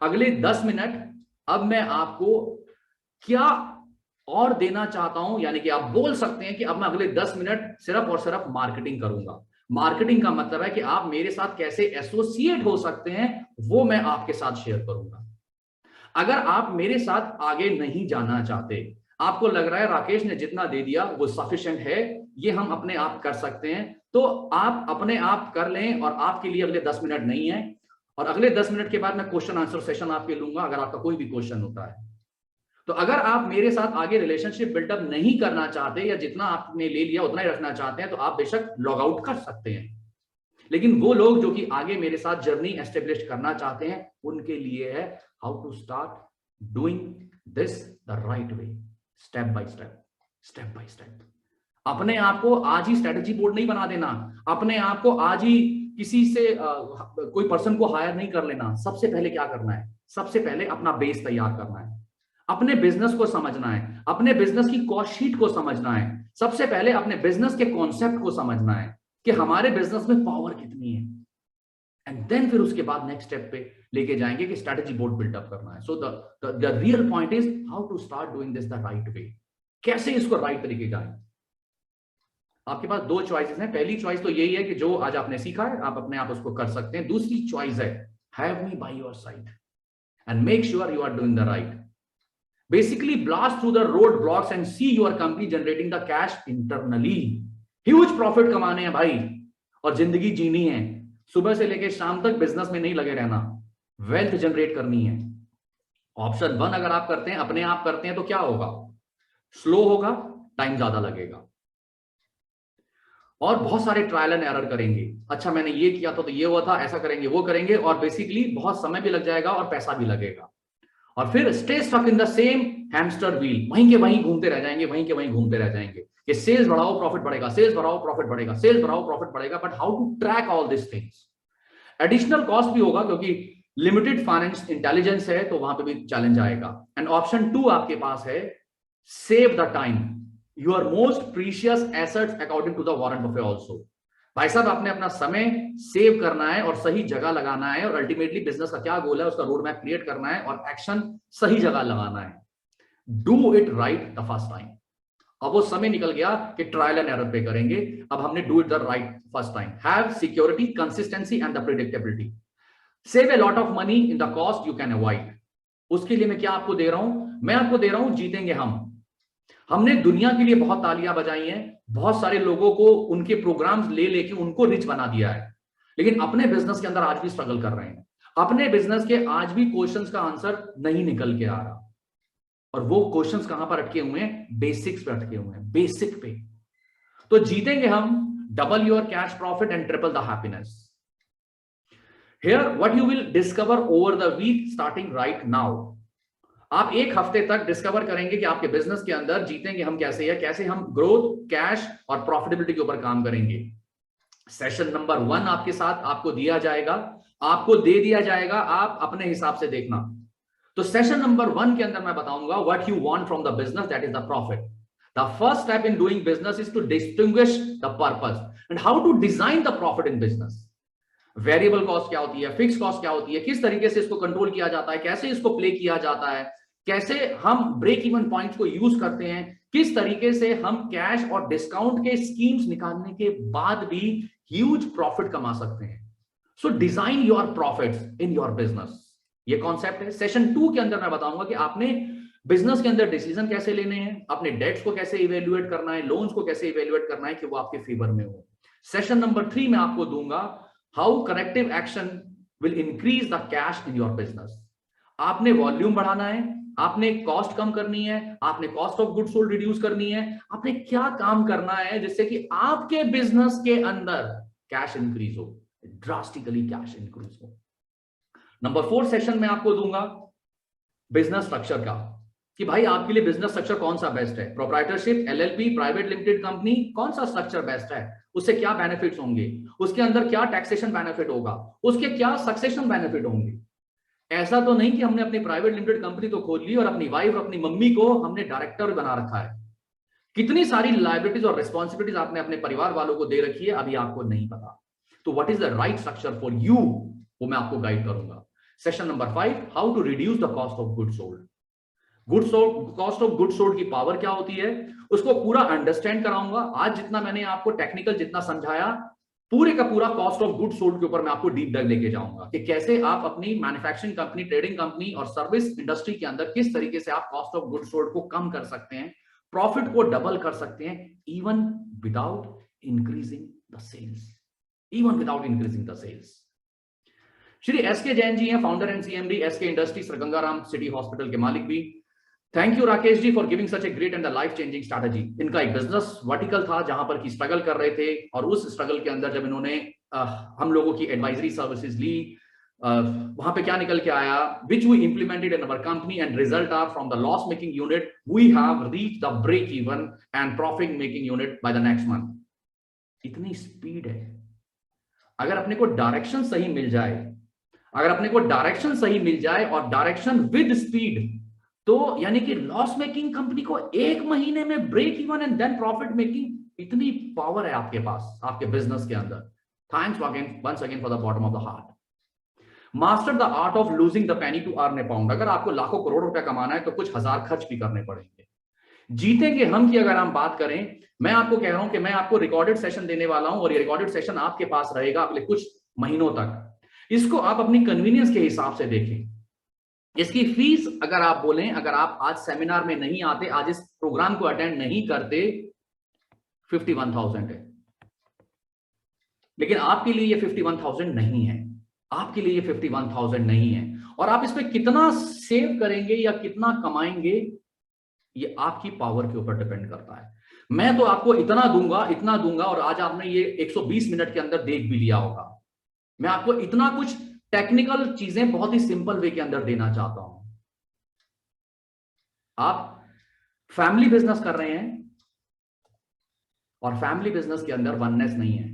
अगले 10 मिनट अब मैं आपको क्या और देना चाहता हूं, यानी कि आप बोल सकते हैं कि अब मैं अगले 10 मिनट सिर्फ और सिर्फ मार्केटिंग करूंगा। मार्केटिंग का मतलब है कि आप मेरे साथ कैसे एसोसिएट हो सकते हैं, वो मैं आपके साथ शेयर करूंगा। अगर आप मेरे साथ आगे नहीं जाना चाहते, आपको लग रहा है राकेश ने जितना दे दिया वो सफिशिएंट है, ये हम अपने आप कर सकते हैं, तो आप अपने आप कर लें। और आपके लिए अगले 10 मिनट नहीं है, और अगले 10 मिनट के बाद मैं क्वेश्चन आंसर सेशन आपके लूंगा अगर आपका कोई भी क्वेश्चन होता है। तो अगर आप मेरे साथ आगे रिलेशनशिप बिल्डअप नहीं करना चाहते या जितना आपने ले लिया उतना ही रखना चाहते हैं, तो आप बेशक लॉग आउट कर सकते हैं। लेकिन वो लोग जो कि आगे मेरे साथ जर्नी एस्टेब्लिश करना चाहते हैं, उनके लिए है how to start doing this the right way, step by step, step by step. अपने आप को आज ही स्ट्रेटेजी बोर्ड नहीं बना देना, अपने आप को आज ही किसी से कोई पर्सन को हायर नहीं कर लेना। सबसे पहले क्या करना है? सबसे पहले अपना बेस तैयार करना है, अपने बिजनेस को समझना है, अपने बिजनेस की कॉस्ट शीट को समझना है, सबसे पहले अपने बिजनेस के कॉन्सेप्ट को समझना है कि हमारे बिजनेस में पावर कितनी है, एंड देन फिर उसके बाद नेक्स्ट स्टेप पे लेके जाएंगे कि स्ट्रेटेजी बोर्ड बिल्डअप करना है। So the real point is how to start doing this the right way. कैसे इसको राइट तरीके जाए? आपके पास दो चॉइसेस हैं। पहली चॉइस तो यही है कि जो आज आपने सीखा है आप अपने आप उसको कर सकते हैं। दूसरी चॉइस है have me by your side and make sure you are doing the right. Basically blast through the road blocks and see your company generating the cash internally. Huge profit कमाने हैं भाई, और जिंदगी जीनी है। सुबह से लेकर शाम तक बिजनेस में नहीं लगे रहना, वेल्थ जनरेट करनी है। ऑप्शन 1 अगर आप करते हैं, अपने आप करते हैं, तो क्या होगा? स्लो होगा, टाइम ज्यादा लगेगा, और बहुत सारे ट्रायल एंड एरर करेंगे। अच्छा मैंने ये किया था तो ये हुआ था, ऐसा करेंगे वो करेंगे, और बेसिकली बहुत समय भी लग जाएगा और पैसा भी लगेगा, और फिर stay stuck in the same hamster wheel, वहीं के वहीं घूमते रह जाएंगे, वहीं के वहीं घूमते रह जाएंगे कि सेल्स बढ़ाओ प्रॉफिट बढ़ेगा, सेल्स बढ़ाओ प्रॉफिट बढ़ेगा, सेल्स बढ़ाओ प्रॉफिट बढ़ेगा, but how to track all this things. Additional cost भी होगा क्योंकि लिमिटेड फाइनेंस इंटेलिजेंस है, तो वहां पे भी चैलेंज आएगा। एंड ऑप्शन 2 आपके पास है, save the time, your most precious assets according to the Warren Buffett also. भाई साहब आपने अपना समय सेव करना है और सही जगह लगाना है, और अल्टीमेटली बिजनेस का क्या गोल है उसका रोड मैप क्रिएट करना है और एक्शन सही जगह लगाना है। Do it right the first time. अब वो समय निकल गया कि ट्रायल एंड एरर पे करेंगे, अब हमने do it the right first time. Have security, consistency and the predictability. Save a lot of money in the cost you can avoid. उसके लिए मैं क्या आपको दे रहा हूं, मैं आपको दे रहा हूं जीतेंगे हम। हमने दुनिया के लिए बहुत तालियां बजाई हैं, बहुत सारे लोगों को उनके प्रोग्राम्स ले लेके उनको रिच बना दिया है, लेकिन अपने बिजनेस के अंदर आज भी स्ट्रगल कर रहे हैं। अपने बिजनेस के आज भी क्वेश्चंस का आंसर नहीं निकल के आ रहा, और वो क्वेश्चंस कहां पर अटके हुए हैं, बेसिक्स पे अटके हुए हैं, बेसिक पे। तो जीतेंगे हम, double your cash profit and triple the happiness. Here what you will discover over the week starting right now. आप एक हफ्ते तक डिस्कवर करेंगे कि आपके बिजनेस के अंदर जीतेंगे हम कैसे है, कैसे हम ग्रोथ, कैश और प्रॉफिटेबिलिटी के ऊपर काम करेंगे। सेशन नंबर 1 आपके साथ आपको दिया जाएगा, आपको दे दिया जाएगा, आप अपने हिसाब से देखना। तो सेशन नंबर 1 के अंदर मैं बताऊंगा what you want from the business, that is the profit. The first step in doing business is to distinguish the purpose and how to design the profit in business. Variable cost क्या होती है, fix cost क्या होती है, किस तरीके से इसको कंट्रोल किया जाता है, कैसे इसको प्ले किया जाता है, कैसे हम ब्रेक इवन पॉइंट को यूज करते हैं, किस तरीके से हम कैश और डिस्काउंट के स्कीम्स निकालने के बाद भी ह्यूज प्रॉफिट कमा सकते हैं। So design your profits in your business, ये कॉन्सेप्ट है। सेशन 2 के अंदर मैं बताऊंगा कि आपने बिजनेस के अंदर डिसीजन कैसे लेने हैं, अपने डेट्स को कैसे इवेल्युएट करना है, लोन्स को कैसे इवेल्युएट करना है कि वो आपके फेवर में हो। सेशन नंबर 3 में आपको दूंगा how corrective action will increase the cash in your business. आपने वॉल्यूम बढ़ाना है, आपने कॉस्ट कम करनी है, आपने cost of goods sold reduce करनी है, आपने क्या काम करना है जिससे कि आपके बिजनेस के अंदर कैश इंक्रीज हो, ड्रास्टिकली कैश इंक्रीज हो। नंबर 4 सेशन में आपको दूंगा बिजनेस स्ट्रक्चर का, कि भाई आपके लिए बिजनेस स्ट्रक्चर कौन सा बेस्ट है, proprietorship, LLP, private limited company, कौन सा स्ट्रक्चर बेस्ट है, उससे क्या बेनिफिट्स होंगे, उसके अंदर क्या टैक्सेशन बेनिफिट होगा, उसके क्या सक्सेशन बेनिफिट होंगे। ऐसा तो नहीं कि हमने अपनी प्राइवेट लिमिटेड कंपनी तो खोल ली और अपनी वाइफ और अपनी मम्मी को हमने डायरेक्टर बना रखा है। कितनी सारी लायबिलिटीज और रिस्पॉन्सिबिलिटीज आपने अपने परिवार वालों को दे रखी है, अभी आपको नहीं पता। तो what is the right structure for you, वो मैं आपको गाइड करूंगा। Session number 5, how to reduce the cost of goods sold. Cost of goods sold की पावर क्या होती है, उसको पूरा अंडरस्टैंड कराऊंगा। आज जितना मैंने आपको टेक्निकल जितना समझाया, पूरे का पूरा कॉस्ट ऑफ गुड्स सोल्ड के ऊपर मैं आपको डीप डाइव लेके जाऊंगा कि कैसे आप अपनी मैन्युफैक्चरिंग कंपनी, ट्रेडिंग कंपनी और सर्विस इंडस्ट्री के अंदर किस तरीके से आप कॉस्ट ऑफ गुड्स सोल्ड को कम कर सकते हैं, प्रॉफिट को डबल कर सकते हैं, even without increasing the sales, even without increasing the sales. Shri SK Jain ji हैं, founder and CMD SK industries, Gangaram city hospital के मालिक भी। Thank you Rakesh ji for giving such a great and life changing strategy. इनका एक बिजनेस वर्टिकल था जहां पर की स्ट्रगल कर रहे थे, और उस स्ट्रगल के अंदर जब इन्होंने हम लोगों की एडवाइजरी सर्विसेज ली, वहां पे क्या निकल के आया, which we implemented in our company and result are from the loss making unit we have reached the break even and profit making unit by the next month. इतनी स्पीड है। अगर अपने को डायरेक्शन सही मिल जाए, अगर अपने को डायरेक्शन सही मिल जाए और डायरेक्शन विद स्पीड, तो यानी कि लॉस मेकिंग कंपनी को 1 महीने में break even and then profit making, इतनी पावर है आपके पास, आपके बिजनेस के अंदर। Thanks once again for the bottom of the heart. Master the art of losing the penny to earn a pound. अगर आपको लाखों करोड़ रुपया कमाना है तो कुछ हजार खर्च भी करने पड़ेंगे। जीतेंगे हम की अगर हम बात करें, मैं आपको कह रहा हूं कि मैं आपको रिकॉर्डेड सेशन देने वाला हूं, और ये रिकॉर्डेड सेशन आपके पास रहेगा अगले कुछ महीनों तक। इसको आप अपनी कन्वीनियंस के हिसाब से देखें। इसकी फीस अगर आप बोलें, अगर आप आज सेमिनार में नहीं आते, आज इस प्रोग्राम को अटेंड नहीं करते, 51,000 है। लेकिन आपके लिए ये 51,000 नहीं है, आपके लिए ये 51,000 नहीं है। और आप इस पे कितना सेव करेंगे या कितना कमाएंगे, ये आपकी पावर के ऊपर डिपेंड करता है। मैं तो आपको इतना दूंगा और आज आपने ये 120 मिनट के अंदर देख भी लिया होगा। मैं आपको इतना कुछ टेक्निकल चीजें बहुत ही सिंपल वे के अंदर देना चाहता हूं। आप फैमिली बिजनेस कर रहे हैं और फैमिली बिजनेस के अंदर वननेस नहीं है।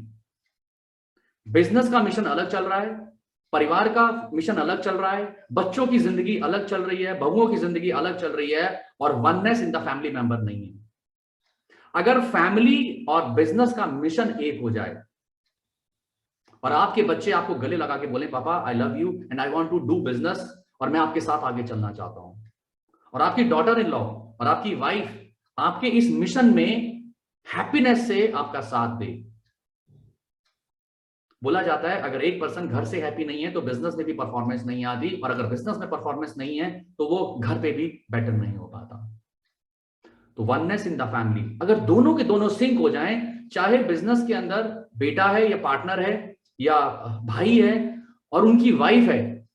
बिजनेस का मिशन अलग चल रहा है, परिवार का मिशन अलग चल रहा है, बच्चों की जिंदगी अलग चल रही है, बहुओं की जिंदगी अलग चल रही है, और oneness in the family member नहीं है। अगर फैमिली और बिजनेस का मिशन एक हो जाए और आपके बच्चे आपको गले लगा के बोले पापा I love you and I want to do business, और मैं आपके साथ आगे चलना चाहता हूं, और आपकी डॉटर इन लॉ और आपकी वाइफ आपके इस मिशन में हैप्पीनेस से आपका साथ दे। बोला जाता है अगर एक पर्सन घर से हैप्पी नहीं है तो बिजनेस में भी परफॉर्मेंस नहीं आती, और अगर बिजनेस में परफॉर्मेंस नहीं है तो वो घर पे भी बेटर नहीं हो पाता। तो वननेस इन द फैमिली, अगर दोनों के दोनों सिंक हो जाएं, चाहे बिजनेस के अंदर बेटा है या पार्टनर है या भाई है और उनकी वाइफ है,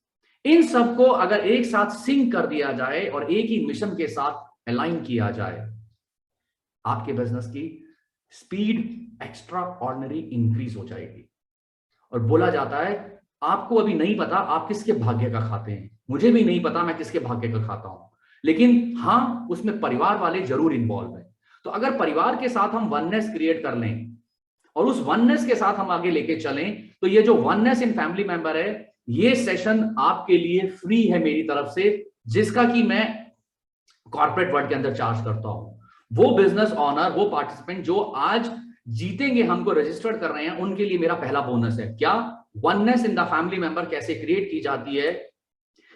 इन सबको अगर एक साथ सिंक कर दिया जाए और एक ही मिशन के साथ अलाइन किया जाए, आपके बिजनेस की स्पीड एक्स्ट्रा ऑर्डिनरी इंक्रीज हो जाएगी। और बोला जाता है आपको अभी नहीं पता आप किसके भाग्य का खाते हैं, मुझे भी नहीं पता मैं किसके भाग्य का खाता हूं, लेकिन हाँ उसमें परिवार वाले जरूर इन्वॉल्व है। तो अगर परिवार के साथ हम वननेस क्रिएट कर लें और उस वननेस के साथ हम आगे लेके चलें, तो ये जो वननेस इन फैमिली मेंबर है, ये सेशन आपके लिए फ्री है मेरी तरफ से, जिसका कि मैं कॉर्पोरेट वर्ल्ड के अंदर चार्ज करता हूं। वो बिजनेस ऑनर, वो पार्टिसिपेंट जो आज जीतेंगे, हमको रजिस्टर्ड कर रहे हैं, उनके लिए मेरा पहला बोनस है। क्या? Oneness in the family member कैसे क्रिएट की जाती है।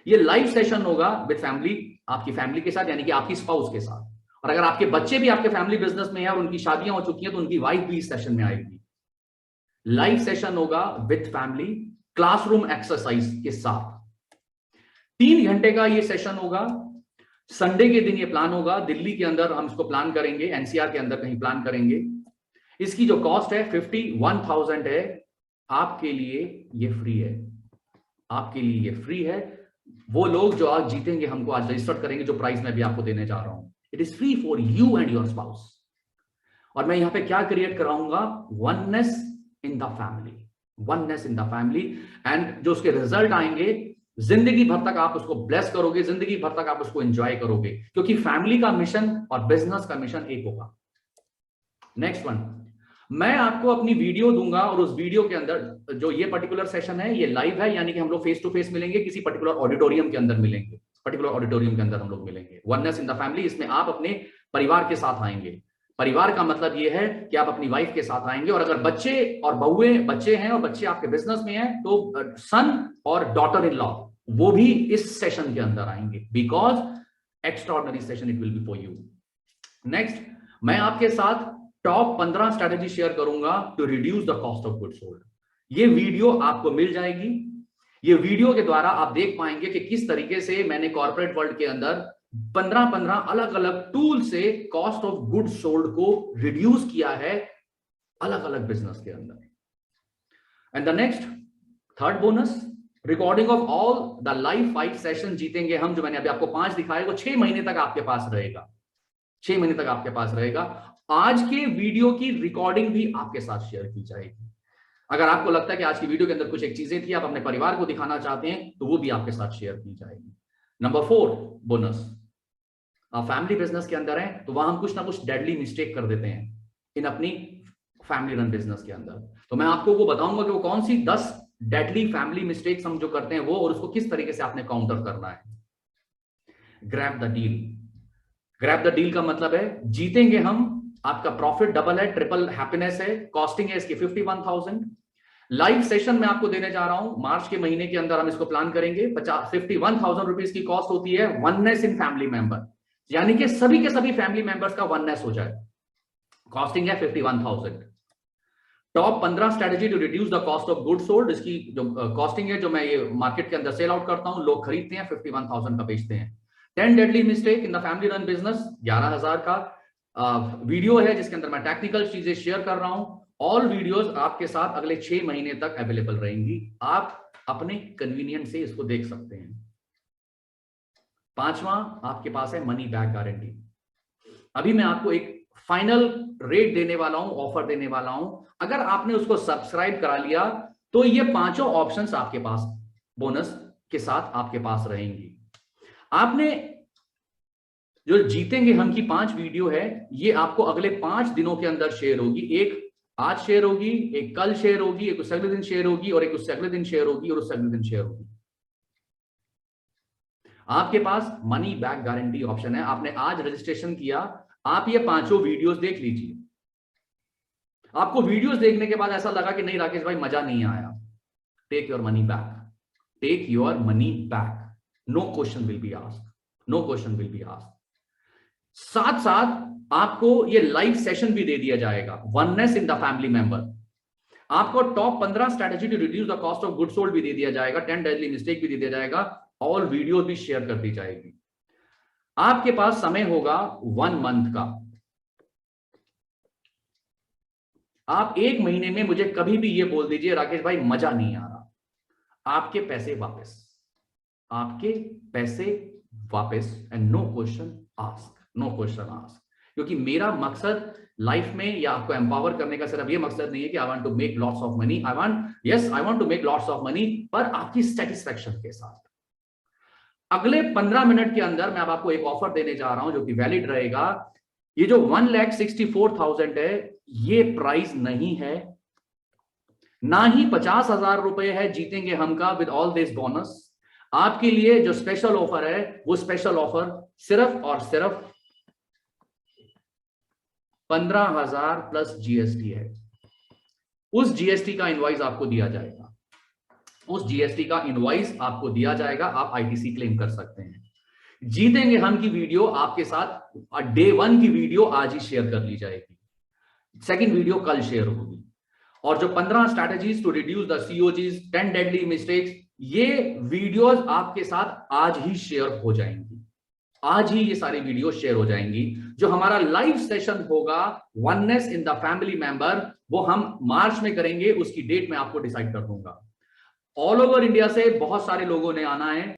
ये लाइव सेशन होगा विद फैमिली, आपकी फैमिली के साथ, यानी कि आपकी स्पाउस के साथ, और अगर आपके बच्चे भी आपके फैमिली बिजनेस में है और उनकी शादियां हो चुकी हैं तो उनकी वाइफ भी इस सेशन में आएगी। लाइव सेशन होगा विद फैमिली, क्लासरूम एक्सरसाइज के साथ। 3 घंटे का ये सेशन होगा। संडे के दिन ये प्लान होगा, दिल्ली के अंदर हम इसको प्लान करेंगे, एनसीआर के अंदर कहीं प्लान करेंगे। इसकी जो कॉस्ट है 51,000 है। आपके लिए ये फ्री है, आपके लिए ये फ्री है। वो लोग जो आज जीतेंगे, हमको आज रजिस्टर करेंगे, जो प्राइस मैं भी आपको देने जा रहा हूं, it is free for you and your spouse. और मैं यहां पे क्या क्रिएट कराऊंगा? Oneness in the family, oneness in the family. And जो उसके रिजल्ट आएंगे, जिंदगी भर तक आप उसको ब्लेस करोगे, जिंदगी भर तक आप उसको एंजॉय करोगे, क्योंकि फैमिली का मिशन और बिजनेस का मिशन एक होगा। नेक्स्ट वन, मैं आपको अपनी वीडियो दूंगा और उस वीडियो के अंदर जो ये पर्टिकुलर सेशन है ये लाइव है, यानी कि हम लोग फेस टू फेस मिलेंगे, किसी पर्टिकुलर ऑडिटोरियम के अंदर मिलेंगे, पर्टिकुलर ऑडिटोरियम के अंदर हम लोग मिलेंगे। वननेस इन द फैमिली, इसमें आप अपने परिवार के साथ आएंगे। परिवार का मतलब ये है कि आप अपनी वाइफ के साथ आएंगे, और अगर बच्चे और बहुएं बच्चे हैं और बच्चे आपके बिजनेस में हैं तो सन और डॉटर इन लॉ वो भी इस सेशन के अंदर आएंगे, because extraordinary session it will be for you. Next, मैं आपके साथ टॉप 15 स्ट्रेटेजी शेयर करूंगा to reduce the cost of goods sold. ये वीडियो आपको मिल जाएगी। ये वीडियो के द्वारा आप देख पाएंगे कि किस तरीके से मैंने कॉर्पोरेट वर्ल्ड के अंदर 15 अलग अलग टूल से कॉस्ट ऑफ गुड्स सोल्ड को रिड्यूस किया है अलग अलग बिजनेस के अंदर। And the next, third bonus, recording of all the live 5 session जीतेंगे हम, जो मैंने अभी आपको 5 दिखाए, वो 6 महीने तक आपके पास रहेगा। 6 महीने तक आपके पास रहेगा। आज के वीडियो की रिकॉर्डिंग भी आपके साथ शेयर की जाएगी। अगर आपको लगता है कि आज की वीडियो के अंदर कुछ एक चीजें थी, आप अपने परिवार को दिखाना चाहते हैं, तो वो भी आपके साथ शेयर की जाएगी। नंबर 4 बोनस, फैमिली बिजनेस के अंदर है तो वहां हम कुछ ना कुछ डेडली मिस्टेक कर देते हैं इन अपनी फैमिली रन बिजनेस के अंदर। तो मैं आपको वो बताऊंगा कि वो कौन सी 10 डेडली फैमिली मिस्टेक्स हम जो करते हैं वो, और उसको किस तरीके से आपने काउंटर करना है। Grab the deal. Grab the deal का मतलब है जीतेंगे हम, आपका प्रॉफिट डबल है, ट्रिपल हैप्पीनेस है, कॉस्टिंग है इसकी 51,000। लाइव सेशन में आपको देने जा रहा हूं मार्च के महीने के अंदर, हम इसको प्लान करेंगे। 51,000 रुपीज की कॉस्ट होती है वननेस इन फैमिली मेंबर, यानी कि सभी के सभी फैमिली मेंबर्स का वननेस हो जाए। कॉस्टिंग है 51,000। Top 15 strategy to reduce the cost of goods sold, इसकी जो कॉस्टिंग है, जो मैं ये मार्केट के अंदर सेल आउट करता हूं, लोग खरीदते हैं 51,000 का बेचते हैं। 10 deadly mistake in the family run business, 11,000 का वीडियो है जिसके अंदर मैं टेक्निकल चीजें शेयर कर रहा हूं। ऑल वीडियोस आपके साथ अगले 6 महीने तक अवेलेबल रहेंगी, आप अपने कन्वीनियंस से इसको देख सकते हैं। 5वां आपके पास है मनी बैक गारंटी। अभी मैं आपको एक फाइनल रेट देने वाला हूं, ऑफर देने वाला हूं। अगर आपने उसको सब्सक्राइब करा लिया तो ये 5 ऑप्शंस आपके पास बोनस के साथ आपके पास रहेंगी। आपने जो जीतेंगे हम की 5 वीडियो है, ये आपको अगले 5 दिनों के अंदर शेयर होगी। एक आज शेयर होगी, एक कल शेयर होगी, एक उससे अगले दिन शेयर होगी, और एक उससे अगले दिन शेयर होगी, और उससे अगले दिन शेयर होगी। आपके पास मनी बैक गारंटी ऑप्शन है। आपने आज रजिस्ट्रेशन किया, आप ये 5 वीडियोस देख लीजिए। आपको वीडियोस देखने के बाद ऐसा लगा कि नहीं राकेश भाई मजा नहीं आया, take your money back, take your money back, no question will be asked, no question will be asked. साथ साथ आपको ये लाइव सेशन भी दे दिया जाएगा, oneness in the family member. आपको top 15 strategy to reduce the cost of good sold भी दे दिया जाएगा, 10 डेडली मिस्टेक भी दे दिया जाएगा, ऑल वीडियो भी शेयर कर दी जाएगी। आपके पास समय होगा 1 मंथ का। आप 1 महीने में मुझे कभी भी ये बोल दीजिए राकेश भाई मजा नहीं आ रहा, आपके पैसे वापस, आपके पैसे वापस, and no question ask, no question ask. क्योंकि मेरा मकसद लाइफ में या आपको एम्पावर करने का सिर्फ ये मकसद नहीं है कि I want to make lots of money, I want to make lots of money, पर आपकी सेटिस्फेक्शन के साथ। अगले 15 मिनट के अंदर मैं अब आपको एक ऑफर देने जा रहा हूं जो कि वैलिड रहेगा। ये जो 1,64,000 है, ये प्राइस नहीं है, ना ही 50,000 रुपए है जीतेंगे हम का विद ऑल दिस बोनस। आपके लिए जो स्पेशल ऑफर है, वो स्पेशल ऑफर सिर्फ और सिर्फ 15,000 प्लस जीएसटी है। उस जीएसटी का इनवॉइस आपको दिया जाएगा, उस जीएसटी का इनवॉइस आपको दिया जाएगा, आप आईटीसी क्लेम कर सकते हैं। जीतेंगे हम की वीडियो आपके साथ डे 1 की वीडियो आज ही शेयर कर ली जाएगी, सेकंड वीडियो कल शेयर होगी, और जो 15 strategies to reduce the COGS, 10 deadly mistakes, ये वीडियोस आपके साथ आज ही शेयर हो जाएंगी, आज ही ये सारी वीडियो शेयर हो जाएंगी। जो हमारा लाइव सेशन होगा oneness in the family member, वो हम मार्च में करेंगे, उसकी डेट मैं आपको डिसाइड कर दूंगा। ऑल ओवर इंडिया से बहुत सारे लोगों ने आना है।